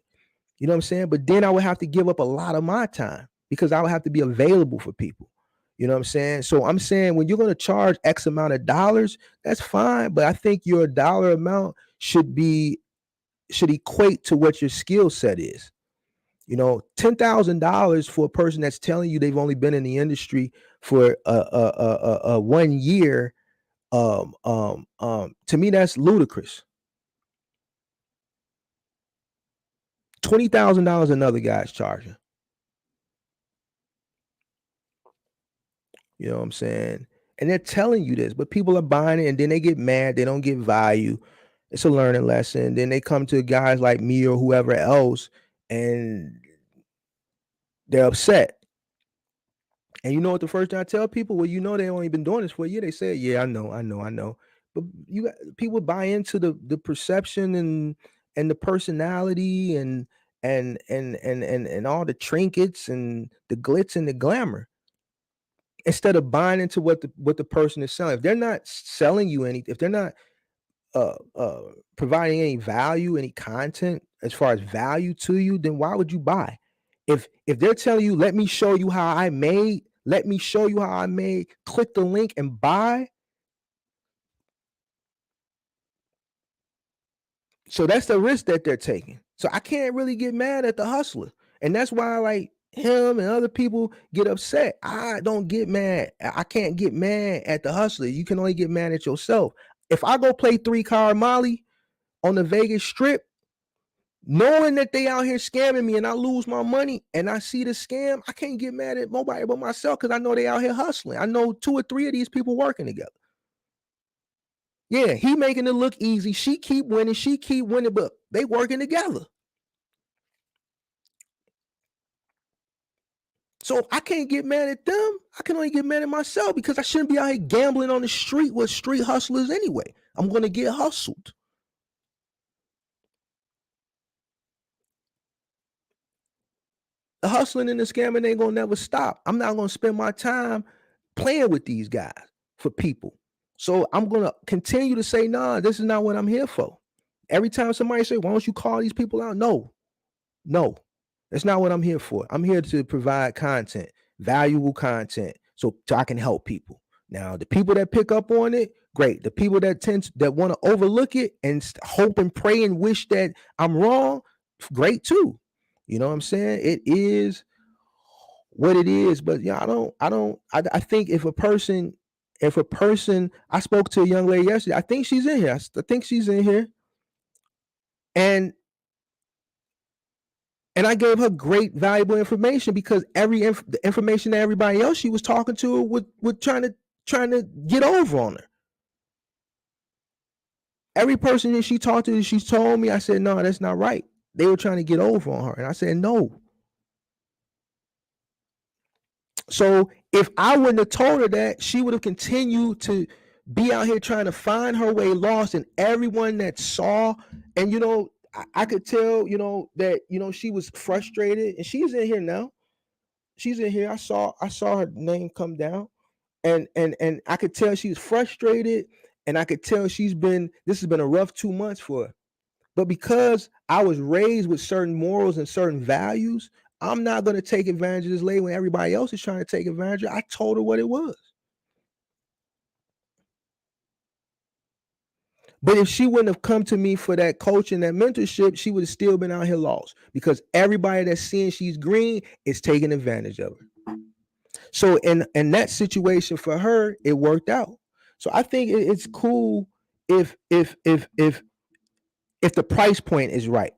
You know what I'm saying? But then I would have to give up a lot of my time, because I would have to be available for people. You know what I'm saying? So I'm saying, when you're going to charge X amount of dollars, that's fine. But I think your dollar amount should equate to what your skill set is. $10,000 for a person that's telling you they've only been in the industry for 1 year, to me, that's ludicrous. $20,000 another guy's charging. You know what I'm saying? And they're telling you this, but people are buying it, and then they get mad. They don't get value. It's a learning lesson. Then they come to guys like me or whoever else, and they're upset. And you know what the first thing I tell people? Well, they only been doing this for a year. They say, yeah, I know. But people buy into the perception and the personality and all the trinkets and the glitz and the glamour, instead of buying into what the person is selling. If they're not selling you anything, if they're not uh uh providing any value, any content as far as value to you, then why would you buy? If they're telling you, let me show you how I made, click the link and buy. So that's the risk that they're taking. So I can't really get mad at the hustler. And that's why, like, him and other people get upset. I don't get mad. I can't get mad at the hustler. You can only get mad at yourself. If I go play 3-card Molly on the Vegas Strip, knowing that they out here scamming me, and I lose my money and I see the scam, I can't get mad at nobody but myself, because I know they out here hustling. I know 2 or 3 of these people working together. Yeah, he making it look easy. She keep winning, but they working together. So I can't get mad at them. I can only get mad at myself, because I shouldn't be out here gambling on the street with street hustlers anyway. I'm going to get hustled. The hustling and the scamming ain't going to never stop. I'm not going to spend my time playing with these guys for people. So I'm going to continue to say, nah, this is not what I'm here for. Every time somebody say, why don't you call these people out? No. That's not what I'm here for. I'm here to provide content, valuable content, so I can help people. Now, the people that pick up on it, great. The people that want to overlook it and hope and pray and wish that I'm wrong, great too. You know what I'm saying? It is what it is. But yeah, I think if a person, I spoke to a young lady yesterday. I think she's in here. I think she's in here, and I gave her great, valuable information because the information that everybody else she was talking to would trying to get over on her. Every person that she talked to, she told me, I said, no, that's not right. They were trying to get over on her. And I said, no. So if I wouldn't have told her that, she would have continued to be out here trying to find her way lost. And everyone that saw, and I could tell, that she was frustrated, and she's in here now. She's in here. I saw her name come down, and I could tell she's frustrated, and I could tell this has been a rough 2 months for her. But because I was raised with certain morals and certain values, I'm not going to take advantage of this lady when everybody else is trying to take advantage of it. I told her what it was. But if she wouldn't have come to me for that coaching, that mentorship, she would have still been out here lost, because everybody that's seeing she's green is taking advantage of her. So in that situation for her, it worked out. So I think it's cool if the price point is right.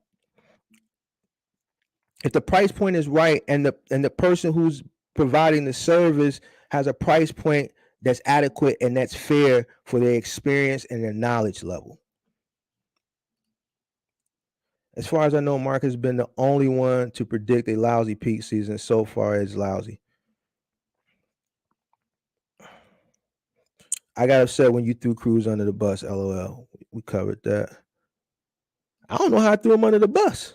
If the price point is right, and the person who's providing the service has a price point that's adequate and that's fair for their experience and their knowledge level. As far as I know, Mark has been the only one to predict a lousy peak season. So far, it's lousy. I got upset when you threw Cruz under the bus. LOL. We covered that. I don't know how I threw him under the bus.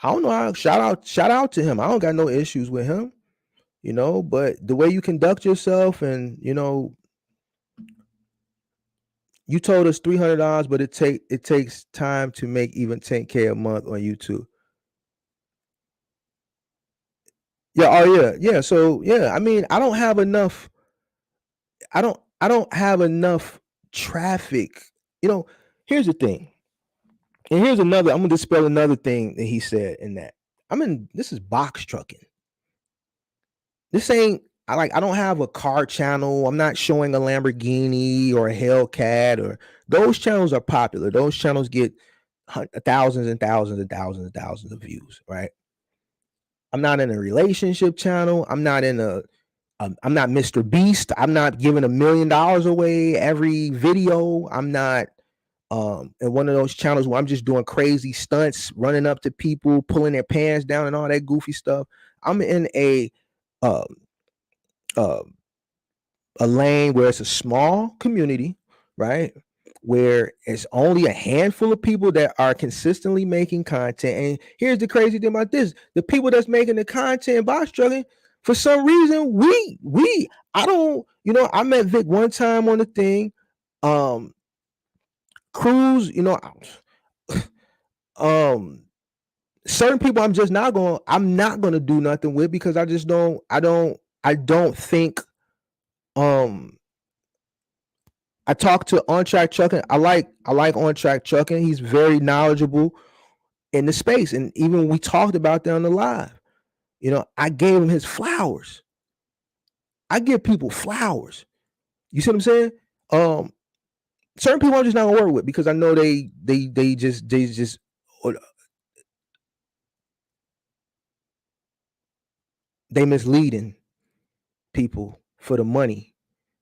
I don't know how. Shout out to him. I don't got no issues with him, but the way you conduct yourself, and you told us $300, but it takes time to make even 10K a month on YouTube. Yeah, oh yeah. So yeah, I mean, I don't have enough traffic. Here's the thing. And here's another, I'm gonna dispel another thing that he said in that. This is box trucking. This ain't, I don't have a car channel. I'm not showing a Lamborghini or a Hellcat, or those channels are popular. Those channels get thousands and thousands and thousands and thousands of views, right? I'm not in a relationship channel. I'm not Mr. Beast. I'm not giving $1 million away every video. I'm not in one of those channels where I'm just doing crazy stunts, running up to people, pulling their pants down and all that goofy stuff. I'm in a lane where it's a small community, right? Where it's only a handful of people that are consistently making content. And here's the crazy thing about this: the people that's making the content box trucking, for some reason, I met Vic one time on the thing. Cruz, certain people I'm not going to do nothing with, because I don't think, I talked to On Track Trucking. I like On Track Trucking. He's very knowledgeable in the space. And even when we talked about that on the live, I gave him his flowers. I give people flowers. You see what I'm saying? Certain people I'm just not gonna work with, because I know they misleading people for the money.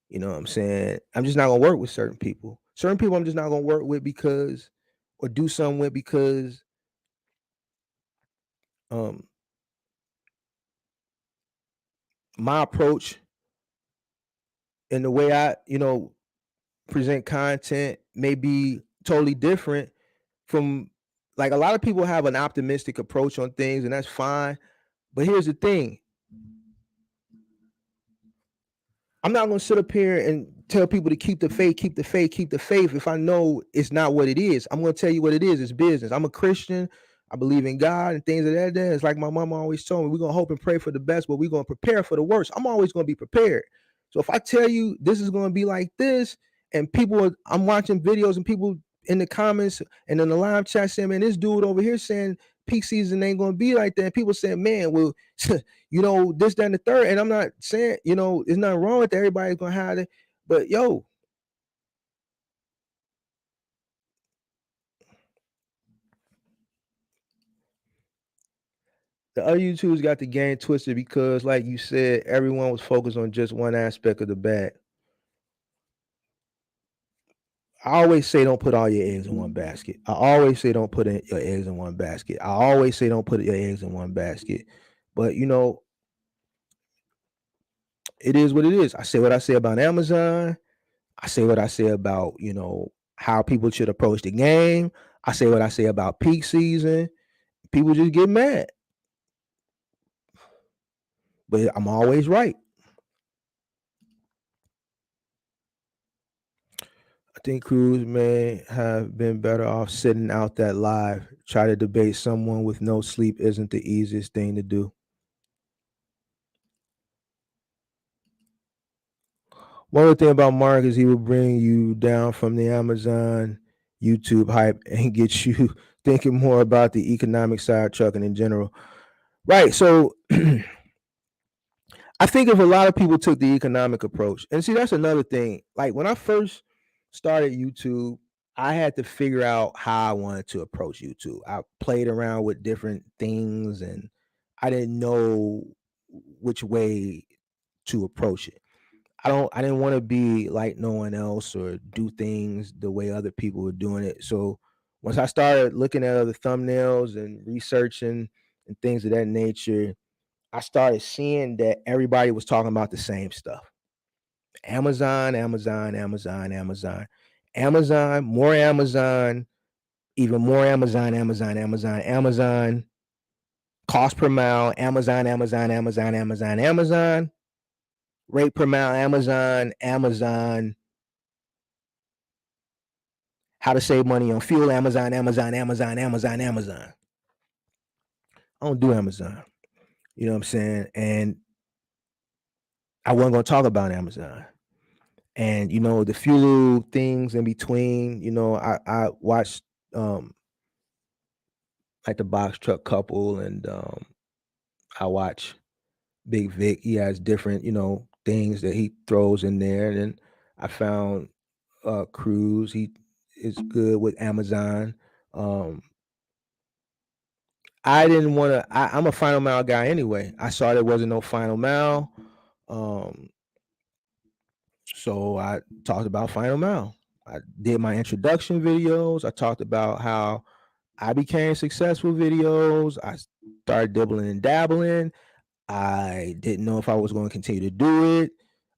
You know what I'm saying? I'm just not gonna work with certain people. Certain people I'm just not gonna work with or do something with, because my approach and the way I, present content may be totally different from, like, a lot of people have an optimistic approach on things, and that's fine. But here's the thing. I'm not going to sit up here and tell people to keep the faith, keep the faith, keep the faith, if I know it's not what it is. I'm going to tell you what it is. It's business. I'm a Christian. I believe in God and things of that. It's like my mama always told me, we're gonna hope and pray for the best, but we're gonna prepare for the worst. I'm always gonna be prepared. So if I tell you this is gonna be like this, and I'm watching videos and people in the comments and in the live chat saying, man, this dude over here saying peak season ain't gonna be like that. And people saying, man, well, this, that, and the third. And I'm not saying, there's nothing wrong with that. Everybody's gonna have it. But the other YouTubers got the game twisted because, like you said, everyone was focused on just one aspect of the bag. I always say don't put all your eggs in one basket. I always say don't put your eggs in one basket. I always say don't put your eggs in one basket. But it is what it is. I say what I say about Amazon. I say what I say about, how people should approach the game. I say what I say about peak season. People just get mad. But I'm always right. I think crews may have been better off sitting out that live. Try to debate someone with no sleep isn't the easiest thing to do. One other thing about Mark is he will bring you down from the Amazon YouTube hype and get you thinking more about the economic side of trucking in general. Right. So I think if a lot of people took the economic approach, and see, that's another thing. Like when I first started YouTube, I had to figure out how I wanted to approach YouTube. I played around with different things and I didn't know which way to approach it. I didn't want to be like no one else or do things the way other people were doing it. So once I started looking at other thumbnails and researching and things of that nature, I started seeing that everybody was talking about the same stuff. Amazon, Amazon, Amazon, Amazon, Amazon, more Amazon, even more Amazon, Amazon, Amazon, Amazon, cost per mile, Amazon, Amazon, Amazon, Amazon, Amazon, rate per mile, Amazon, Amazon, how to save money on fuel, Amazon, Amazon, Amazon, Amazon, Amazon. I don't do Amazon. You know what I'm saying? And I wasn't going to talk about Amazon. And the few things in between, I watched like the box truck couple, and I watch Big Vic. He has different, things that he throws in there. And then I found Cruz. He is good with Amazon. I didn't want to. I'm a final mile guy anyway. I saw there wasn't no final mile, um, so I talked about final mile. I did my introduction videos. I talked about how I became successful videos. I started dibbling and dabbling. I didn't know if I was going to continue to do it.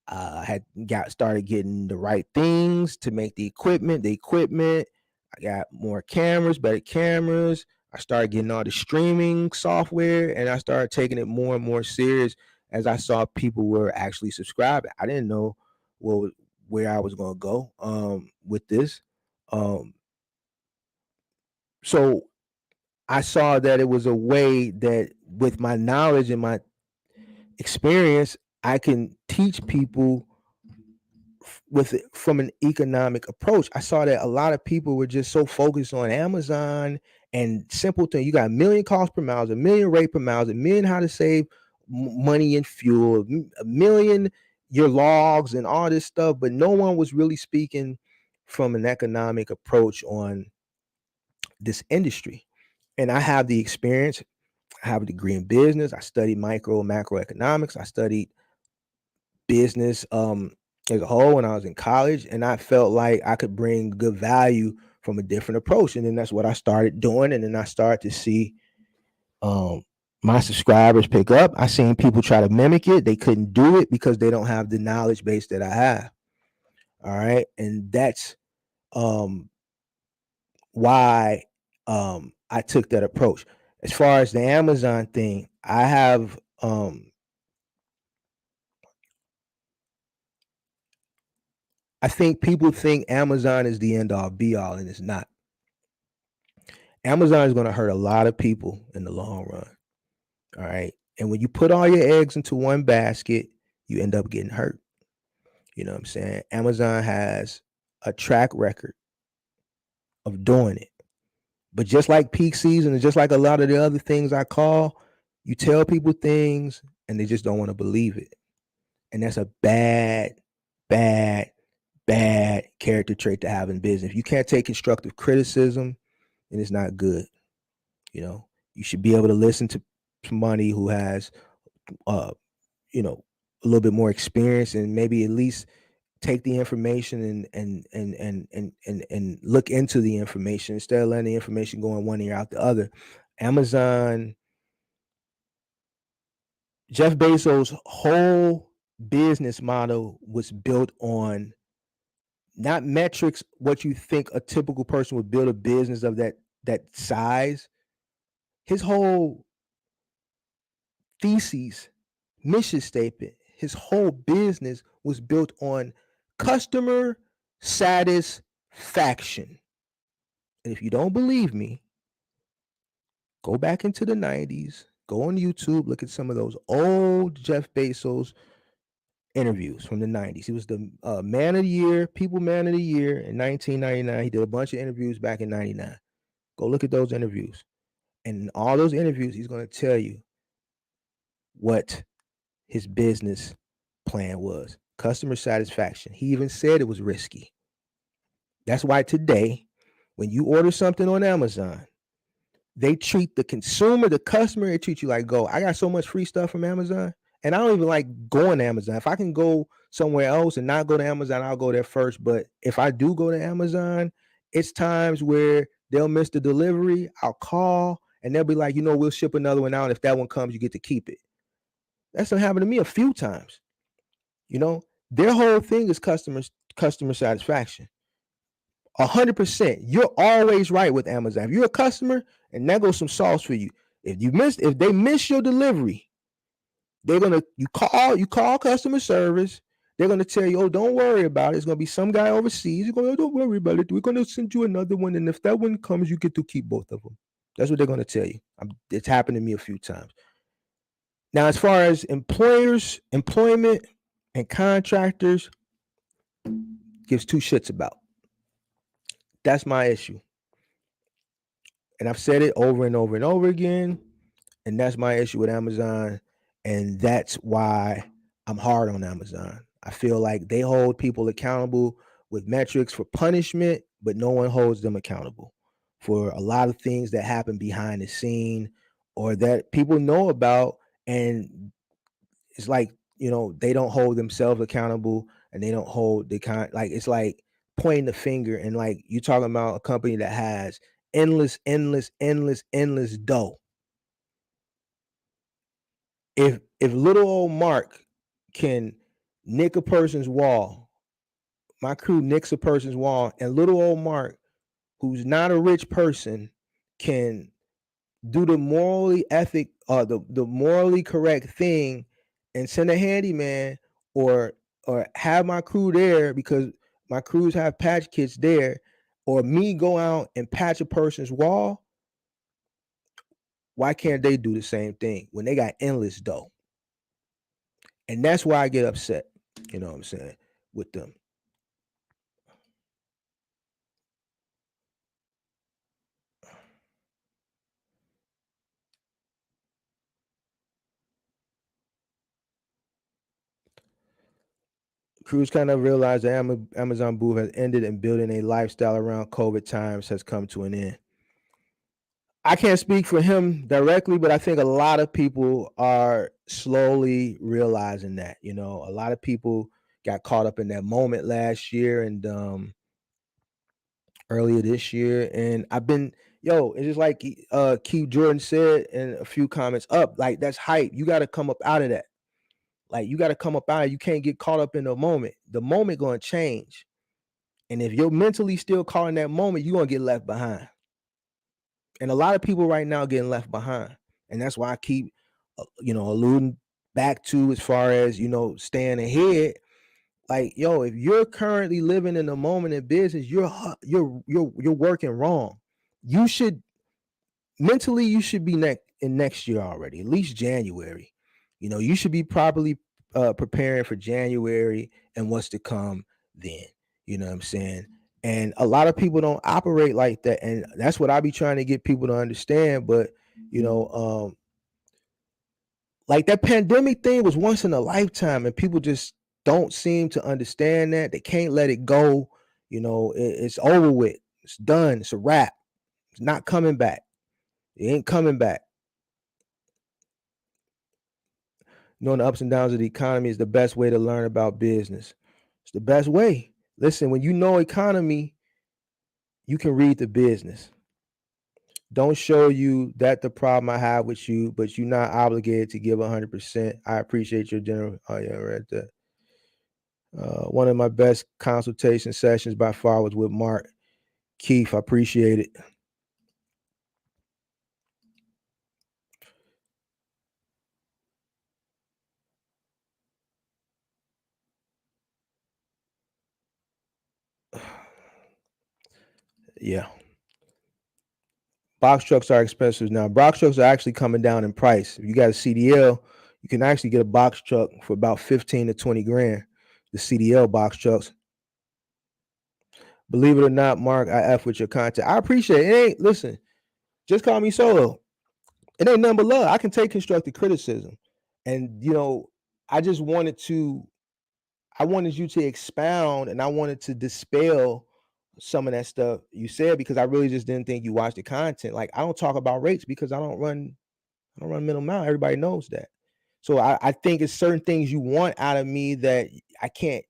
I had started getting the right things to make the equipment. I got more cameras, better cameras. I started getting all the streaming software, and I started taking it more and more serious as I saw people were actually subscribing. I didn't know where I was going to go with this. So I saw that it was a way that with my knowledge and my experience, I can teach people from an economic approach. I saw that a lot of people were just so focused on Amazon and simple thing. You got a million cost per miles, a million rate per miles, a million how to save money and fuel, a million your logs and all this stuff, but no one was really speaking from an economic approach on this industry. And I have the experience. I have a degree in business. I studied micro and macroeconomics. I studied business as a whole when I was in college, and I felt like I could bring good value from a different approach. And then that's what I started doing. And then I started to see my subscribers pick up. I seen people try to mimic it. They couldn't do it because they don't have the knowledge base that I have. All right. And that's why I took that approach. As far as the Amazon thing, I have I think people think Amazon is the end all be all, and it's not. Amazon is going to hurt a lot of people in the long run. All right. And when you put all your eggs into one basket, you end up getting hurt. You know what I'm saying? Amazon has a track record of doing it. But just like peak season and just like a lot of the other things I call, you tell people things and they just don't want to believe it. And that's a bad, bad, bad character trait to have in business. If you can't take constructive criticism, then it's not good. You know, you should be able to listen to somebody who has, you know, a little bit more experience and maybe at least take the information and look into the information instead of letting the information go in one ear out the other. Amazon, Jeff Bezos' whole business model was built on not metrics, what you think a typical person would build a business of that size. His whole thesis, mission statement, his whole business was built on customer satisfaction. And if you don't believe me, go back into the 90s, go on YouTube, look at some of those old Jeff Bezos interviews from the 90s. He was the man of the year, people man of the year in 1999. He did a bunch of interviews back in 99. Go look at those interviews. And in all those interviews, he's going to tell you what his business plan was. Customer satisfaction. He even said it was risky. That's why today, when you order something on Amazon, they treat the consumer, the customer, they treat you like gold. I got so much free stuff from Amazon, and I don't even like going to Amazon. If I can go somewhere else and not go to Amazon, I'll go there first. But if I do go to Amazon, it's times where they'll miss the delivery. I'll call, and they'll be like, we'll ship another one out. If that one comes, you get to keep it. That's what happened to me a few times. Their whole thing is customer satisfaction. 100%. You're always right with Amazon. If you're a customer, and there goes some sauce for you. If they miss your delivery, you call customer service. They're gonna tell you, oh, don't worry about it. It's gonna be some guy overseas. You're going, oh, don't worry about it. We're gonna send you another one, and if that one comes, you get to keep both of them. That's what they're gonna tell you. It's happened to me a few times. Now, as far as employment, and contractors, gives two shits about. That's my issue. And I've said it over and over and over again. And that's my issue with Amazon. And that's why I'm hard on Amazon. I feel like they hold people accountable with metrics for punishment, but no one holds them accountable for a lot of things that happen behind the scene or that people know about. And it's like, they don't hold themselves accountable and they don't hold it's like pointing the finger and like you're talking about a company that has endless dough. If little old Mark can nick a person's wall, my crew nicks a person's wall, and little old Mark, who's not a rich person, can do the morally correct thing and send a handyman or have my crew there because my crews have patch kits there, or me go out and patch a person's wall, why can't they do the same thing when they got endless dough? And that's why I get upset, you know what I'm saying, with them. Crews kind of realize the Amazon booth has ended and building a lifestyle around COVID times has come to an end. I can't speak for him directly, but I think a lot of people are slowly realizing that. A lot of people got caught up in that moment last year and earlier this year. And I've been, it's just like Keith Jordan said in a few comments up, like that's hype. You got to come up out of that. Like you got to come up out of it. You can't get caught up in the moment. The moment going to change. And if you're mentally still caught in that moment, you're going to get left behind. And a lot of people right now getting left behind. And that's why I keep, alluding back to as far as, staying ahead. Like, if you're currently living in the moment in business, you're working wrong. You should mentally you should be next year already, at least January. You should be properly preparing for January and what's to come then. You know what I'm saying? And a lot of people don't operate like that, and that's what I be trying to get people to understand. But you know, like that pandemic thing was once in a lifetime, and people just don't seem to understand that. They can't let it go. It's over with. It's done. It's a wrap. It's not coming back. It ain't coming back. Knowing the ups and downs of the economy is the best way to learn about business. It's the best way. Listen, when you know economy, you can read the business. Don't show you that the problem I have with you, but you're not obligated to give 100%. I appreciate your general. Oh yeah, right there. One of my best consultation sessions by far was with Mark Keith. I appreciate it. Yeah. Box trucks are expensive now. Box trucks are actually coming down in price. If you got a CDL, you can actually get a box truck for about 15 to 20 grand. The CDL box trucks. Believe it or not, Mark, I F with your content. I appreciate it. Listen, just call me solo. It ain't nothing but love. I can take constructive criticism. And I just I wanted you to expound, and I wanted to dispel some of that stuff you said, because I really just didn't think you watched the content. Like, I don't talk about rates because I don't run middle mile. Everybody knows that. So I think it's certain things you want out of me that I can't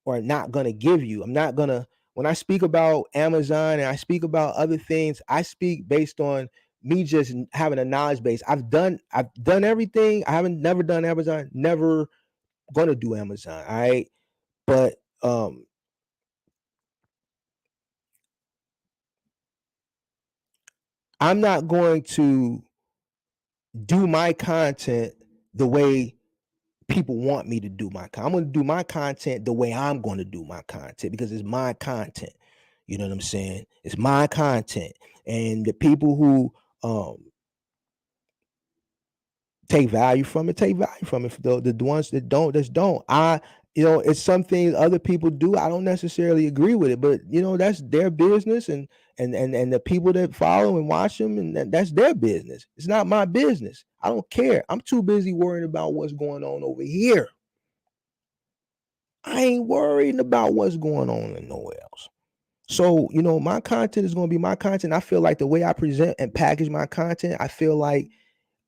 or not gonna give you. I'm not gonna When I speak about Amazon and I speak about other things, I speak based on me just having a knowledge base. I've done everything. I haven't never done Amazon, never gonna do Amazon. All right. But I'm not going to do my content the way people want me to do my content. I'm going to do my content the way I'm going to do my content, because it's my content. You know what I'm saying? It's my content. And the people who take value from it. The ones that don't, don't. It's some things other people do. I don't necessarily agree with it, but that's their business, and the people that follow and watch them, and that's their business. It's not my business. I don't care. I'm too busy worrying about what's going on over here. I ain't worried about what's going on in nowhere else. So, my content is going to be my content. I feel like the way I present and package my content, I feel like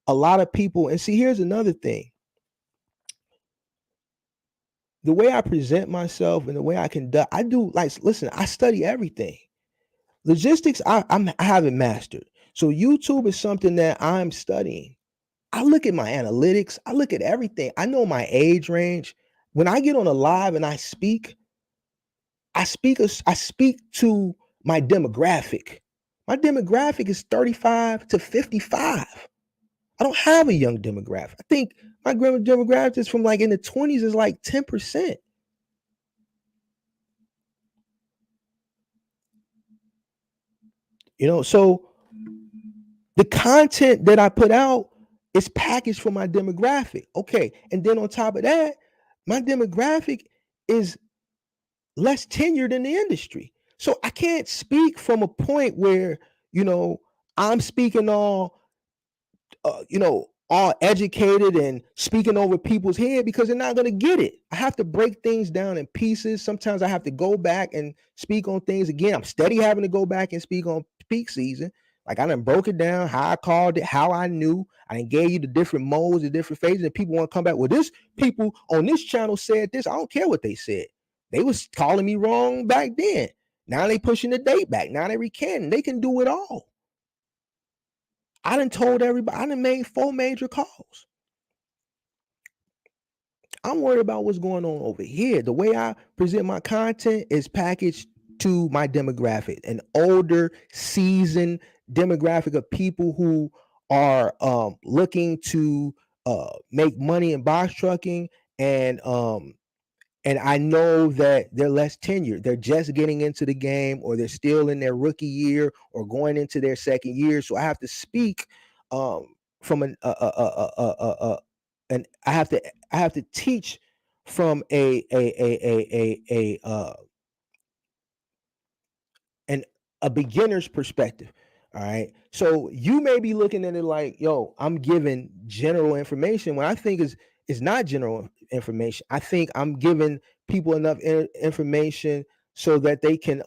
a lot of people, and see, here's another thing. The way I present myself and the way I conduct, listen, I study everything. Logistics, I haven't mastered. So YouTube is something that I'm studying. I look at my analytics. I look at everything. I know my age range. When I get on a live and I speak to my demographic. My demographic is 35 to 55. I don't have a young demographic. I think my demographic is from like in the 20s is like 10%. So the content that I put out is packaged for my demographic. Okay. And then on top of that, my demographic is less tenured in the industry. So I can't speak from a point where, I'm speaking all educated and speaking over people's head, because they're not going to get it. I have to break things down in pieces. Sometimes I have to go back and speak on things again. I'm steady having to go back and speak on peak season. Like, I done broke it down, how I called it, how I knew. I done gave you the different modes, the different phases, and people want to come back. Well, this people on this channel said this. I don't care what they said. They was calling me wrong back then. Now they pushing the date back. Now they recanting. They can do it all. I done told everybody. I done made 4 major calls. I'm worried about what's going on over here. The way I present my content is packaged to my demographic, an older, seasoned demographic of people who are looking to make money in box trucking, and And I know that they're less tenured. They're just getting into the game, or they're still in their rookie year, or going into their second year. So I have to speak from and I have to teach from an a beginner's perspective. All right. So you may be looking at it like, yo, I'm giving general information when I think is not general information. I think I'm giving people enough information so that they can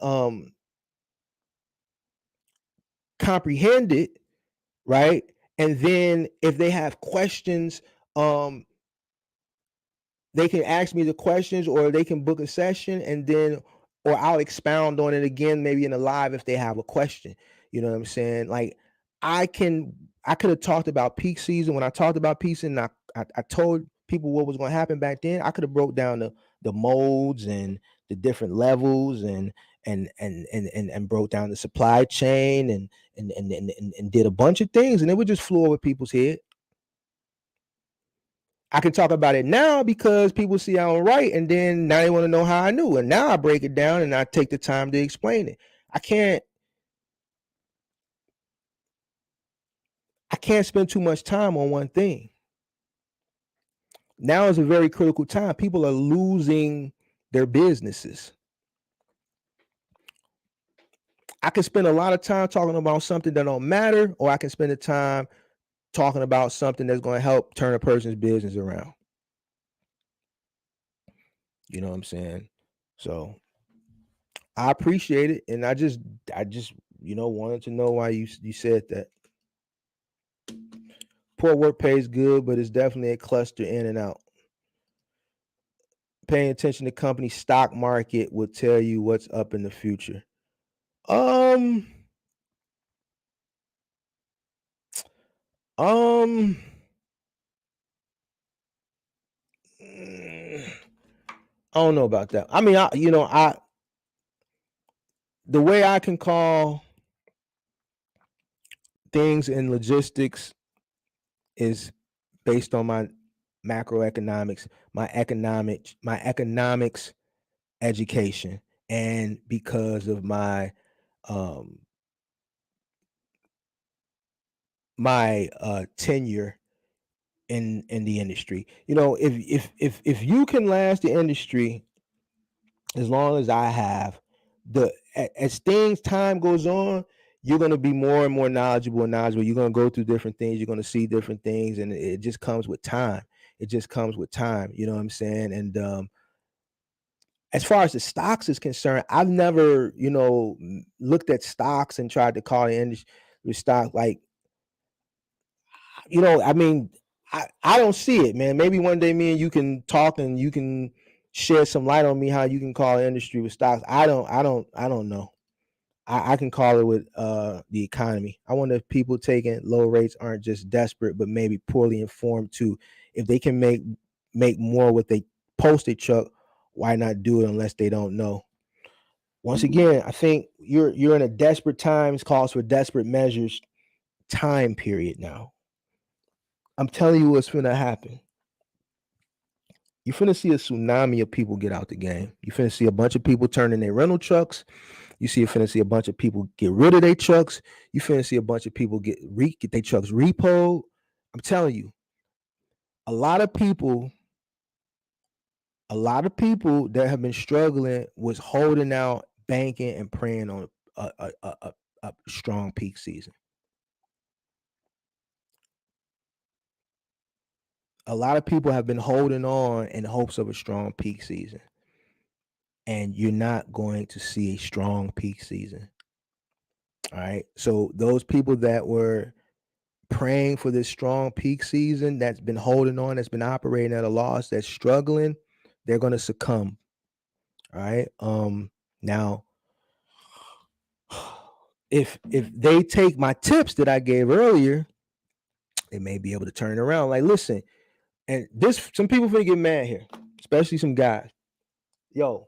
comprehend it, right? And then if they have questions, um they can ask me the questions, or they can book a session, and then or I'll expound on it again maybe in a live if they have a question. You know what I'm saying? Like I can I could have talked about peak season. When I talked about peak season, I told people what was going to happen back then. I could have broke down the modes and the different levels, and broke down the supply chain, and did a bunch of things, and it would just flew over people's head. I can talk about it now because people see I'm right, and then now they want to know how I knew. And now I break it down and I take the time to explain it. I can't I can't spend too much time on one thing. Now is a very critical time. People are losing their businesses. I can spend a lot of time talking about something that don't matter, or I can spend the time talking about something that's going to help turn a person's business around. You know what I'm saying? So I appreciate it, and I just wanted to know why you said that. Poor work pays good, but it's definitely a cluster in and out. Paying attention to company stock market will tell you what's up in the future. Um, um, mm, I don't know about that. I mean, I the way I can call things in logistics is based on my macroeconomics, my economics education, and because of um my tenure in the industry. If you can last the industry as long as I have, as things time goes on, you're gonna be more and more knowledgeable. You're gonna go through different things. You're gonna see different things, and it just comes with time. It just comes with time. You know what I'm saying? And as far as the stocks is concerned, I've never, looked at stocks and tried to call the industry stock. Like, I mean, I don't see it, man. Maybe one day me and you can talk, and you can shed some light on me how you can call the industry with stocks. I don't know. I can call it with the economy. I wonder if people taking low rates aren't just desperate, but maybe poorly informed too. If they can make more with a postage truck, why not do it unless they don't know? Once again, I think you're in a desperate times calls for desperate measures time period now. I'm telling you what's gonna happen. You're finna see a tsunami of people get out the game. You're finna see a bunch of people turning their rental trucks. You finna see a bunch of people get rid of their trucks. You finna see a bunch of people get their trucks repoed. I'm telling you, a lot of people, a lot of people that have been struggling was holding out, banking, and praying on a strong peak season. A lot of people have been holding on in hopes of a strong peak season, and you're not going to see a strong peak season. All right. So those people that were praying for this strong peak season, that's been holding on, that's been operating at a loss, that's struggling, they're going to succumb. All right. Now, if they take my tips that I gave earlier, they may be able to turn around. Like, listen, and this some people finna get mad here, especially some guys. Yo,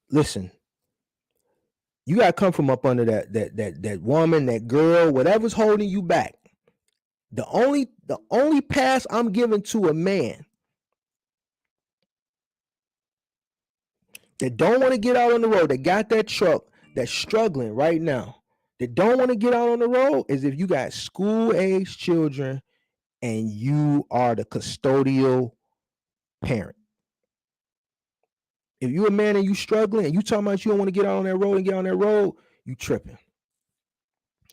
listen, you gotta come from up under that woman, that girl, whatever's holding you back. The only pass I'm giving to a man that don't want to get out on the road, that got that truck, that's struggling right now, that don't want to get out on the road, is if you got school-age children and you are the custodial parent. If you a man and you struggling and you talking about you don't want to get out on that road and get on that road, you tripping.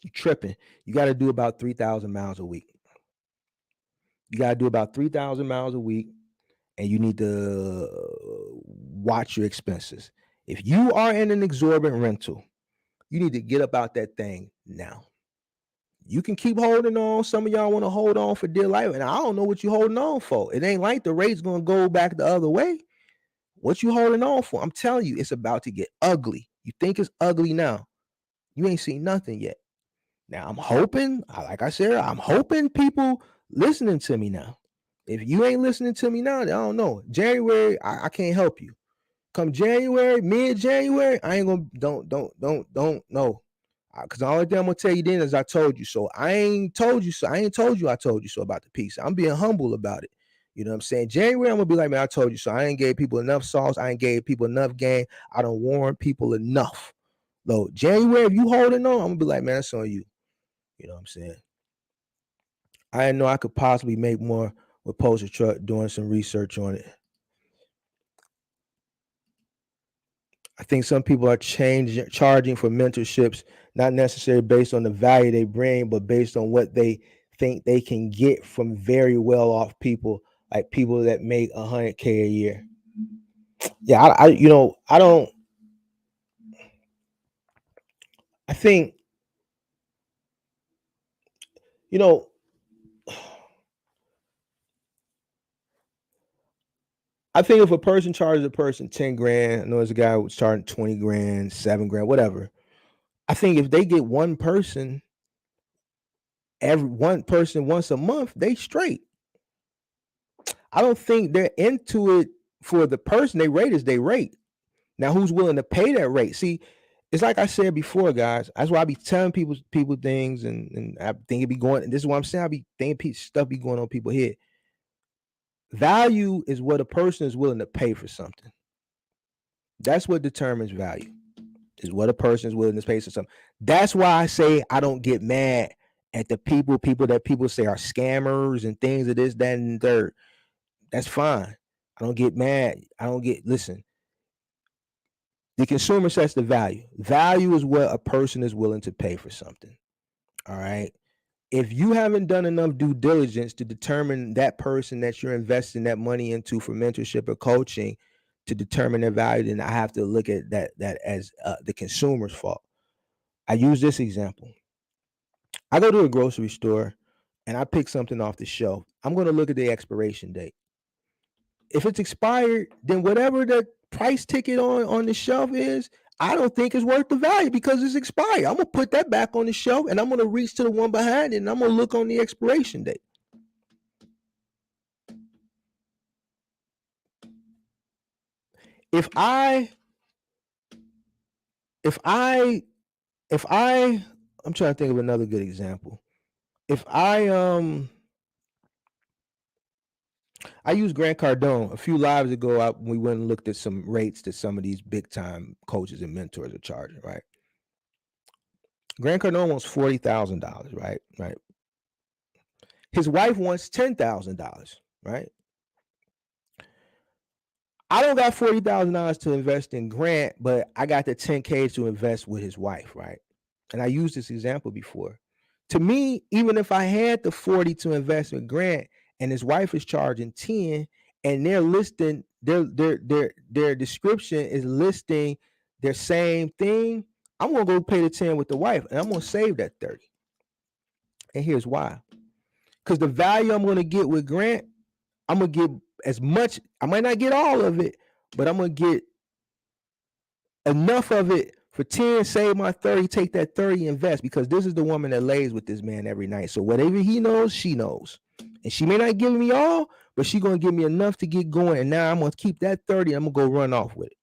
You tripping. You got to do about 3,000 miles a week. You got to do about 3,000 miles a week, and you need to watch your expenses. If you are in an exorbitant rental, you need to get up out that thing now. You can keep holding on. Some of y'all want to hold on for dear life, and I don't know what you holding on for. It ain't like the rate's going to go back the other way. What you holding on for? I'm telling you, it's about to get ugly. You think it's ugly now. You ain't seen nothing yet. Now, I'm hoping, like I said, I'm hoping people listening to me now. If you ain't listening to me now, I don't know. January, I can't help you. Come January, mid-January, I ain't gonna, don't know. Because the only thing I'm gonna tell you then is I told you so. I ain't told you so. I ain't told you I told you so about the piece. I'm being humble about it. You know what I'm saying? January, I'm gonna be like, man, I told you so. I ain't gave people enough sauce. I ain't gave people enough game. I don't warn people enough. Though January, if you holding on, I'm gonna be like, man, that's on you. You know what I'm saying? I didn't know I could possibly make more with Poster Truck doing some research on it. I think some people are charging for mentorships, not necessarily based on the value they bring, but based on what they think they can get from very well-off people, like people that make $100K a year. Yeah, I think, I think if a person charges a person 10 grand, I know there's a guy who's charging 20 grand, 7 grand, whatever. I think if they get one person once a month, they straight. I don't think they're into it for the person. They rate is they rate. Now, who's willing to pay that rate? See, it's like I said before, guys. That's why I be telling people things, and I think it be going. And this is what I'm saying. I be thinking stuff be going on people's head. Value is what a person is willing to pay for something. That's what determines value. Is what a person is willing to pay for something. That's why I say I don't get mad at the people that people say are scammers and things of this, that, and third. That's fine. I don't get mad. Listen. The consumer sets the value. Value is what a person is willing to pay for something. All right. If you haven't done enough due diligence to determine that person that you're investing that money into for mentorship or coaching to determine their value, then I have to look at that as the consumer's fault. I use this example. I go to a grocery store and I pick something off the shelf. I'm going to look at the expiration date. If it's expired, then whatever the price ticket on the shelf is, I don't think it's worth the value because it's expired. I'm gonna put that back on the shelf and I'm gonna reach to the one behind it and I'm gonna look on the expiration date. I'm trying to think of another good example. If I used Grant Cardone a few lives ago. We went and looked at some rates that some of these big time coaches and mentors are charging, right? Grant Cardone wants $40,000, right? Right. His wife wants $10,000, right? I don't got $40,000 to invest in Grant, but I got the 10K to invest with his wife, right? And I used this example before. To me, even if I had the 40 to invest with Grant and his wife is charging 10 and they're listing their description is listing their same thing, I'm gonna go pay the 10 with the wife and I'm gonna save that 30. And here's why. Because the value I'm gonna get with Grant, I'm gonna get as much. I might not get all of it, but I'm gonna get enough of it for 10, save my 30, take that 30, invest, because this is the woman that lays with this man every night. So whatever he knows, she knows. And she may not give me all, but she's gonna give me enough to get going. And now I'm gonna keep that 30, I'm gonna go run off with it.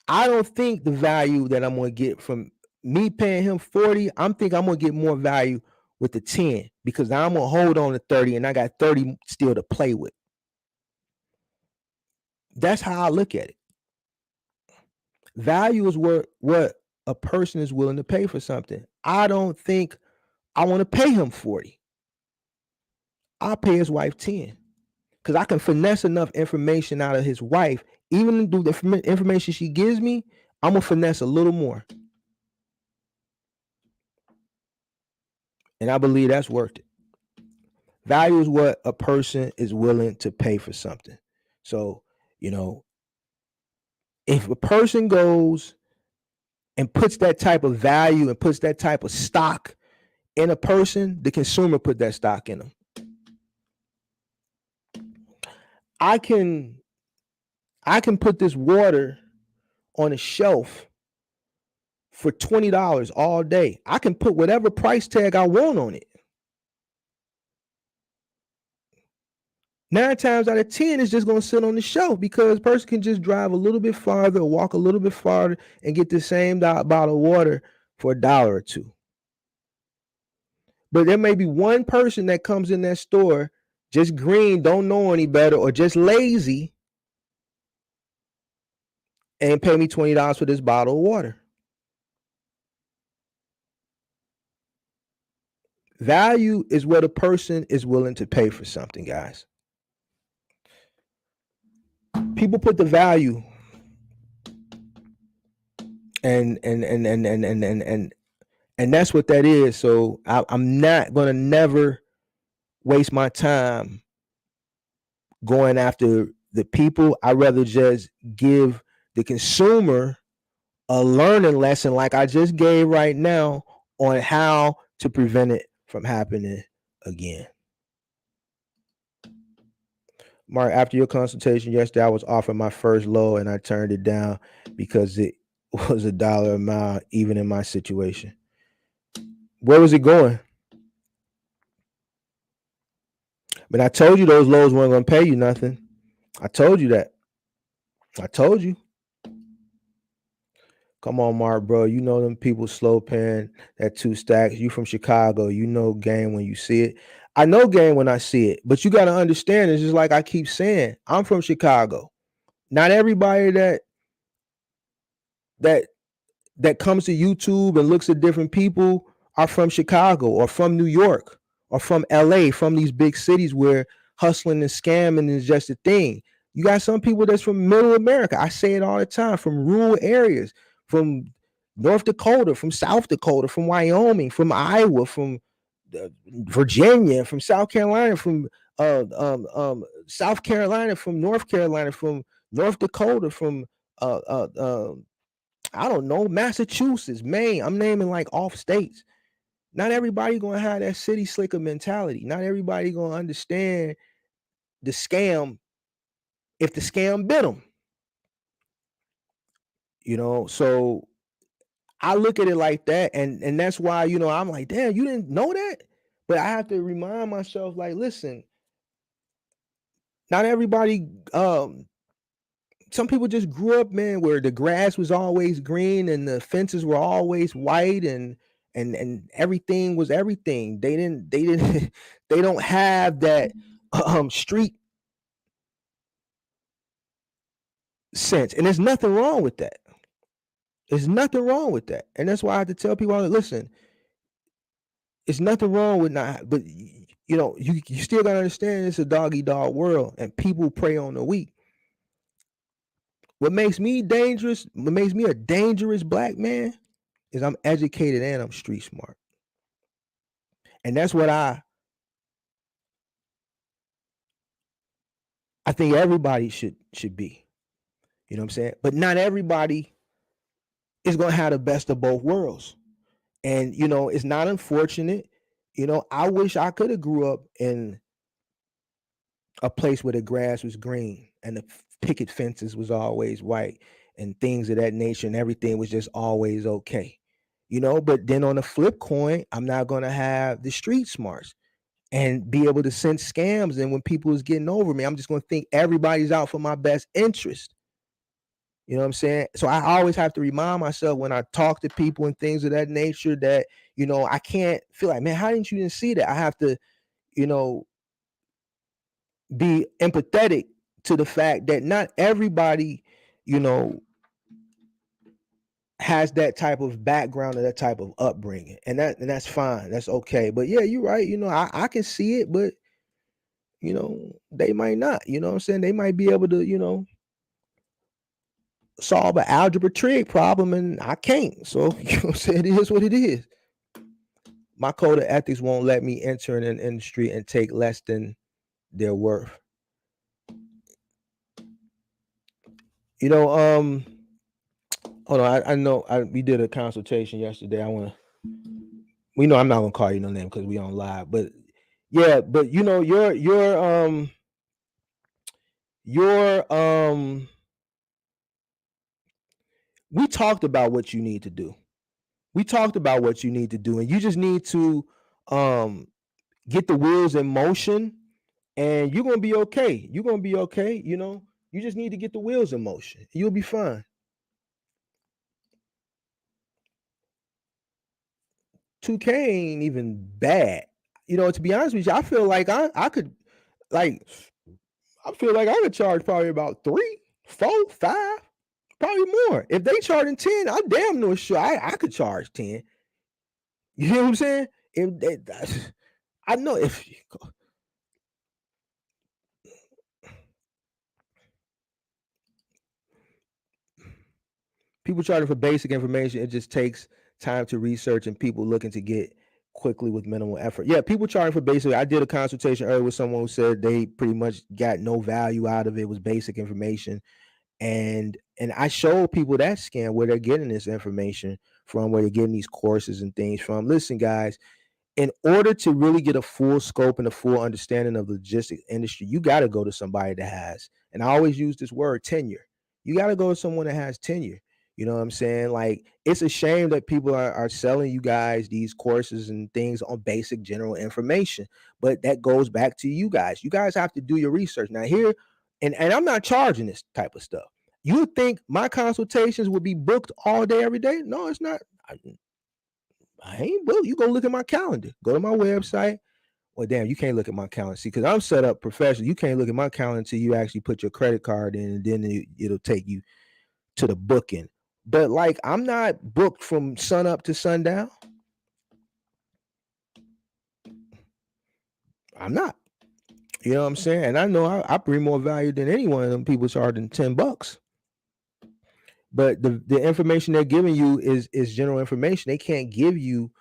I don't think the value that I'm gonna get from me paying him 40, I'm thinking I'm gonna get more value with the 10 because now I'm gonna hold on to 30 and I got 30 still to play with. That's how I look at it. Value is what a person is willing to pay for something. I don't think I want to pay him 40. I'll pay his wife 10 because I can finesse enough information out of his wife. Even through the information she gives me, I'm gonna finesse a little more. And I believe that's worth it. Value is what a person is willing to pay for something. So, if a person goes and puts that type of value and puts that type of stock in a person, the consumer put that stock in them. I can put this water on a shelf for $20 all day. I can put whatever price tag I want on it. 9 times out of 10, it's just going to sit on the shelf because a person can just drive a little bit farther or walk a little bit farther and get the same bottle of water for $1 or $2. But there may be one person that comes in that store just green, don't know any better, or just lazy and pay me $20 for this bottle of water. Value is what a person is willing to pay for something, guys. People put the value and that's what that is. So I'm not gonna never waste my time going after the people. I'd rather just give the consumer a learning lesson like I just gave right now on how to prevent it from happening again. Mark, after your consultation yesterday, I was offered my first low and I turned it down because it was $1 a mile, even in my situation. Where was it going? But I told you those lows weren't going to pay you nothing. I told you that. I told you. Come on, Mark, bro. You know them people slow paying that 2 stacks. You from Chicago. You know game when you see it. I know game when I see it. But you got to understand, it's just like I keep saying, I'm from Chicago. Not everybody that comes to YouTube and looks at different people are from Chicago or from New York or from LA, from these big cities where hustling and scamming is just a thing. You got some people that's from middle America. I say it all the time, from rural areas, from North Dakota, from South Dakota, from Wyoming, from Iowa, from Virginia, from South Carolina, from South Carolina, from North Carolina, from North Dakota, from I don't know, Massachusetts, Maine. I'm naming like off states. Not everybody gonna have that city slicker mentality. Not everybody gonna understand the scam if the scam bit them. So I look at it like that, and that's why I'm like, damn, you didn't know that. But I have to remind myself, like, listen, not everybody. Some people just grew up, man, where the grass was always green and the fences were always white and everything was everything. They don't have that street sense. And there's nothing wrong with that. There's nothing wrong with that. And that's why I have to tell people, listen, it's nothing wrong with not, but you still gotta understand it's a dog-eat-dog world and people prey on the weak. What makes me dangerous, what makes me a dangerous black man is I'm educated and I'm street smart. And that's what I think everybody should be. You know what I'm saying? But not everybody is going to have the best of both worlds. And it's not unfortunate. I wish I could have grew up in a place where the grass was green and the picket fences was always white and things of that nature and everything was just always okay. But then on the flip coin, I'm not going to have the street smarts and be able to sense scams. And when people is getting over me, I'm just going to think everybody's out for my best interest. You know what I'm saying? So I always have to remind myself when I talk to people and things of that nature that, I can't feel like, man, how didn't you see that? I have to, you know, be empathetic to the fact that not everybody, you know, has that type of background or that type of upbringing, and that's fine, that's okay. But yeah, you're right. I can see it, but they might not. You know what I'm saying? They might be able to, solve an algebra trig problem, and I can't. So you know what I'm saying? It is what it is. My code of ethics won't let me enter in an industry and take less than their worth. Hold on. I know we did a consultation yesterday. We know I'm not gonna call you no name because we on live, but yeah, but we talked about what you need to do. We talked about what you need to do, and you just need to get the wheels in motion, and you're gonna be okay. You're gonna be okay. You just need to get the wheels in motion. You'll be fine. 2K ain't even bad. To be honest with you, I feel like I could like I feel like I could charge probably about 3, 4, 5, probably more. If they charging 10, I'm damn no sure I could charge 10. You know what I'm saying? I know if people charging for basic information, it just takes time to research and people looking to get quickly with minimal effort. Yeah, people charging for basic. I did a consultation earlier with someone who said they pretty much got no value out of it. It was basic information. And I showed people that scam where they're getting this information from, where they're getting these courses and things from. Listen, guys, in order to really get a full scope and a full understanding of the logistics industry, you got to go to somebody that has, and I always use this word, tenure. You got to go to someone that has tenure. You know what I'm saying? Like, it's a shame that people are selling you guys these courses and things on basic general information, but that goes back to you guys. You guys have to do your research. Now here, and I'm not charging this type of stuff. You would think my consultations would be booked all day, every day? No, it's not. I ain't booked. You go look at my calendar. Go to my website. Well, damn, you can't look at my calendar. See, because I'm set up professional. You can't look at my calendar until you actually put your credit card in, and then it'll take you to the booking. But like, I'm not booked from sun up to sundown. I'm not. You know what I'm saying? And I know I bring more value than any one of them people charging $10. But the information they're giving you is general information. They can't give you,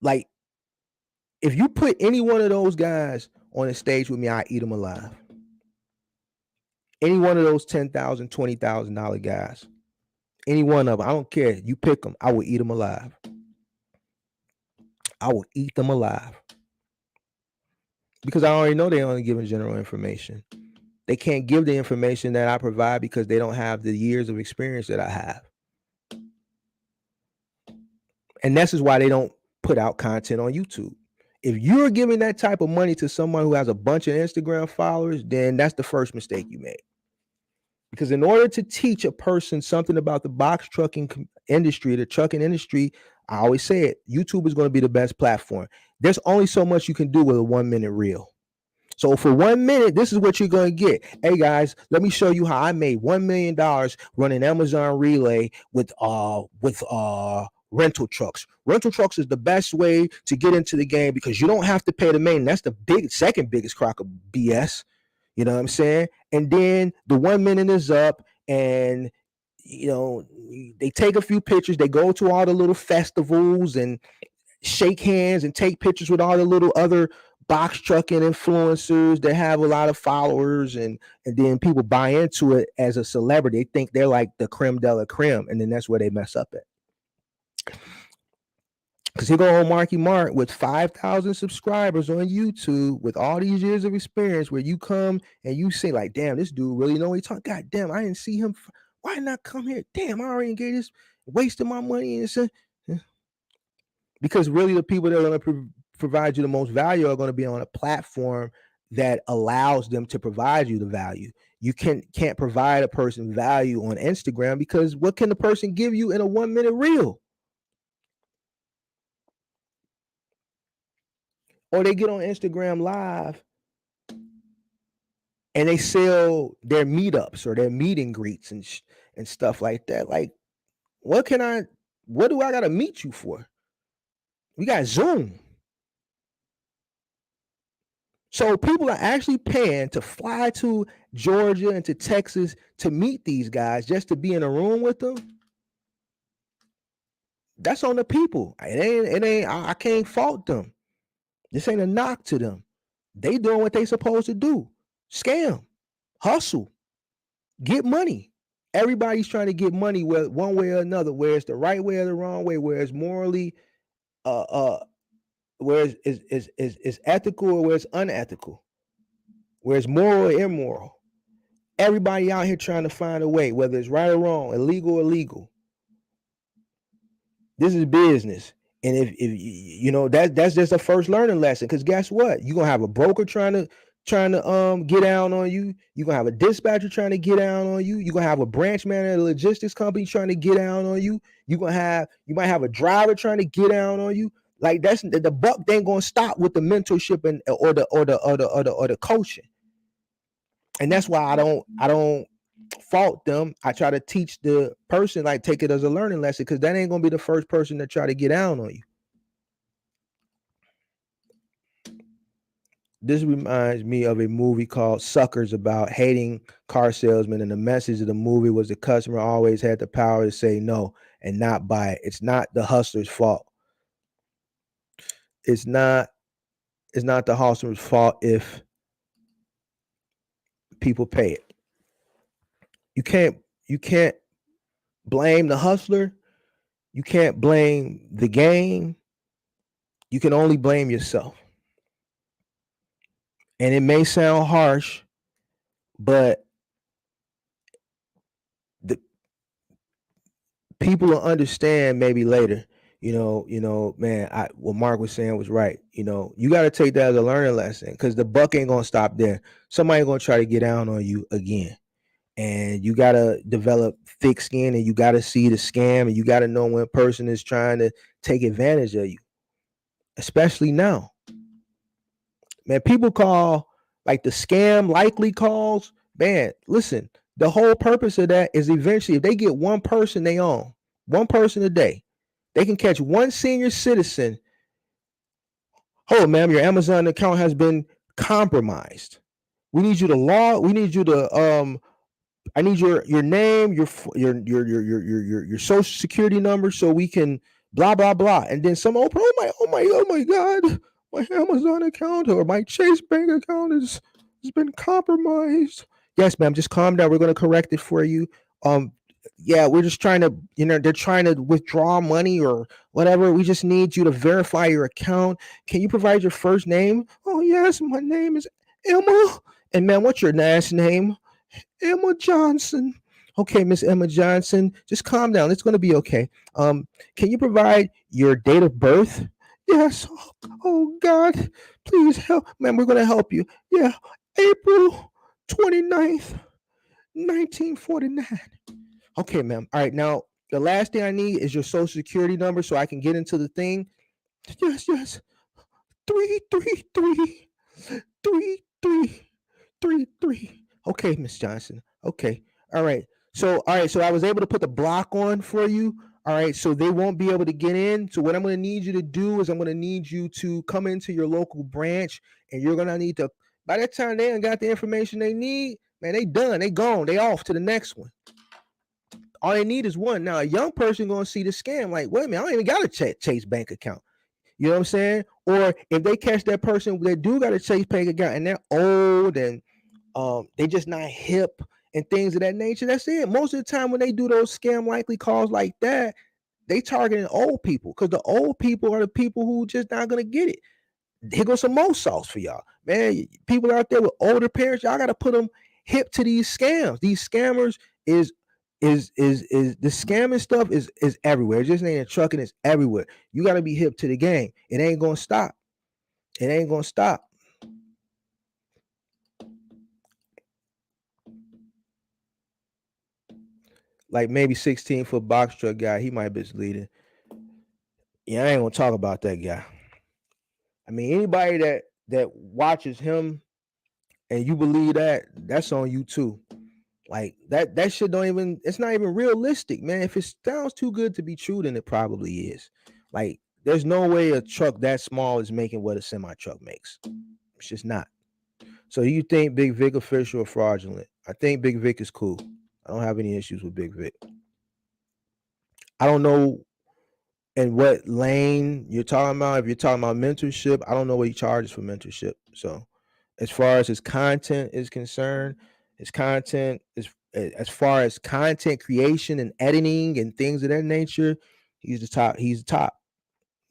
like, if you put any one of those guys on a stage with me, I eat them alive. Any one of those $10,000, $20,000 guys, any one of them, I don't care. You pick them, I will eat them alive. I will eat them alive because I already know they're only giving general information. They can't give the information that I provide because they don't have the years of experience that I have. And this is why they don't put out content on YouTube. If you're giving that type of money to someone who has a bunch of Instagram followers, then that's the first mistake you made. Because in order to teach a person something about the box trucking industry, the trucking industry, I always say it, YouTube is going to be the best platform. There's only so much you can do with a 1-minute reel. So for 1 minute, this is what you're going to get. Hey guys, let me show you how I made $1 million running Amazon Relay with rental trucks. Rental trucks is the best way to get into the game because you don't have to pay the main. That's the second biggest crock of BS. You know what I'm saying? And then the 1 minute is up, and they take a few pictures. They go to all the little festivals and shake hands and take pictures with all the little other box trucking influencers that have a lot of followers, and then people buy into it as a celebrity. They think they're like the creme de la creme, and then that's where they mess up at. Because here go on Marky Mark with 5,000 subscribers on YouTube with all these years of experience, where you come and you say like, damn, this dude really know what he's talking. God damn, I didn't see him. Why not come here? Damn, I already engaged this, wasting my money. And because really the people that are going to provide you the most value are going to be on a platform that allows them to provide you the value. You can't provide a person value on Instagram because what can the person give you in a 1 minute reel? Or they get on Instagram Live and they sell their meetups or their meet and greets and stuff like that. Like, what do I gotta meet you for? We got Zoom. So people are actually paying to fly to Georgia and to Texas to meet these guys just to be in a room with them. That's on the people. I can't fault them. This ain't a knock to them. They doing what they supposed to do. Scam, hustle, get money. Everybody's trying to get money one way or another, where it's the right way or the wrong way, where it's morally where it's ethical or where it's unethical, where it's moral or immoral. Everybody out here trying to find a way, whether it's right or wrong, illegal or legal. This is business. And if you know that's just a first learning lesson. Because guess what? You're gonna have a broker trying to get down on you. You're gonna have a dispatcher trying to get down on you. You're gonna have a branch manager at a logistics company trying to get down on you. You might have a driver trying to get down on you. Like that's the buck ain't gonna stop with the mentorship and or the coaching. And that's why I don't fault them. I try to teach the person, like take it as a learning lesson, because that ain't gonna be the first person to try to get down on you. This reminds me of a movie called Suckers about hating car salesmen, and the message of the movie was the customer always had the power to say no and not buy it. It's not the hustler's fault. It's not the hustler's fault if people pay it. You can't blame the hustler. You can't blame the game. You can only blame yourself. And it may sound harsh, but the people will understand maybe later. Man, what Mark was saying was right. You got to take that as a learning lesson, because the buck ain't gonna stop there. Somebody gonna try to get down on you again, and you got to develop thick skin, and you got to see the scam, and you got to know when a person is trying to take advantage of you, especially now. Man, people call like the scam likely calls. Man, listen, the whole purpose of that is eventually if they get one person they own, one person a day, they can catch one senior citizen. Oh, ma'am, your Amazon account has been compromised. We need you to I need your name, your social security number, so we can blah blah blah. And then some oh my god, my Amazon account or my Chase Bank account has been compromised. Yes, ma'am, just calm down. We're going to correct it for you. Yeah, we're just trying to, they're trying to withdraw money or whatever. We just need you to verify your account. Can you provide your first name? Oh yes, my name is Emma. And man, what's your last name? Emma Johnson. Okay, Miss Emma Johnson, just calm down. It's going to be okay. Can you provide your date of birth? Yes. Oh God, please help. Man, we're going to help you. Yeah, April 29th, 1949. Okay, ma'am. All right, now the last thing I need is your social security number so I can get into the thing. Yes. 333 3333. Okay, Miss Johnson. Okay. All right. So I was able to put the block on for you. All right, so they won't be able to get in. So what I'm going to need you to do is I'm going to need you to come into your local branch, and you're going to need to, by that time they ain't got the information they need, man, they done, they gone, they off to the next one. All they need is one. Now a young person going to see the scam like, wait a minute, I don't even got a Chase Bank account. You know what I'm saying? Or if they catch that person that do got a Chase Bank account and they're old and they just not hip and things of that nature, that's it. Most of the time when they do those scam likely calls like that, they targeting old people, because the old people are the people who just not gonna get it. Here goes some more sauce for y'all, man. People out there with older parents, y'all got to put them hip to these scams. These scammers is the scamming stuff is everywhere. It just ain't in trucking, it's everywhere. You got to be hip to the game. It ain't gonna stop. It ain't gonna stop. Like maybe 16-foot box truck guy, he might be leading. Yeah, I ain't gonna talk about that guy. I mean, anybody that watches him and you believe that, that's on you too. Like that shit don't even, it's not even realistic, man. If it sounds too good to be true, then it probably is. Like, there's no way a truck that small is making what a semi truck makes. It's just not. So you think Big Vic official or fraudulent? I think Big Vic is cool. I don't have any issues with Big Vic. I don't know in what lane you're talking about. If you're talking about mentorship, I don't know what he charges for mentorship. So as far as his content is concerned, his content is, as far as content creation and editing and things of that nature, he's the top. He's the top.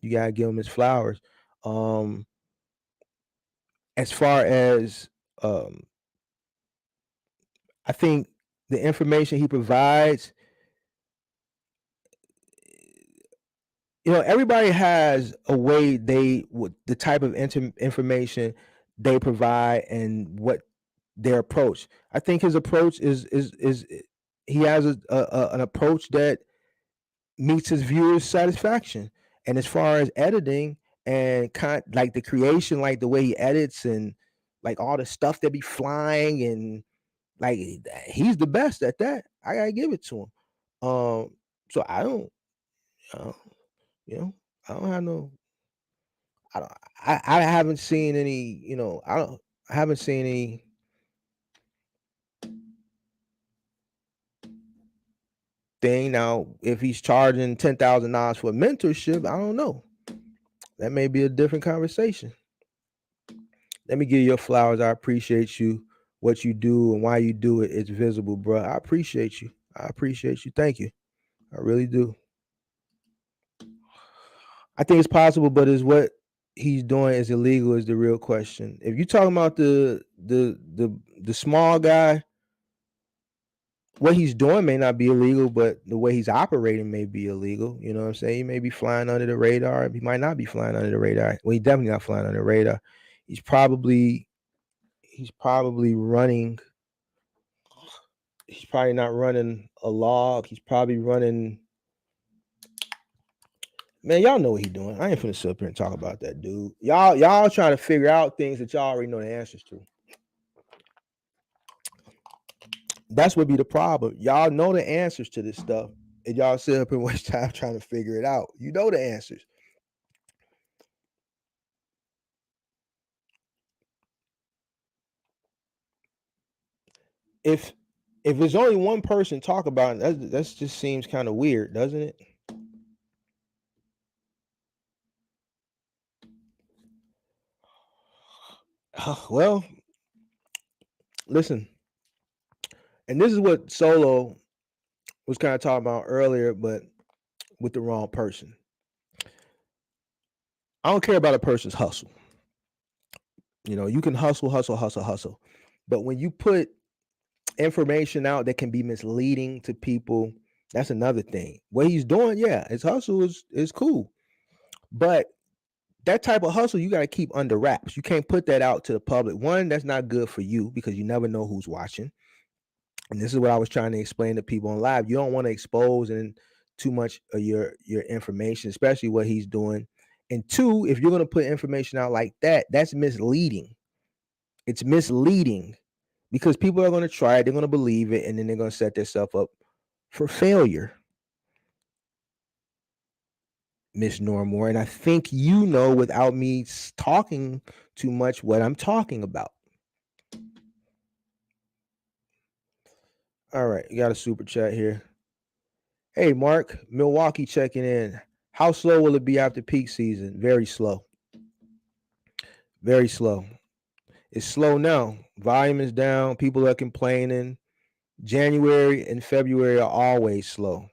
You gotta give him his flowers. As far as I think the information he provides, everybody has a way they would, the type of information they provide and what their approach. I think his approach is he has an approach that meets his viewers' satisfaction. And as far as editing and like the creation, like the way he edits and like all the stuff that be flying and like he's the best at that. I gotta give it to him. So I don't, you know, I don't have no. I don't. I haven't seen any. I haven't seen any. Thing now, if he's charging $10,000 for mentorship, I don't know. That may be a different conversation. Let me give you your flowers. I appreciate you, what you do, and why you do it. It's visible, bro. I appreciate you. I appreciate you. Thank you. I really do. I think it's possible, but is what he's doing is illegal is the real question. If you're talking about the small guy, what he's doing may not be illegal, but the way he's operating may be illegal. You know what I'm saying? He may be flying under the radar. He might not be flying under the radar. Well, he's definitely not flying under the radar. He's probably running. He's probably not running a log. He's probably running. Man, y'all know what he's doing. I ain't finna sit up here and talk about that dude. Y'all trying to figure out things that y'all already know the answers to. That's what be the problem. Y'all know the answers to this stuff, and y'all sit up and waste time trying to figure it out. You know the answers. If there's only one person talk about it, that just seems kind of weird, doesn't it? Well, listen, and this is what Solo was kind of talking about earlier, but with the wrong person. I don't care about a person's hustle. You can hustle, but when you put information out that can be misleading to people, that's another thing. What he's doing, yeah, his hustle is cool, but that type of hustle you got to keep under wraps. You can't put that out to the public. One, that's not good for you because you never know who's watching. And this is what I was trying to explain to people on live. You don't want to expose and too much of your information, especially what he's doing. And two, if you're going to put information out like that, that's misleading. It's misleading because people are going to try it, they're going to believe it, and then they're going to set themselves up for failure. Miss Normore, and I think without me talking too much what I'm talking about. All right, you got a super chat here. Hey, Mark, Milwaukee checking in. How slow will it be after peak season? Very slow. Very slow. It's slow now. Volume is down. People are complaining. January and February are always slow.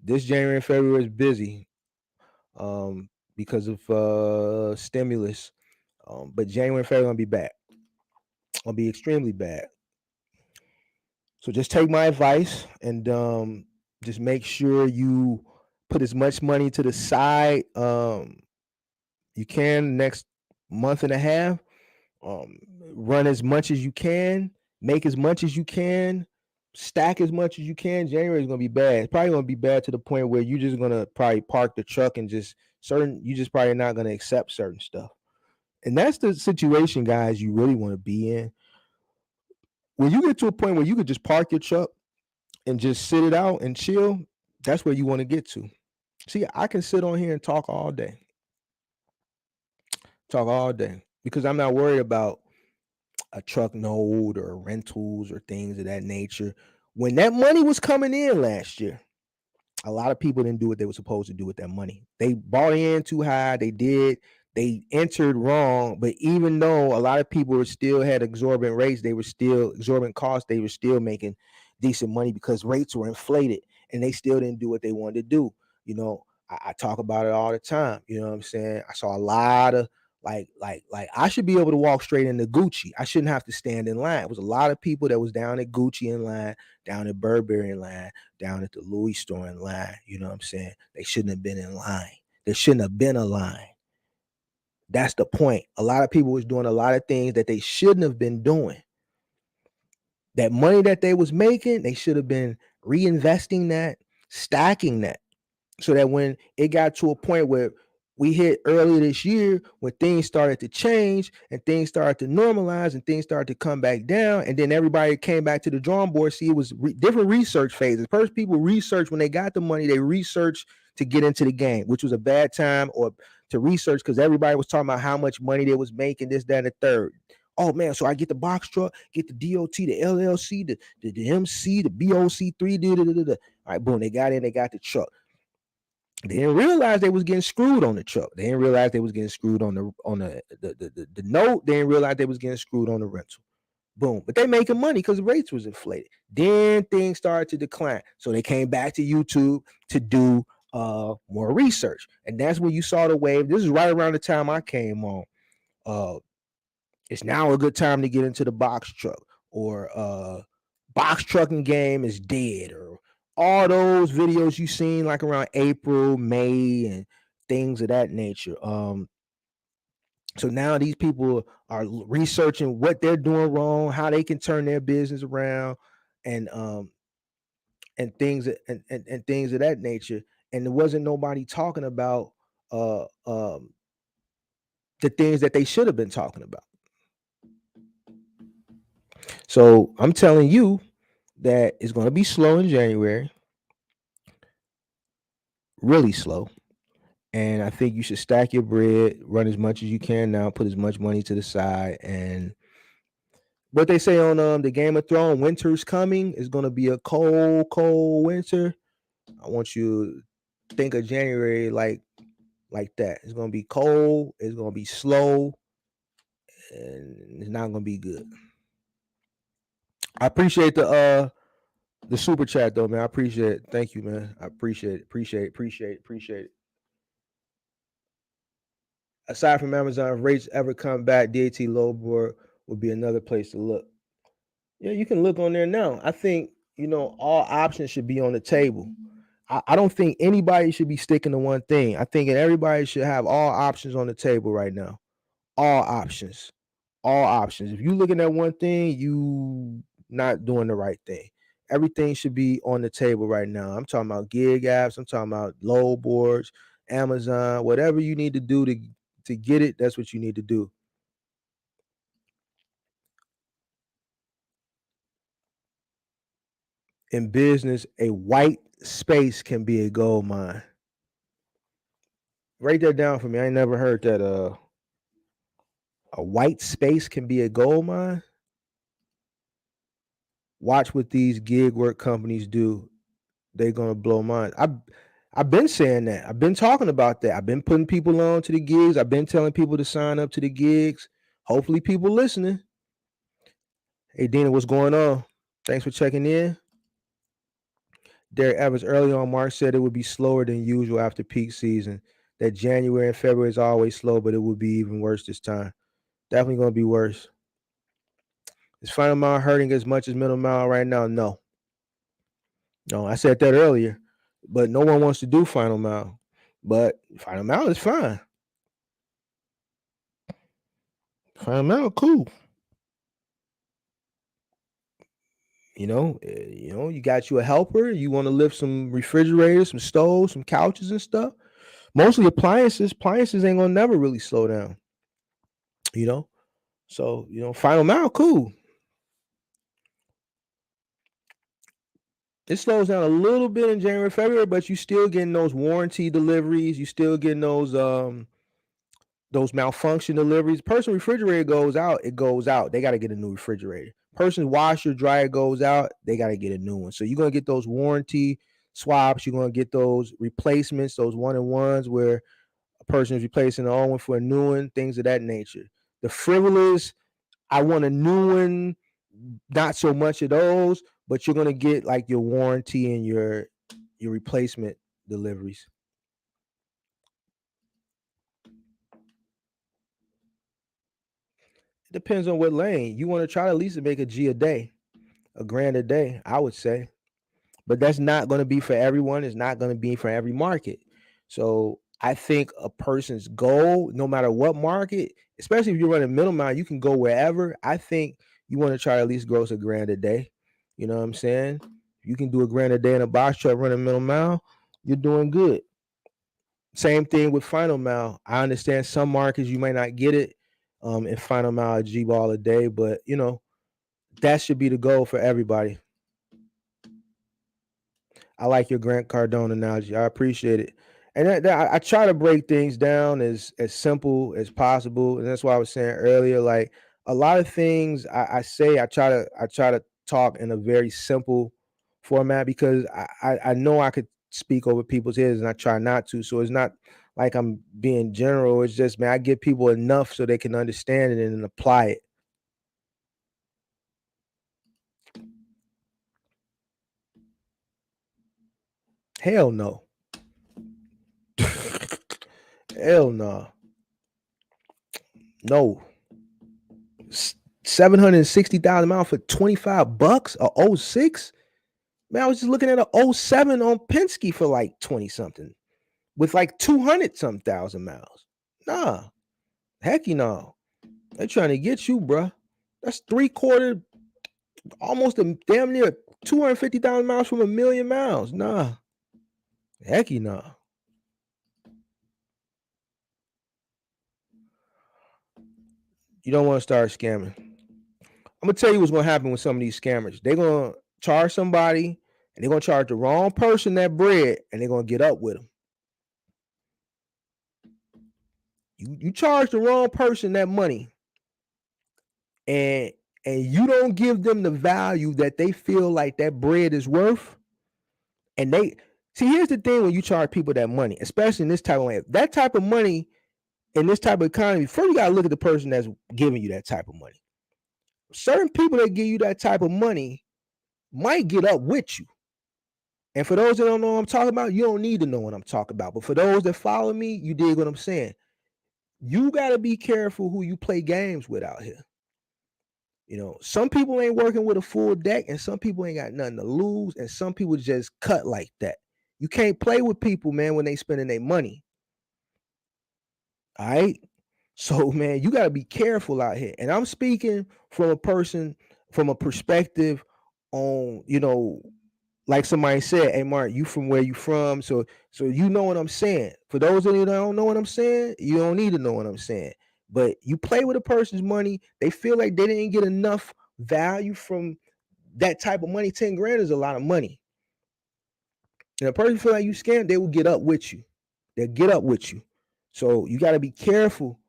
This January and February is busy because of stimulus. But January and February are going to be bad. Gonna be extremely bad. So just take my advice and just make sure you put as much money to the side you can next month and a half. Run as much as you can, make as much as you can, stack as much as you can. January is gonna be bad. It's probably gonna be bad to the point where you're just gonna probably park the truck and you just probably not gonna accept certain stuff. And that's the situation, guys, you really want to be in. When you get to a point where you could just park your truck and just sit it out and chill, that's where you want to get to. See, I can sit on here and talk all day because I'm not worried about a truck note or rentals or things of that nature. When that money was coming in last year, a lot of people didn't do what they were supposed to do with that money. They bought in too high. They entered wrong. But even though a lot of people were still had exorbitant rates, they were still exorbitant costs, they were still making decent money because rates were inflated and they still didn't do what they wanted to do. You know, I talk about it all the time. You know what I'm saying? I saw a lot of like I should be able to walk straight into Gucci. I shouldn't have to stand in line. It was a lot of people that was down at Gucci in line, down at Burberry in line, down at the Louis store in line. You know what I'm saying? They shouldn't have been in line. There shouldn't have been a line. That's the point. A lot of people was doing a lot of things that they shouldn't have been doing. That money that they was making, they should have been reinvesting that, stacking that, so that when it got to a point where we hit earlier this year, when things started to change and things started to normalize and things started to come back down, and then everybody came back to the drawing board. See, it was different research phases. First, people researched when they got the money, they researched to get into the game, which was a bad time or to research because everybody was talking about how much money they was making, this, that, and the third. Oh man, so I get the box truck, get the DOT, the LLC, the MC, the BOC3, All right, boom, they got in, they got the truck. They didn't realize they was getting screwed on the truck. They didn't realize they was getting screwed on the note. They didn't realize they was getting screwed on the rental. Boom. But they making money because the rates was inflated. Then things started to decline. So they came back to YouTube to do more research. And that's when you saw the wave. This is right around the time I came on. It's now a good time to get into the box truck, or box trucking game is dead, or all those videos you seen like around April, May, and things of that nature. So now these people are researching what they're doing wrong, how they can turn their business around, and things and things of that nature. And there wasn't nobody talking about uh the things that they should have been talking about. So I'm telling you that it's going to be slow in January, really slow. And I think you should stack your bread, run as much as you can now, put as much money to the side. And what they say on the Game of Thrones, winter's coming. It's going to be a cold, cold winter. I want you to think of January like that. It's going to be cold. It's going to be slow, and it's not going to be good. I appreciate the super chat though, man. I appreciate it. Thank you, man. I appreciate it. Appreciate it. Aside from Amazon, if rates ever come back, DAT low board would be another place to look. Yeah, you can look on there now. I think, all options should be on the table. I don't think anybody should be sticking to one thing. I think everybody should have all options on the table right now. All options. All options. If you're looking at one thing, you not doing the right thing. Everything should be on the table right now. I'm talking about gig apps. I'm talking about load boards, Amazon, whatever you need to do to get it. That's what you need to do. In business, a white space can be a gold mine. Write that down for me. I ain't never heard that. A white space can be a gold mine. Watch what these gig work companies do. They're gonna blow mine. I've been saying that. I've been talking about that. I've been putting people on to the gigs. I've been telling people to sign up to the gigs. Hopefully, people listening. Hey, Dina, what's going on? Thanks for checking in. Derek Evans early on March said it would be slower than usual after peak season. That January and February is always slow, but it will be even worse this time. Definitely going to be worse. Is final mile hurting as much as middle mile right now? No. No, I said that earlier, but no one wants to do final mile. But final mile is fine. Final mile, cool. You got you a helper. You want to lift some refrigerators, some stoves, some couches and stuff. Mostly appliances. Appliances ain't gonna never really slow down. you know. So, final mile, cool. It slows down a little bit in January, February, but you still getting those warranty deliveries. You still getting those malfunction deliveries. Person refrigerator goes out, it goes out. They got to get a new refrigerator. Person washer dryer goes out, they got to get a new one. So you're gonna get those warranty swaps. You're gonna get those replacements, those 1-in-1s where a person is replacing the old one for a new one, things of that nature. The frivolous, I want a new one, not so much of those, but you're gonna get like your warranty and your replacement deliveries. It depends on what lane. You want to try to at least make a G a day, a grand a day, I would say. But that's not going to be for everyone. It's not going to be for every market. So I think a person's goal, no matter what market, especially if you're running middle mile, you can go wherever. I think you want to try to at least gross a grand a day. You know what I'm saying? You can do a grand a day in a box truck running middle mile, you're doing good. Same thing with final mile. I understand some markets you might not get it in final mile a G ball a day, but that should be the goal for everybody. I like your Grant Cardone analogy. I appreciate it. And I try to break things down as simple as possible. And that's why I was saying earlier, like a lot of things I say, I try to talk in a very simple format because I know I could speak over people's heads and I try not to. So it's not like I'm being general. It's just, man, I give people enough so they can understand it and then apply it. Hell no. Hell no. No. 760,000 miles for $25 a '06. Man, I was just looking at a '07 on Penske for like 20 something with like 200 some thousand miles. Nah, hecky no. They're trying to get you, bruh. That's 3/4, almost a damn near 250,000 miles from a million miles. Nah, hecky no. You don't want to start scamming. I'm gonna tell you what's gonna happen with some of these scammers. They're gonna charge somebody and they're gonna charge the wrong person that bread and they're gonna get up with them. You charge the wrong person that money and you don't give them the value that they feel like that bread is worth. And they see, here's the thing: when you charge people that money, especially in this type of way, that type of money in this type of economy, first you gotta look at the person that's giving you that type of money. Certain people that give you that type of money might get up with you. And for those that don't know what I'm talking about, you don't need to know what I'm talking about. But for those that follow me, you dig what I'm saying. You got to be careful who you play games with out here. Some people ain't working with a full deck, and some people ain't got nothing to lose, and some people just cut like that. You can't play with people, man, when they spending their money. All right. So, man, you got to be careful out here. And I'm speaking from a person, from a perspective on, like somebody said, hey Mark, you from where you from? So you know what I'm saying. For those of you that don't know what I'm saying, you don't need to know what I'm saying. But you play with a person's money, they feel like they didn't get enough value from that type of money. 10 grand is a lot of money. And a person feel like you scammed, they will get up with you. They'll get up with you. So you got to be careful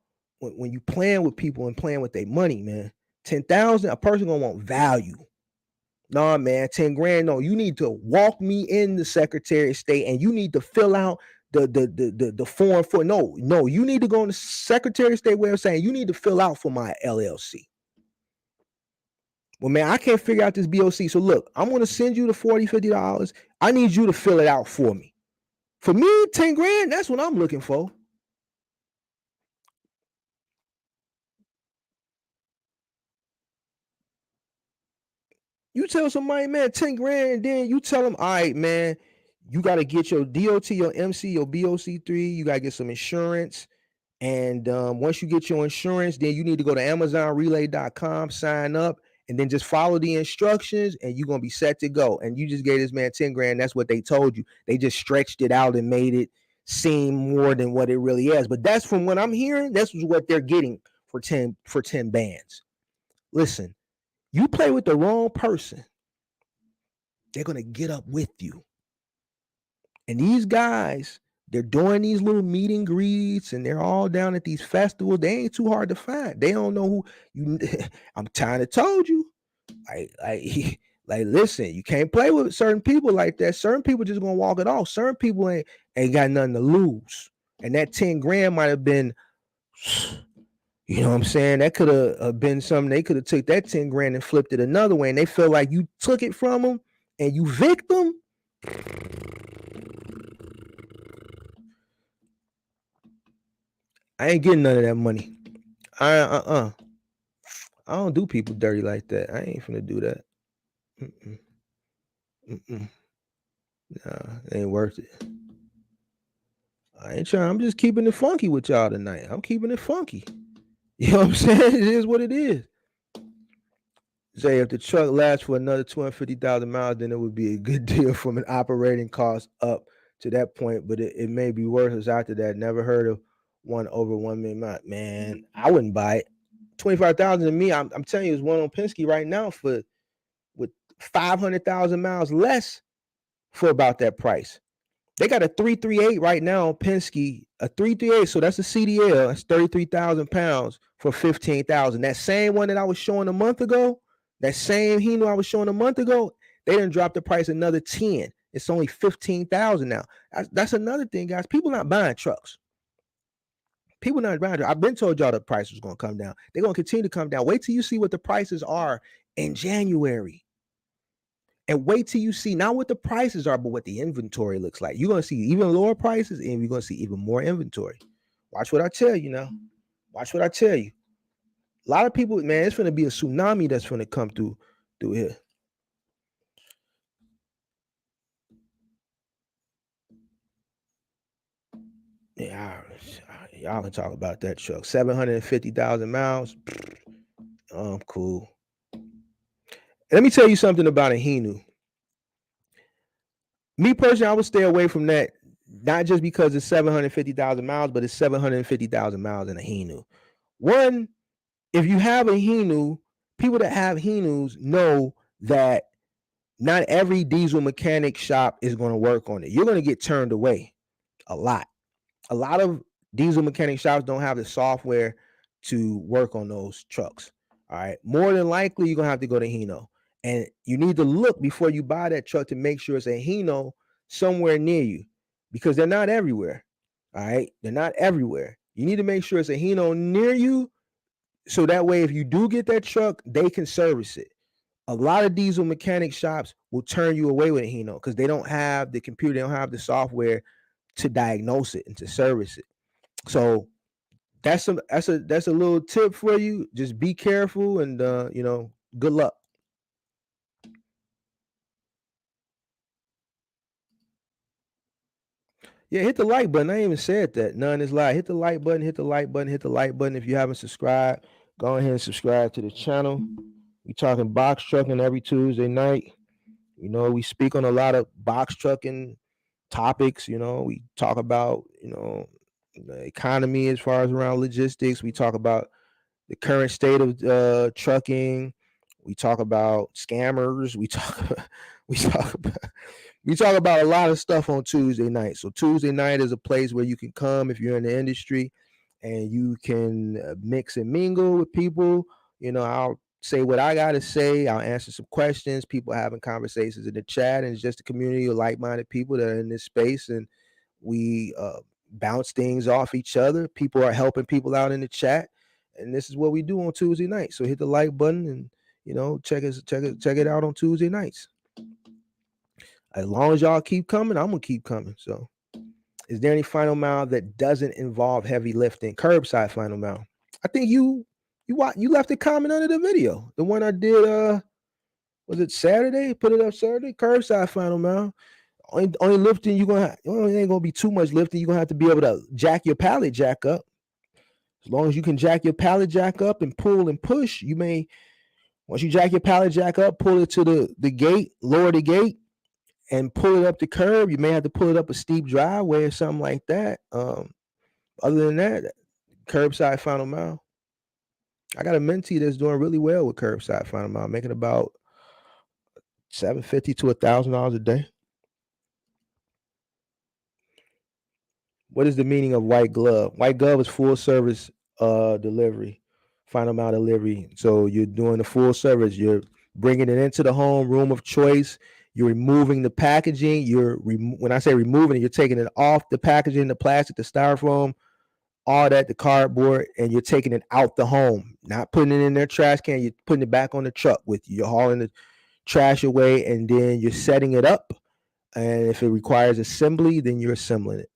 when you playing with people and playing with their money, man. 10,000, a person gonna want value. Nah, man, 10 grand. No, you need to walk me in the Secretary of State and you need to fill out the form for no, you need to go on the Secretary of State website and you need to fill out for my LLC. Well, man, I can't figure out this BOC. So look, I'm gonna send you the $40, $50. I need you to fill it out for me. For me, 10 grand, that's what I'm looking for. You tell somebody, man, 10 grand, and then you tell them, all right, man, you got to get your DOT, your MC, your BOC3, you got to get some insurance. And once you get your insurance, then you need to go to AmazonRelay.com, sign up, and then just follow the instructions, and you're going to be set to go. And you just gave this man 10 grand. That's what they told you. They just stretched it out and made it seem more than what it really is. But that's from what I'm hearing, that's what they're getting for 10 bands. Listen, you play with the wrong person, they're gonna get up with you. And these guys, they're doing these little meet and greets, and they're all down at these festivals. They ain't too hard to find. They don't know who you. I'm trying to told you, like, listen, you can't play with certain people like that. Certain people just gonna walk it off. Certain people ain't got nothing to lose. And that 10 grand might have been, you know what I'm saying? That could have been something. They could have took that 10 grand and flipped it another way, and they feel like you took it from them and you victim. I ain't getting none of that money. I don't do people dirty like that. I ain't finna do that. Nah, it ain't worth it. I ain't trying. I'm just keeping it funky with y'all tonight. I'm keeping it funky. You know what I'm saying? It is what it is. Say if the truck lasts for another 250,000 miles, then it would be a good deal from an operating cost up to that point. But it may be worthless after that. Never heard of one over 1 million miles. Man, I wouldn't buy it. 25,000 to me, I'm telling you, there's one on Penske right now with 500,000 miles less for about that price. They got a 338 right now on Penske, a 338. So that's a CDL. That's 33,000 pounds for 15,000. That same one that I was showing a month ago, that same Hino I was showing a month ago, they didn't drop the price another 10. It's only 15,000 now. That's another thing, guys. People not buying trucks. People not buying trucks. I've been told y'all the price was going to come down. They're going to continue to come down. Wait till you see what the prices are in January. And wait till you see not what the prices are, but what the inventory looks like. You're going to see even lower prices, and you're going to see even more inventory. Watch what I tell you now. Watch what I tell you. A lot of people, man, it's going to be a tsunami that's going to come through here. Yeah, y'all can talk about that truck. 750,000 miles. Cool. Let me tell you something about a Hino. Me personally, I would stay away from that, not just because it's 750,000 miles, but it's 750,000 miles in a Hino. One, if you have a Hino, people that have Hinos know that not every diesel mechanic shop is going to work on it. You're going to get turned away a lot. A lot of diesel mechanic shops don't have the software to work on those trucks. All right. More than likely, you're going to have to go to Hino. And you need to look before you buy that truck to make sure it's a Hino somewhere near you, because they're not everywhere. All right. They're not everywhere. You need to make sure it's a Hino near you, so that way, if you do get that truck, they can service it. A lot of diesel mechanic shops will turn you away with a Hino because they don't have the computer, they don't have the software to diagnose it and to service it. So that's a little tip for you. Just be careful, and good luck. Yeah, hit the like button. I ain't even said that. None is lie. Hit the like button, hit the like button, hit the like button. If you haven't subscribed, go ahead and subscribe to the channel. We talking box trucking every Tuesday night. We speak on a lot of box trucking topics. We talk about, the economy as far as around logistics. We talk about the current state of trucking. We talk about scammers. We talk about a lot of stuff on Tuesday night. So Tuesday night is a place where you can come if you're in the industry, and you can mix and mingle with people. I'll say what I got to say. I'll answer some questions. People having conversations in the chat, and it's just a community of like-minded people that are in this space, and we bounce things off each other. People are helping people out in the chat, and this is what we do on Tuesday night. So hit the like button, and check it out on Tuesday nights. As long as y'all keep coming, I'm gonna keep coming. So, is there any final mile that doesn't involve heavy lifting? Curbside final mile. I think you left a comment under the video. The one I did, was it Saturday? Put it up Saturday. Curbside final mile. Only lifting ain't gonna be too much lifting. You're gonna have to be able to jack your pallet jack up. As long as you can jack your pallet jack up and pull and push, once you jack your pallet jack up, pull it to the gate, lower the gate, and pull it up the curb. You may have to pull it up a steep driveway or something like that. Other than that, curbside final mile. I got a mentee that's doing really well with curbside final mile, making about $750 to $1,000 a day. What is the meaning of white glove? White glove is full service delivery, final mile delivery. So you're doing the full service. You're bringing it into the home room of choice. You're removing the packaging. When I say removing it, you're taking it off the packaging, the plastic, the styrofoam, all that, the cardboard, and you're taking it out the home. Not putting it in their trash can. You're putting it back on the truck with you. You're hauling the trash away, and then you're setting it up. And if it requires assembly, then you're assembling it.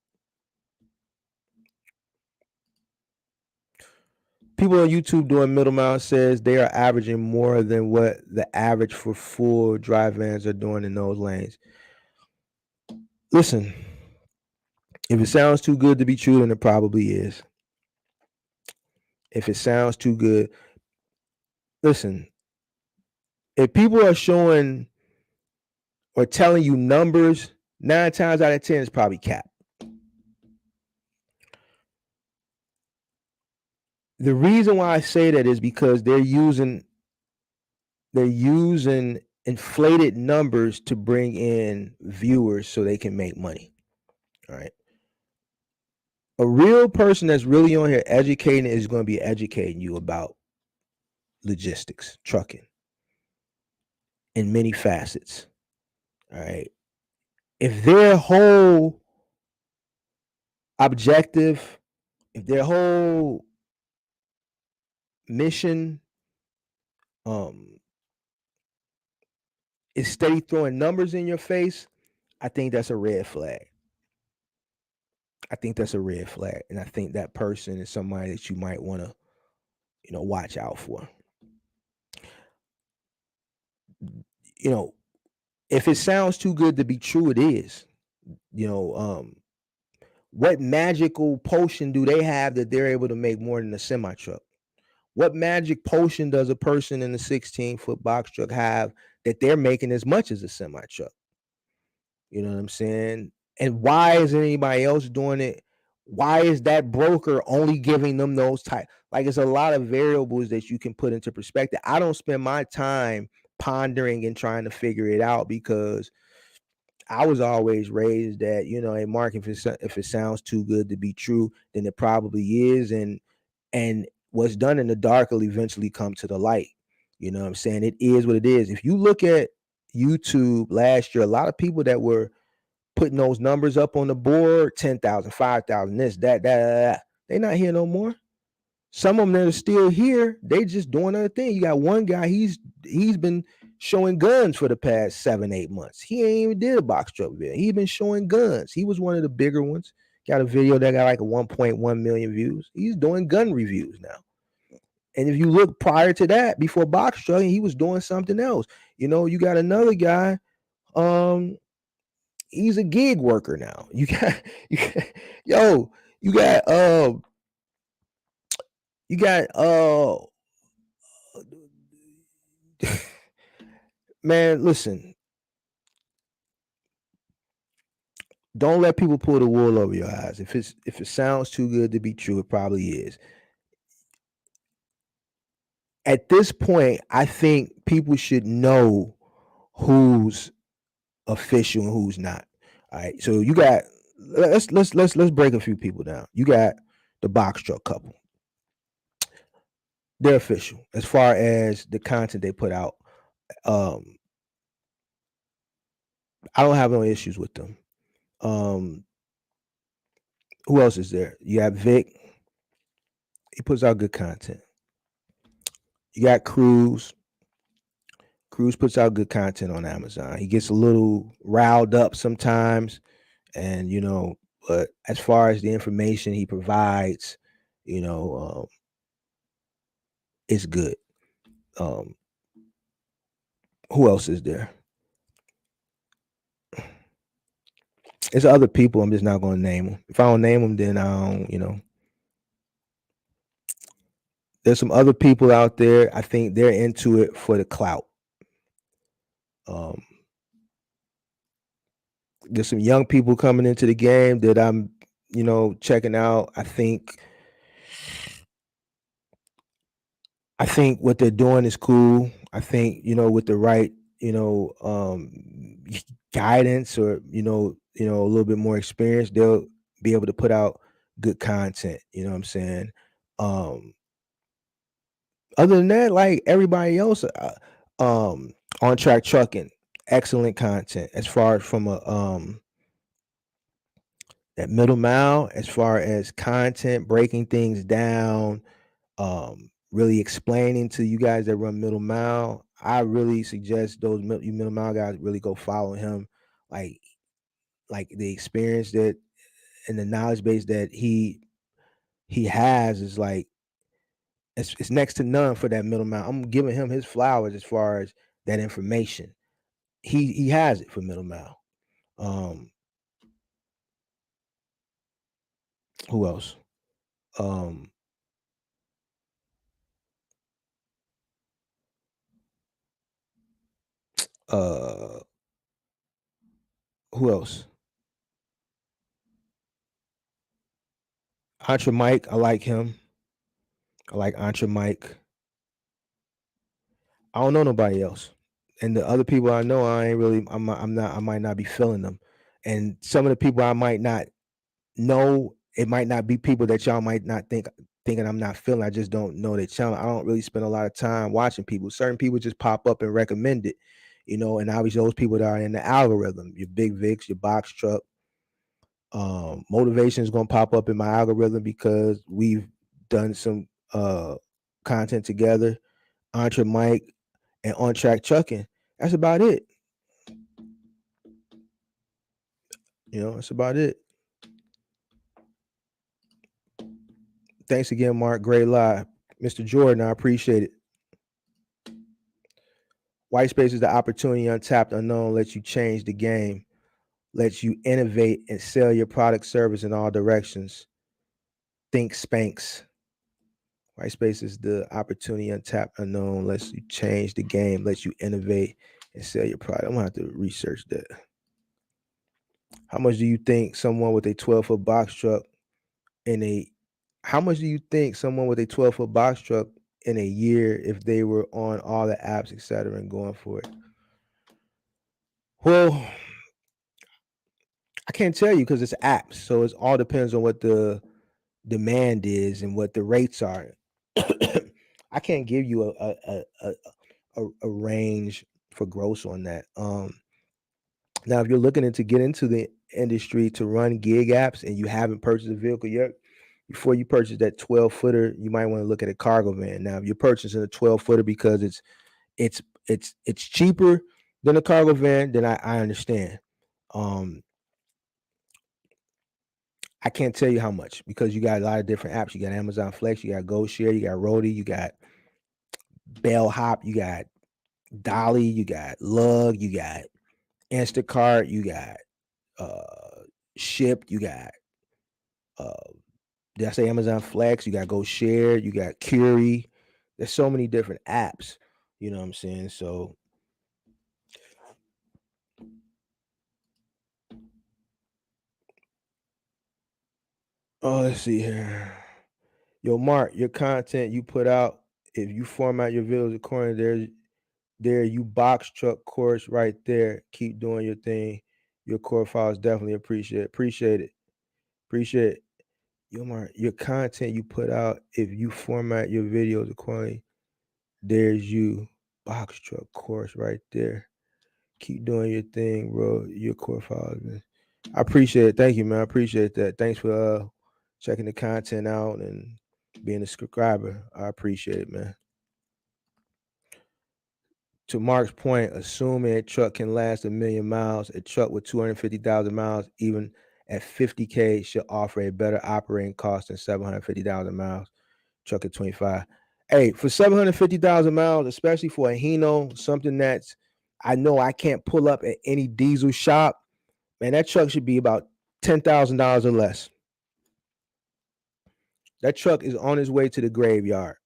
People on YouTube doing middle mile says they are averaging more than what the average for full dry vans are doing in those lanes. Listen, if it sounds too good to be true, then it probably is. If it sounds too good, listen, if people are showing or telling you numbers, 9 times out of 10 is probably cap. The reason why I say that is because they're using inflated numbers to bring in viewers so they can make money. All right. A real person that's really on here educating is going to be educating you about logistics, trucking, in many facets. All right. If their whole objective, if their whole mission is steady throwing numbers in your face, I think that's a red flag. I think that's a red flag. And I think that person is somebody that you might want to, watch out for. If it sounds too good to be true, it is. What magical potion do they have that they're able to make more than a semi truck? What magic potion does a person in a 16-foot box truck have that they're making as much as a semi truck? You know what I'm saying? And why isn't anybody else doing it? Why is that broker only giving them those type? Like, it's a lot of variables that you can put into perspective. I don't spend my time pondering and trying to figure it out because I was always raised that, hey, Mark, if it sounds too good to be true, then it probably is. And what's done in the dark will eventually come to the light. You know what I'm saying? It is what it is. If you look at YouTube last year, a lot of people that were putting those numbers up on the board, 10,000, 5,000, this, that, they're not here no more. Some of them that are still here, they just doing other thing. You got one guy, he's been showing guns for the past 7-8 months. He ain't even did a box truck video. He's been showing guns. He was one of the bigger ones. Got a video that got like a 1.1 million views. He's doing gun reviews now. And if you look prior to that, before box trucking, he was doing something else. You got another guy, he's a gig worker now. You got you got man, listen. Don't let people pull the wool over your eyes. If it sounds too good to be true, it probably is. At this point, I think people should know who's official and who's not. All right. So you got let's break a few people down. You got the box truck couple. They're official as far as the content they put out. I don't have no issues with them. Who else is there? You got Vic. He puts out good content. You got Cruz. Cruz puts out good content on Amazon. He gets a little riled up sometimes, and but as far as the information he provides, it's good. Who else is there? There's other people. I'm just not going to name them. If I don't name them, then I don't. There's some other people out there. I think they're into it for the clout. There's some young people coming into the game that I'm, checking out. I think I think what they're doing is cool. I think, with the right, guidance, or, a little bit more experience, they'll be able to put out good content. You know what I'm saying? Um, Other than that, like everybody else, on track trucking, excellent content as far as from a that middle mile, as far as content, breaking things down, really explaining to you guys that run middle mile. I really suggest those you middle mile guys really go follow him. Like like the experience that and the knowledge base that he has is like it's next to none for that middle mile. I'm giving him his flowers as far as that information. He has it for middle mile. Um, who else? Um, uh, who else? Entre Mike, I like him. I like Entre Mike. I don't know nobody else. And the other people I know, I ain't really. I might not be feeling them. And some of the people I might not know, it might not be people that y'all might not thinking I'm not feeling. I just don't know their channel. I don't really spend a lot of time watching people. Certain people just pop up and recommend it, and obviously those people that are in the algorithm, your Big Vics, your box truck, motivation is gonna pop up in my algorithm because we've done some content together. Entre Mike and On Track Trucking. That's about it. That's about it. Thanks again, Mark. Great live. Mr. Jordan, I appreciate it. White space is the opportunity untapped, unknown, lets you change the game, lets you innovate and sell your product service in all directions. Think Spanx. White space is the opportunity untapped, unknown, lets you change the game, lets you innovate and sell your product. I'm gonna have to research that. How much do you think someone with a 12-foot box truck in a how much do you think someone with a 12-foot box truck in a year if they were on all the apps, etc., and going for it? Well, I can't tell you because it's apps, so it all depends on what the demand is and what the rates are. I can't give you a range for gross on that. Now, if you're looking to get into the industry to run gig apps and you haven't purchased a vehicle yet, before you purchase that 12-footer, you might want to look at a cargo van. Now, if you're purchasing a 12-footer because it's cheaper than a cargo van, then I understand. Um, I can't tell you how much because you got a lot of different apps. You got Amazon Flex, you got GoShare, you got Roadie, you got Bellhop, you got Dolly, you got Lug, you got Instacart, you got Ship, you got uh did I say Amazon Flex? You got GoShare, you got Curie. There's so many different apps. You know what I'm saying? So let's see here. Yo, Mark, your content you put out, if you format your videos according, there you box truck course right there. Keep doing your thing. Your core files definitely appreciate it. Appreciate it. Yo, Mark, your content you put out, if you format your videos accordingly, there's you box truck course right there. Keep doing your thing, bro. Your core files, man. I appreciate it. Thank you, man. I appreciate that. Thanks for checking the content out and being a subscriber. I appreciate it, man. To Mark's point, assuming a truck can last 1,000,000 miles, a truck with 250,000 miles, even at 50K, should offer a better operating cost than 750,000 miles. Truck at 25. Hey, for 750,000 miles, especially for a Hino, something that's I know I can't pull up at any diesel shop, man, that truck should be about $10,000 or less. That truck is on its way to the graveyard.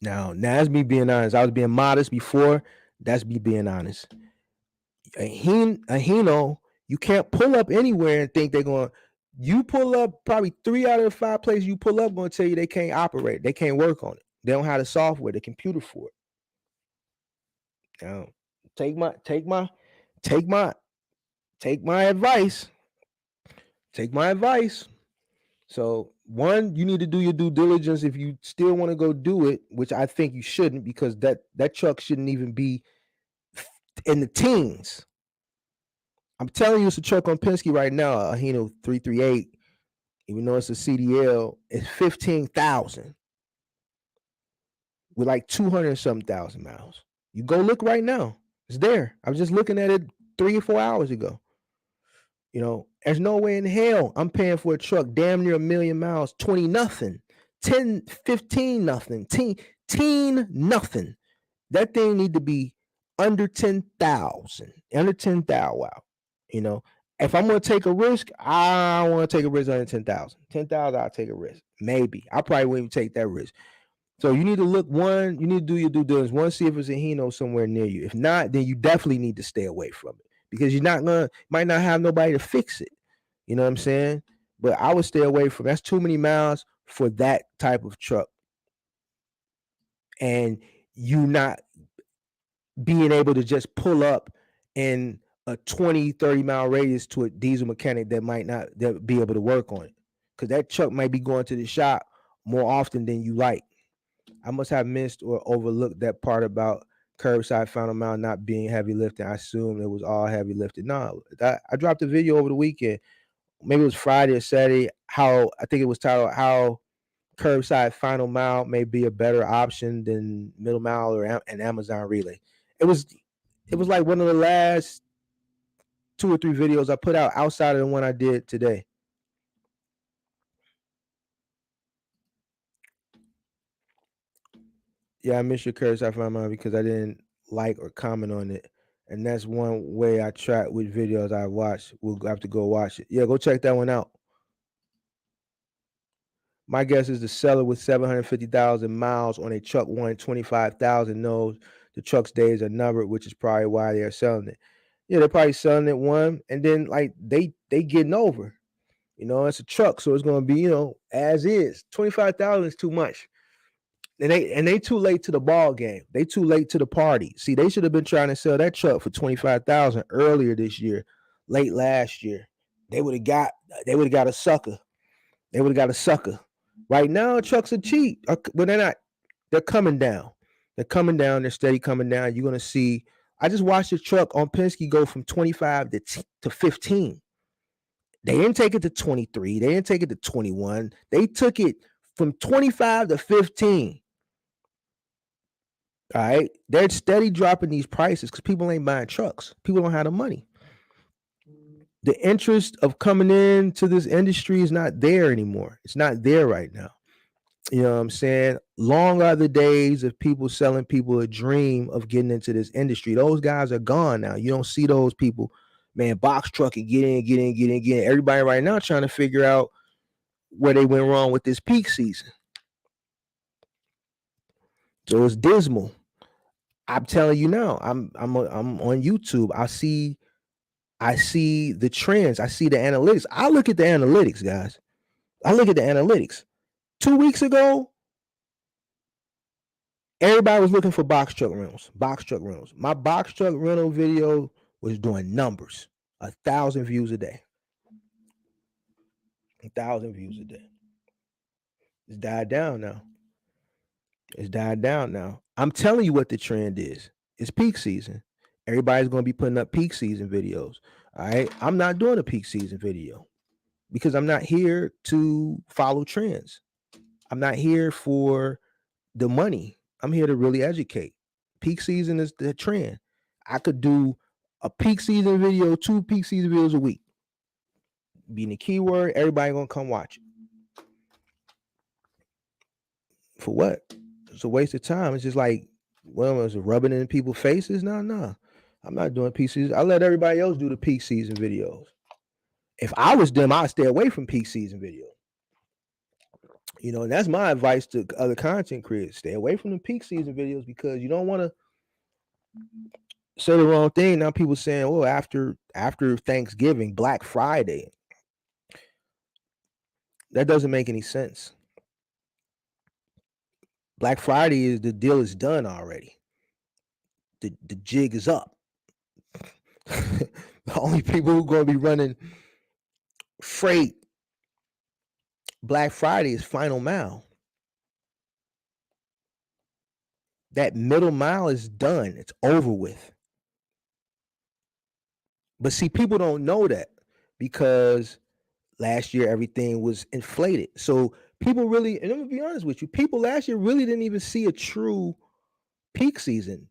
Now that's me being honest. I was being modest before. That's me being honest. A Hino, you can't pull up anywhere and think they're going. You pull up, probably 3 out of the 5 places you pull up going to tell you they can't operate. They can't work on it. They don't have the software, the computer for it. Now, take my take my take my advice. Take my advice. So, one, you need to do your due diligence if you still want to go do it, which I think you shouldn't, because that truck shouldn't even be in the teens. I'm telling you, it's a truck on Penske right now, a Hino 338. Even though it's a CDL, it's 15,000 with like 200 something thousand miles. You go look right now. It's there. I was just looking at it 3 or 4 hours ago. There's no way in hell I'm paying for a truck damn near 1,000,000 miles, 20 nothing, 10, 15 nothing, teen nothing. That thing need to be under 10,000, under 10,000. Wow. If I'm going to take a risk, I want to take a risk under 10,000. 10,000, I'll take a risk. Maybe. I probably wouldn't even take that risk. So you need to look, you need to do your due diligence. One, see if it's a Hino somewhere near you. If not, then you definitely need to stay away from it, because might not have nobody to fix it. You know what I'm saying? But I would stay away from, that's too many miles for that type of truck. And you not being able to just pull up in a 20, 30 mile radius to a diesel mechanic that might not be able to work on it. Because that truck might be going to the shop more often than you like. I must have missed or overlooked that part about curbside final mile not being heavy lifting. I assumed it was all heavy lifting. No, I dropped a video over the weekend. Maybe it was Friday or Saturday. I think it was titled "How Curbside Final Mile May Be a Better Option Than Middle Mile or an Amazon Relay." It was like one of the last 2 or 3 videos I put out outside of the one I did today. Yeah, I missed your curbside final mile because I didn't like or comment on it. And that's one way I track which videos I watch. We'll have to go watch it. Yeah, go check that one out. My guess is the seller with 750,000 miles on a truck wanting 25,000 knows the truck's days are numbered, which is probably why they're selling it. Yeah, they're probably selling it one, and then like they getting over. It's a truck, so it's gonna be as is. 25,000 is too much. And they too late to the ball game. They too late to the party. See, they should have been trying to sell that truck for 25,000 earlier this year, late last year. They would have got a sucker. They would have got a sucker. Right now, trucks are cheap, but they're not. They're coming down. They're coming down. They're steady coming down. You're gonna see. I just watched the truck on Penske go from 25 to 15. They didn't take it to 23. They didn't take it to 21. They took it from 25 to 15. All right. They're steady dropping these prices because people ain't buying trucks. People don't have the money. The interest of coming into this industry is not there anymore. It's not there right now. You know what I'm saying? Long are the days of people selling people a dream of getting into this industry. Those guys are gone now. You don't see those people, man, box truck and get in. Everybody right now trying to figure out where they went wrong with this peak season. So it's dismal. I'm telling you now, I'm on YouTube. I see the trends. I see the analytics. I look at the analytics, guys. I look at the analytics. 2 weeks ago, everybody was looking for box truck rentals. My box truck rental video was doing numbers. 1,000 views a day. 1,000 views a day. It's died down now. I'm telling you what the trend is. It's peak season. Everybody's going to be putting up peak season videos. All right. I'm not doing a peak season video because I'm not here to follow trends. I'm not here for the money. I'm here to really educate. Peak season is the trend. I could do a peak season video, 2 peak season videos a week. Being the keyword, everybody gonna come watch it. For what? It's a waste of time. It's just like, well, it's rubbing in people's faces. No. I'm not doing peak season. I let everybody else do the peak season videos. If I was them, I'd stay away from peak season videos. And that's my advice to other content creators. Stay away from the peak season videos because you don't want to say the wrong thing. Now people saying, "Oh, after Thanksgiving, Black Friday." That doesn't make any sense. Black Friday is the deal is done already. The jig is up. The only people who are going to be running freight Black Friday is final mile. That middle mile is done. It's over with. But see, people don't know that because last year everything was inflated. So people really, and I'm gonna be honest with you, people last year really didn't even see a true peak season.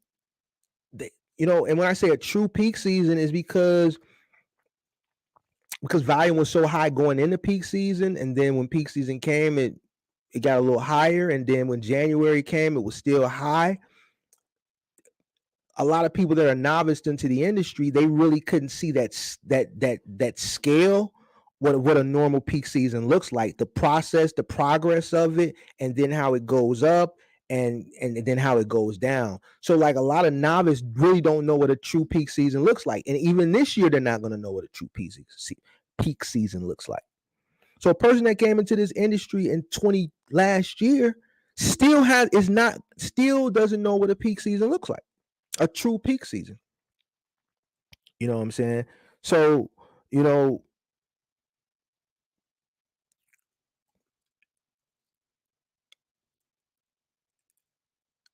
They, and when I say a true peak season is because volume was so high going into peak season, and then when peak season came, it got a little higher, and then when January came, it was still high. A lot of people that are novice into the industry, they really couldn't see that scale, what a normal peak season looks like, the process, the progress of it, and then how it goes up and then how it goes down. So like a lot of novice really don't know what a true peak season looks like. And even this year, they're not going to know what a true peak season looks like. So a person that came into this industry in 20 last year still doesn't know what a peak season looks like. A true peak season. You know what I'm saying? So, you know,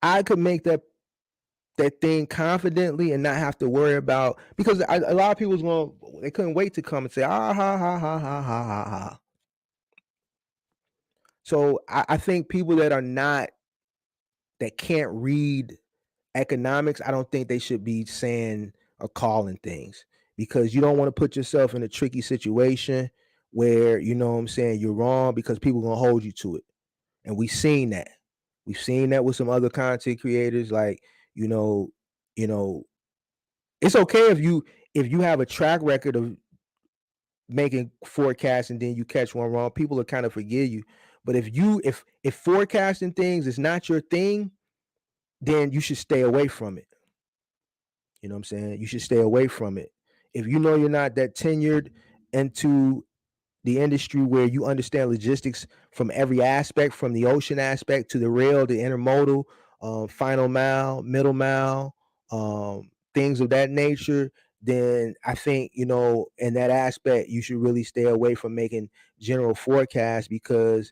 I could make that thing confidently and not have to worry about because a lot of people they couldn't wait to come and say ah ha ha ha ha ha ha ha. So I think people that can't read economics, I don't think they should be saying or calling things because you don't want to put yourself in a tricky situation where you know what I'm saying you're wrong because people are gonna hold you to it. And we've seen that. We've seen that with some other content creators. Like, you know, you know, it's okay if you have a track record of making forecasts and then you catch one wrong, people will kind of forgive you. But if forecasting things is not your thing, then you should stay away from it. You know what I'm saying? You should stay away from it. If you know you're not that tenured into the industry where you understand logistics from every aspect, from the ocean aspect to the rail, the intermodal, final mile, middle mile, things of that nature, then I think, in that aspect, you should really stay away from making general forecasts because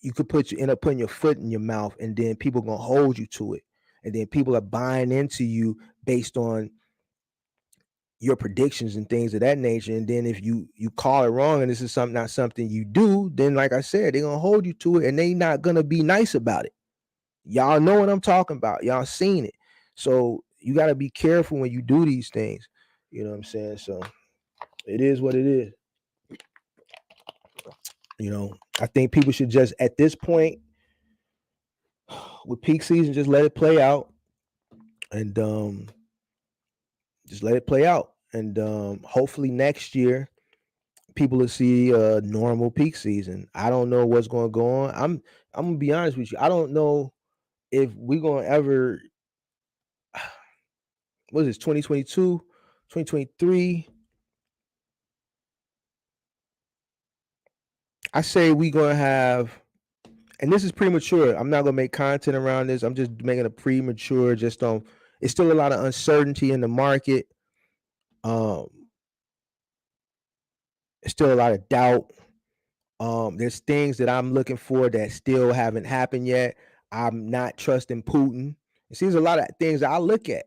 you could end up putting your foot in your mouth and then people are going to hold you to it. And then people are buying into you based on your predictions and things of that nature. And then if you call it wrong and this is not something you do, then like I said, they're gonna hold you to it and they not gonna be nice about it. Y'all know what I'm talking about. Y'all seen it. So you got to be careful when you do these things. You know what I'm saying? So it is what it is. I think people should just at this point with peak season just let it play out and just let it play out and hopefully next year people will see a normal peak season. I don't know what's going to go on. I'm gonna be honest with you. I don't know if we're gonna ever. What is this? 2022, 2023. I say we gonna have, and this is premature. I'm not gonna make content around this. I'm just making a premature. Just on. It's still a lot of uncertainty in the market. Um, it's still a lot of doubt. There's things that I'm looking for that still haven't happened yet. I'm not trusting Putin. It seems a lot of things that I look at.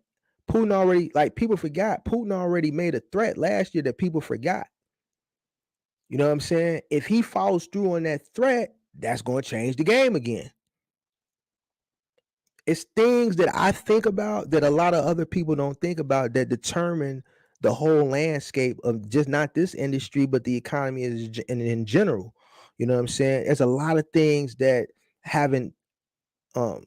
Putin already, like people forgot, Putin already made a threat last year that people forgot. You know what I'm saying? If he follows through on that threat, that's going to change the game again. It's things that I think about that a lot of other people don't think about that determine the whole landscape of just not this industry, but the economy in general. You know what I'm saying? There's a lot of things that haven't um,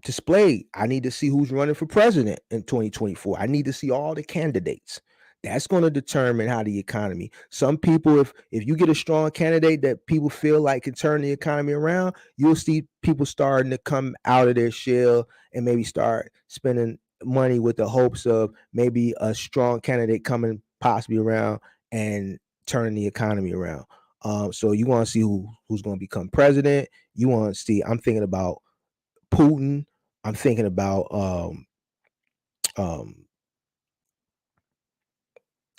displayed. I need to see who's running for president in 2024. I need to see all the candidates. That's going to determine how the economy. Some people, if you get a strong candidate that people feel like can turn the economy around, you'll see people starting to come out of their shell and maybe start spending money with the hopes of maybe a strong candidate coming possibly around and turning the economy around. So you want to see who's going to become president. You want to see? I'm thinking about Putin. I'm thinking about um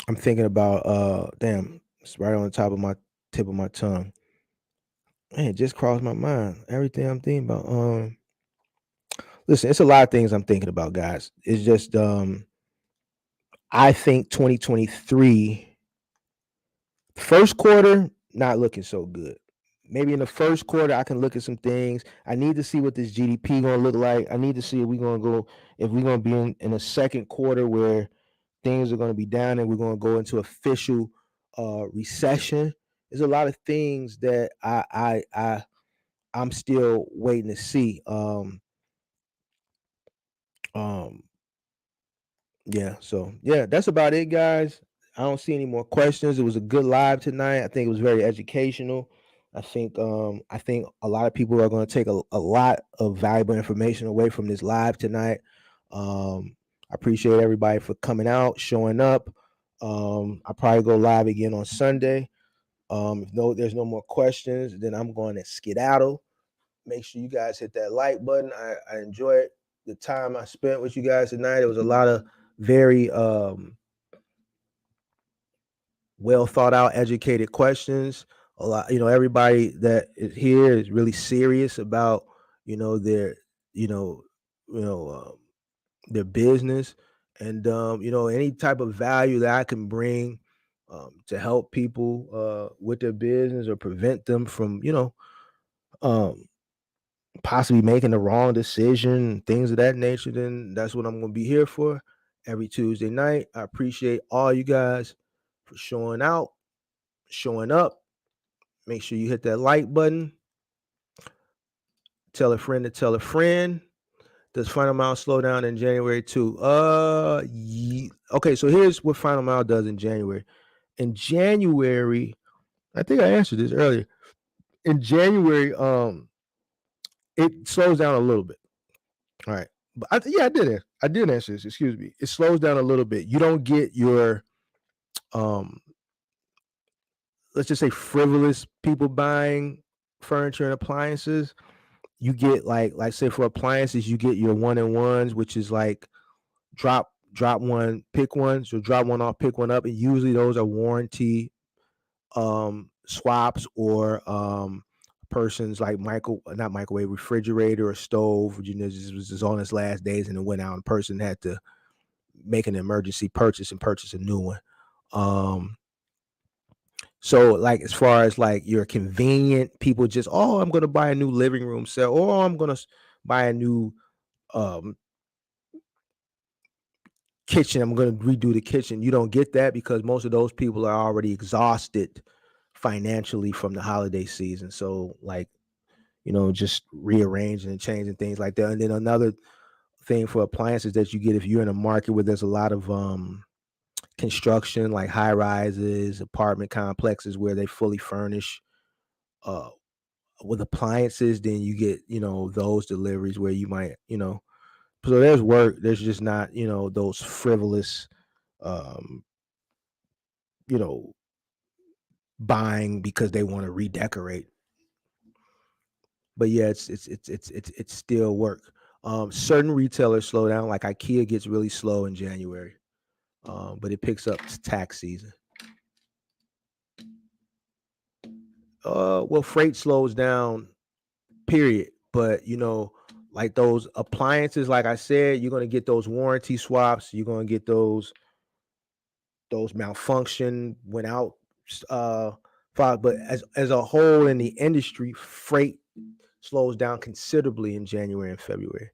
I'm thinking about damn, it's right on the top of my tip of my tongue. Man, it just crossed my mind. Everything I'm thinking about. Listen, it's a lot of things I'm thinking about, guys. It's just I think 2023 first quarter not looking so good. Maybe in the first quarter I can look at some things. I need to see what this GDP gonna look like. I need to see if we're gonna be in a second quarter where things are gonna be down and we're gonna go into official recession. There's a lot of things that I'm still waiting to see. Um Yeah, so yeah, that's about it, guys. I don't see any more questions. It was a good live tonight. I think it was very educational. I think a lot of people are going to take a lot of valuable information away from this live tonight. I appreciate everybody for coming out, showing up. I'll probably go live again on Sunday. If there's no more questions, then I'm going to skedaddle. Make sure you guys hit that like button. I enjoyed the time I spent with you guys tonight. It was a lot of very well thought out, educated questions. A lot, everybody that is here is really serious about their you know you know their business, and any type of value that I can bring to help people with their business or prevent them from um possibly making the wrong decision, things of that nature, then that's what I'm going to be here for every Tuesday night. I appreciate all you guys for showing out, showing up. Make sure you hit that like button. Tell a friend to tell a friend. Does Final Mile slow down in January too? Okay, so here's what Final Mile does in January. In January, I think I answered this earlier. In January, it slows down a little bit. All right. But I did it. I did answer this. Excuse me. It slows down a little bit. You don't get your um let's just say frivolous people buying furniture and appliances. You get like say for appliances, you get your one and ones, which is like drop one, pick one. So drop one off, pick one up. And usually those are warranty swaps or persons like not microwave, refrigerator or stove, this was on its last days and it went out and the person had to make an emergency purchase and purchase a new one. So like as far as like your convenient people just, I'm gonna buy a new living room set, or I'm gonna buy a new um kitchen, I'm gonna redo the kitchen. You don't get that because most of those people are already exhausted financially from the holiday season. So like, just rearranging and changing things like that. And then another thing for appliances that you get if you're in a market where there's a lot of construction, like high rises, apartment complexes where they fully furnish uh with appliances, then you get, those deliveries where you might, so there's work. There's just not, those frivolous um, you know, buying because they want to redecorate. But yeah, it's still work. Certain retailers slow down, like IKEA gets really slow in January. But it picks up tax season. Well, freight slows down, period. But like those appliances, like I said, you're gonna get those warranty swaps. You're gonna get those malfunction went out. But as a whole in the industry, freight slows down considerably in January and February.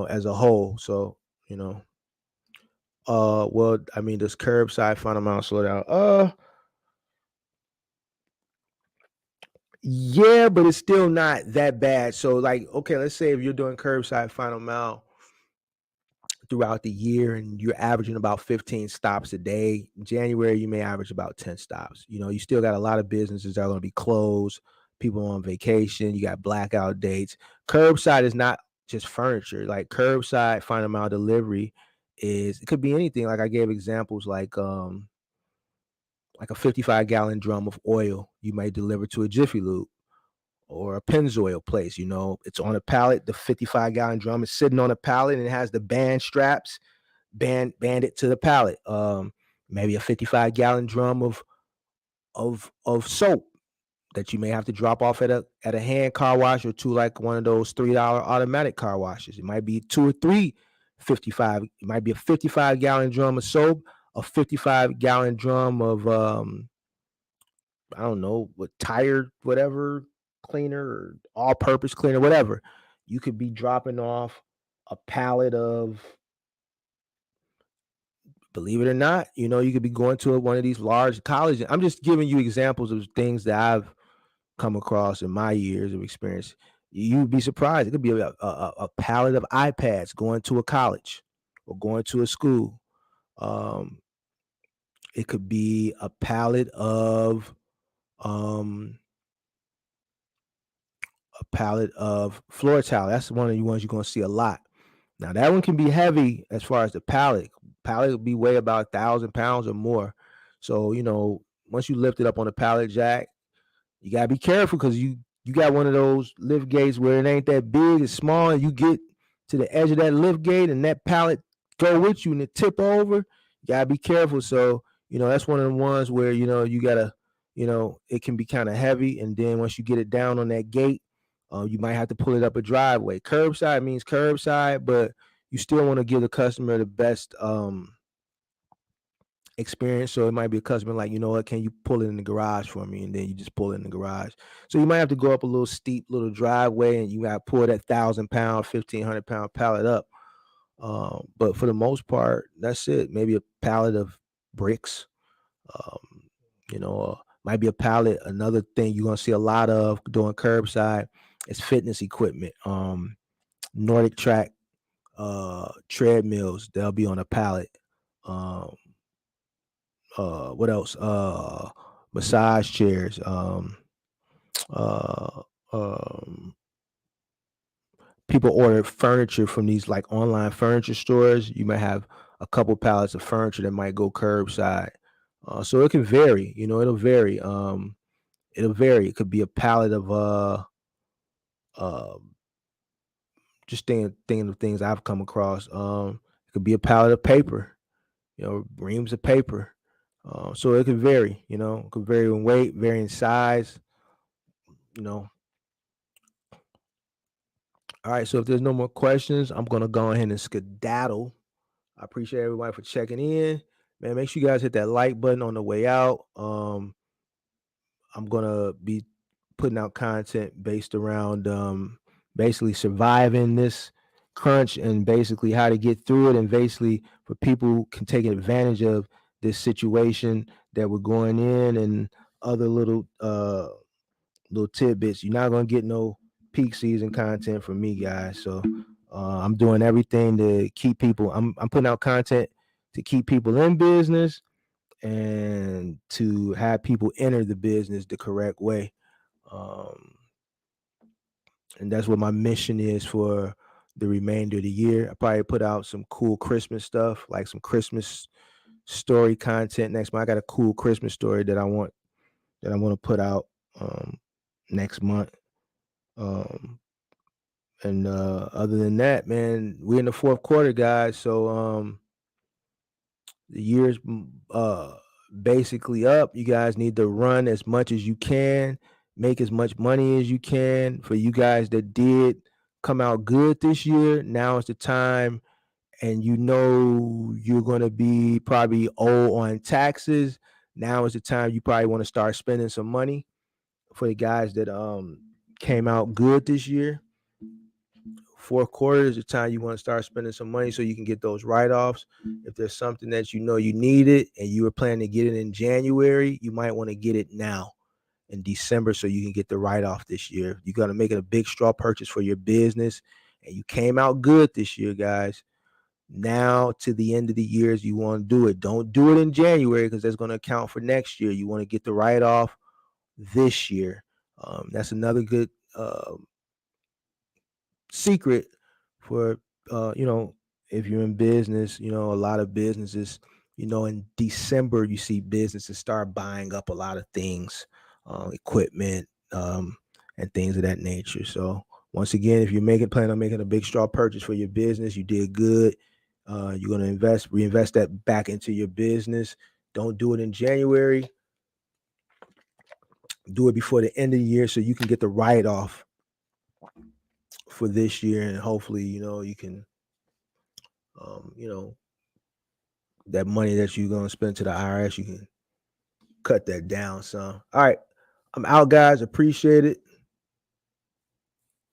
As a whole. So well, I mean, does curbside final mile slow down? Yeah, but it's still not that bad. So, like, okay, let's say if you're doing curbside final mile throughout the year and you're averaging about 15 stops a day, in January, you may average about 10 stops. You still got a lot of businesses that are going to be closed, people on vacation, you got blackout dates. Curbside is not just furniture. Like, curbside final mile delivery it could be anything. Like, I gave examples like a 55-gallon drum of oil you might deliver to a Jiffy Lube, or a Pennzoil place. It's on a pallet. The 55-gallon drum is sitting on a pallet, and it has the band straps band it to the pallet. Maybe a 55-gallon drum of soap that you may have to drop off at a hand car wash, or to like one of those $3 automatic car washes. It might be two or three 55. It might be a 55-gallon drum of soap, a 55-gallon drum of I don't know, with tire whatever cleaner or all-purpose cleaner, whatever. You could be dropping off a pallet of, believe it or not, you could be going to one of these large colleges. I'm just giving you examples of things that I've come across in my years of experience. You'd be surprised. It could be a pallet of iPads going to a college or going to a school. Um, it could be a pallet of um, floor tile. That's one of the ones you're going to see a lot. Now that one can be heavy as far as the pallet. Pallet would be weigh about 1,000 pounds or more. So once you lift it up on a pallet jack, you gotta be careful, because you got one of those lift gates where it ain't that big, it's small, and you get to the edge of that lift gate and that pallet go with you and it tip over. You gotta be careful. So that's one of the ones where you gotta, it can be kind of heavy, and then once you get it down on that gate, you might have to pull it up a driveway. Curbside means curbside, but you still want to give the customer the best experience. So it might be a customer like, what, can you pull it in the garage for me? And then you just pull it in the garage. So you might have to go up a little steep little driveway, and you got to pull that 1,000-pound, 1,500-pound pallet up. But for the most part, that's it. Maybe a pallet of bricks. Might be a pallet. Another thing you're gonna see a lot of doing curbside is fitness equipment. Nordic track treadmills, they'll be on a pallet. What else? Massage chairs. Uh, um, People order furniture from these like online furniture stores. You might have a couple pallets of furniture that might go curbside. So it can vary. It'll vary. It'll vary. It could be a pallet of uh, just thinking of things I've come across. It could be a pallet of paper. Reams of paper. So it could vary. It could vary in weight, vary in size. All right. So if there's no more questions, I'm gonna go ahead and skedaddle. I appreciate everybody for checking in. Man, make sure you guys hit that like button on the way out. I'm gonna be putting out content based around basically surviving this crunch, and basically how to get through it, and basically for people who can take advantage of this situation that we're going in, and other little tidbits. You're not gonna get no peak season content from me, guys. So I'm doing everything to keep people. I'm putting out content to keep people in business, and to have people enter the business the correct way. And that's what my mission is for the remainder of the year. I probably put out some cool Christmas stuff, like some Christmas story content next month. I got a cool Christmas story that I want to put out next month. And other than that, man, we're in the fourth quarter, guys. So the year's basically up. You guys need to run as much as you can, make as much money as you can. For you guys that did come out good this year, now is the time, and you're going to be probably owe on taxes. Now is the time you probably want to start spending some money. For the guys that came out good this year, fourth quarter is the time you want to start spending some money so you can get those write-offs. If there's something that you needed and you were planning to get it in January, you might want to get it now in December so you can get the write-off this year. You got to make it a big straw purchase for your business, and you came out good this year, guys. Now to the end of the years, you want to do it. Don't do it in January, because that's going to account for next year. You want to get the write-off this year. That's another good secret for if you're in business. A lot of businesses, in December, you see businesses start buying up a lot of things, equipment, and things of that nature. So once again, if you're plan on making a big straw purchase for your business, you did good. You're going to reinvest that back into your business. Don't do it in January. Do it before the end of the year so you can get the write-off for this year, and hopefully, you can, that money that you're going to spend to the IRS, you can cut that down some. All right. I'm out, guys. Appreciate it.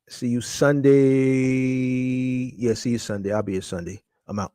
See you Sunday. Yeah, see you Sunday. I'll be here Sunday. I'm out.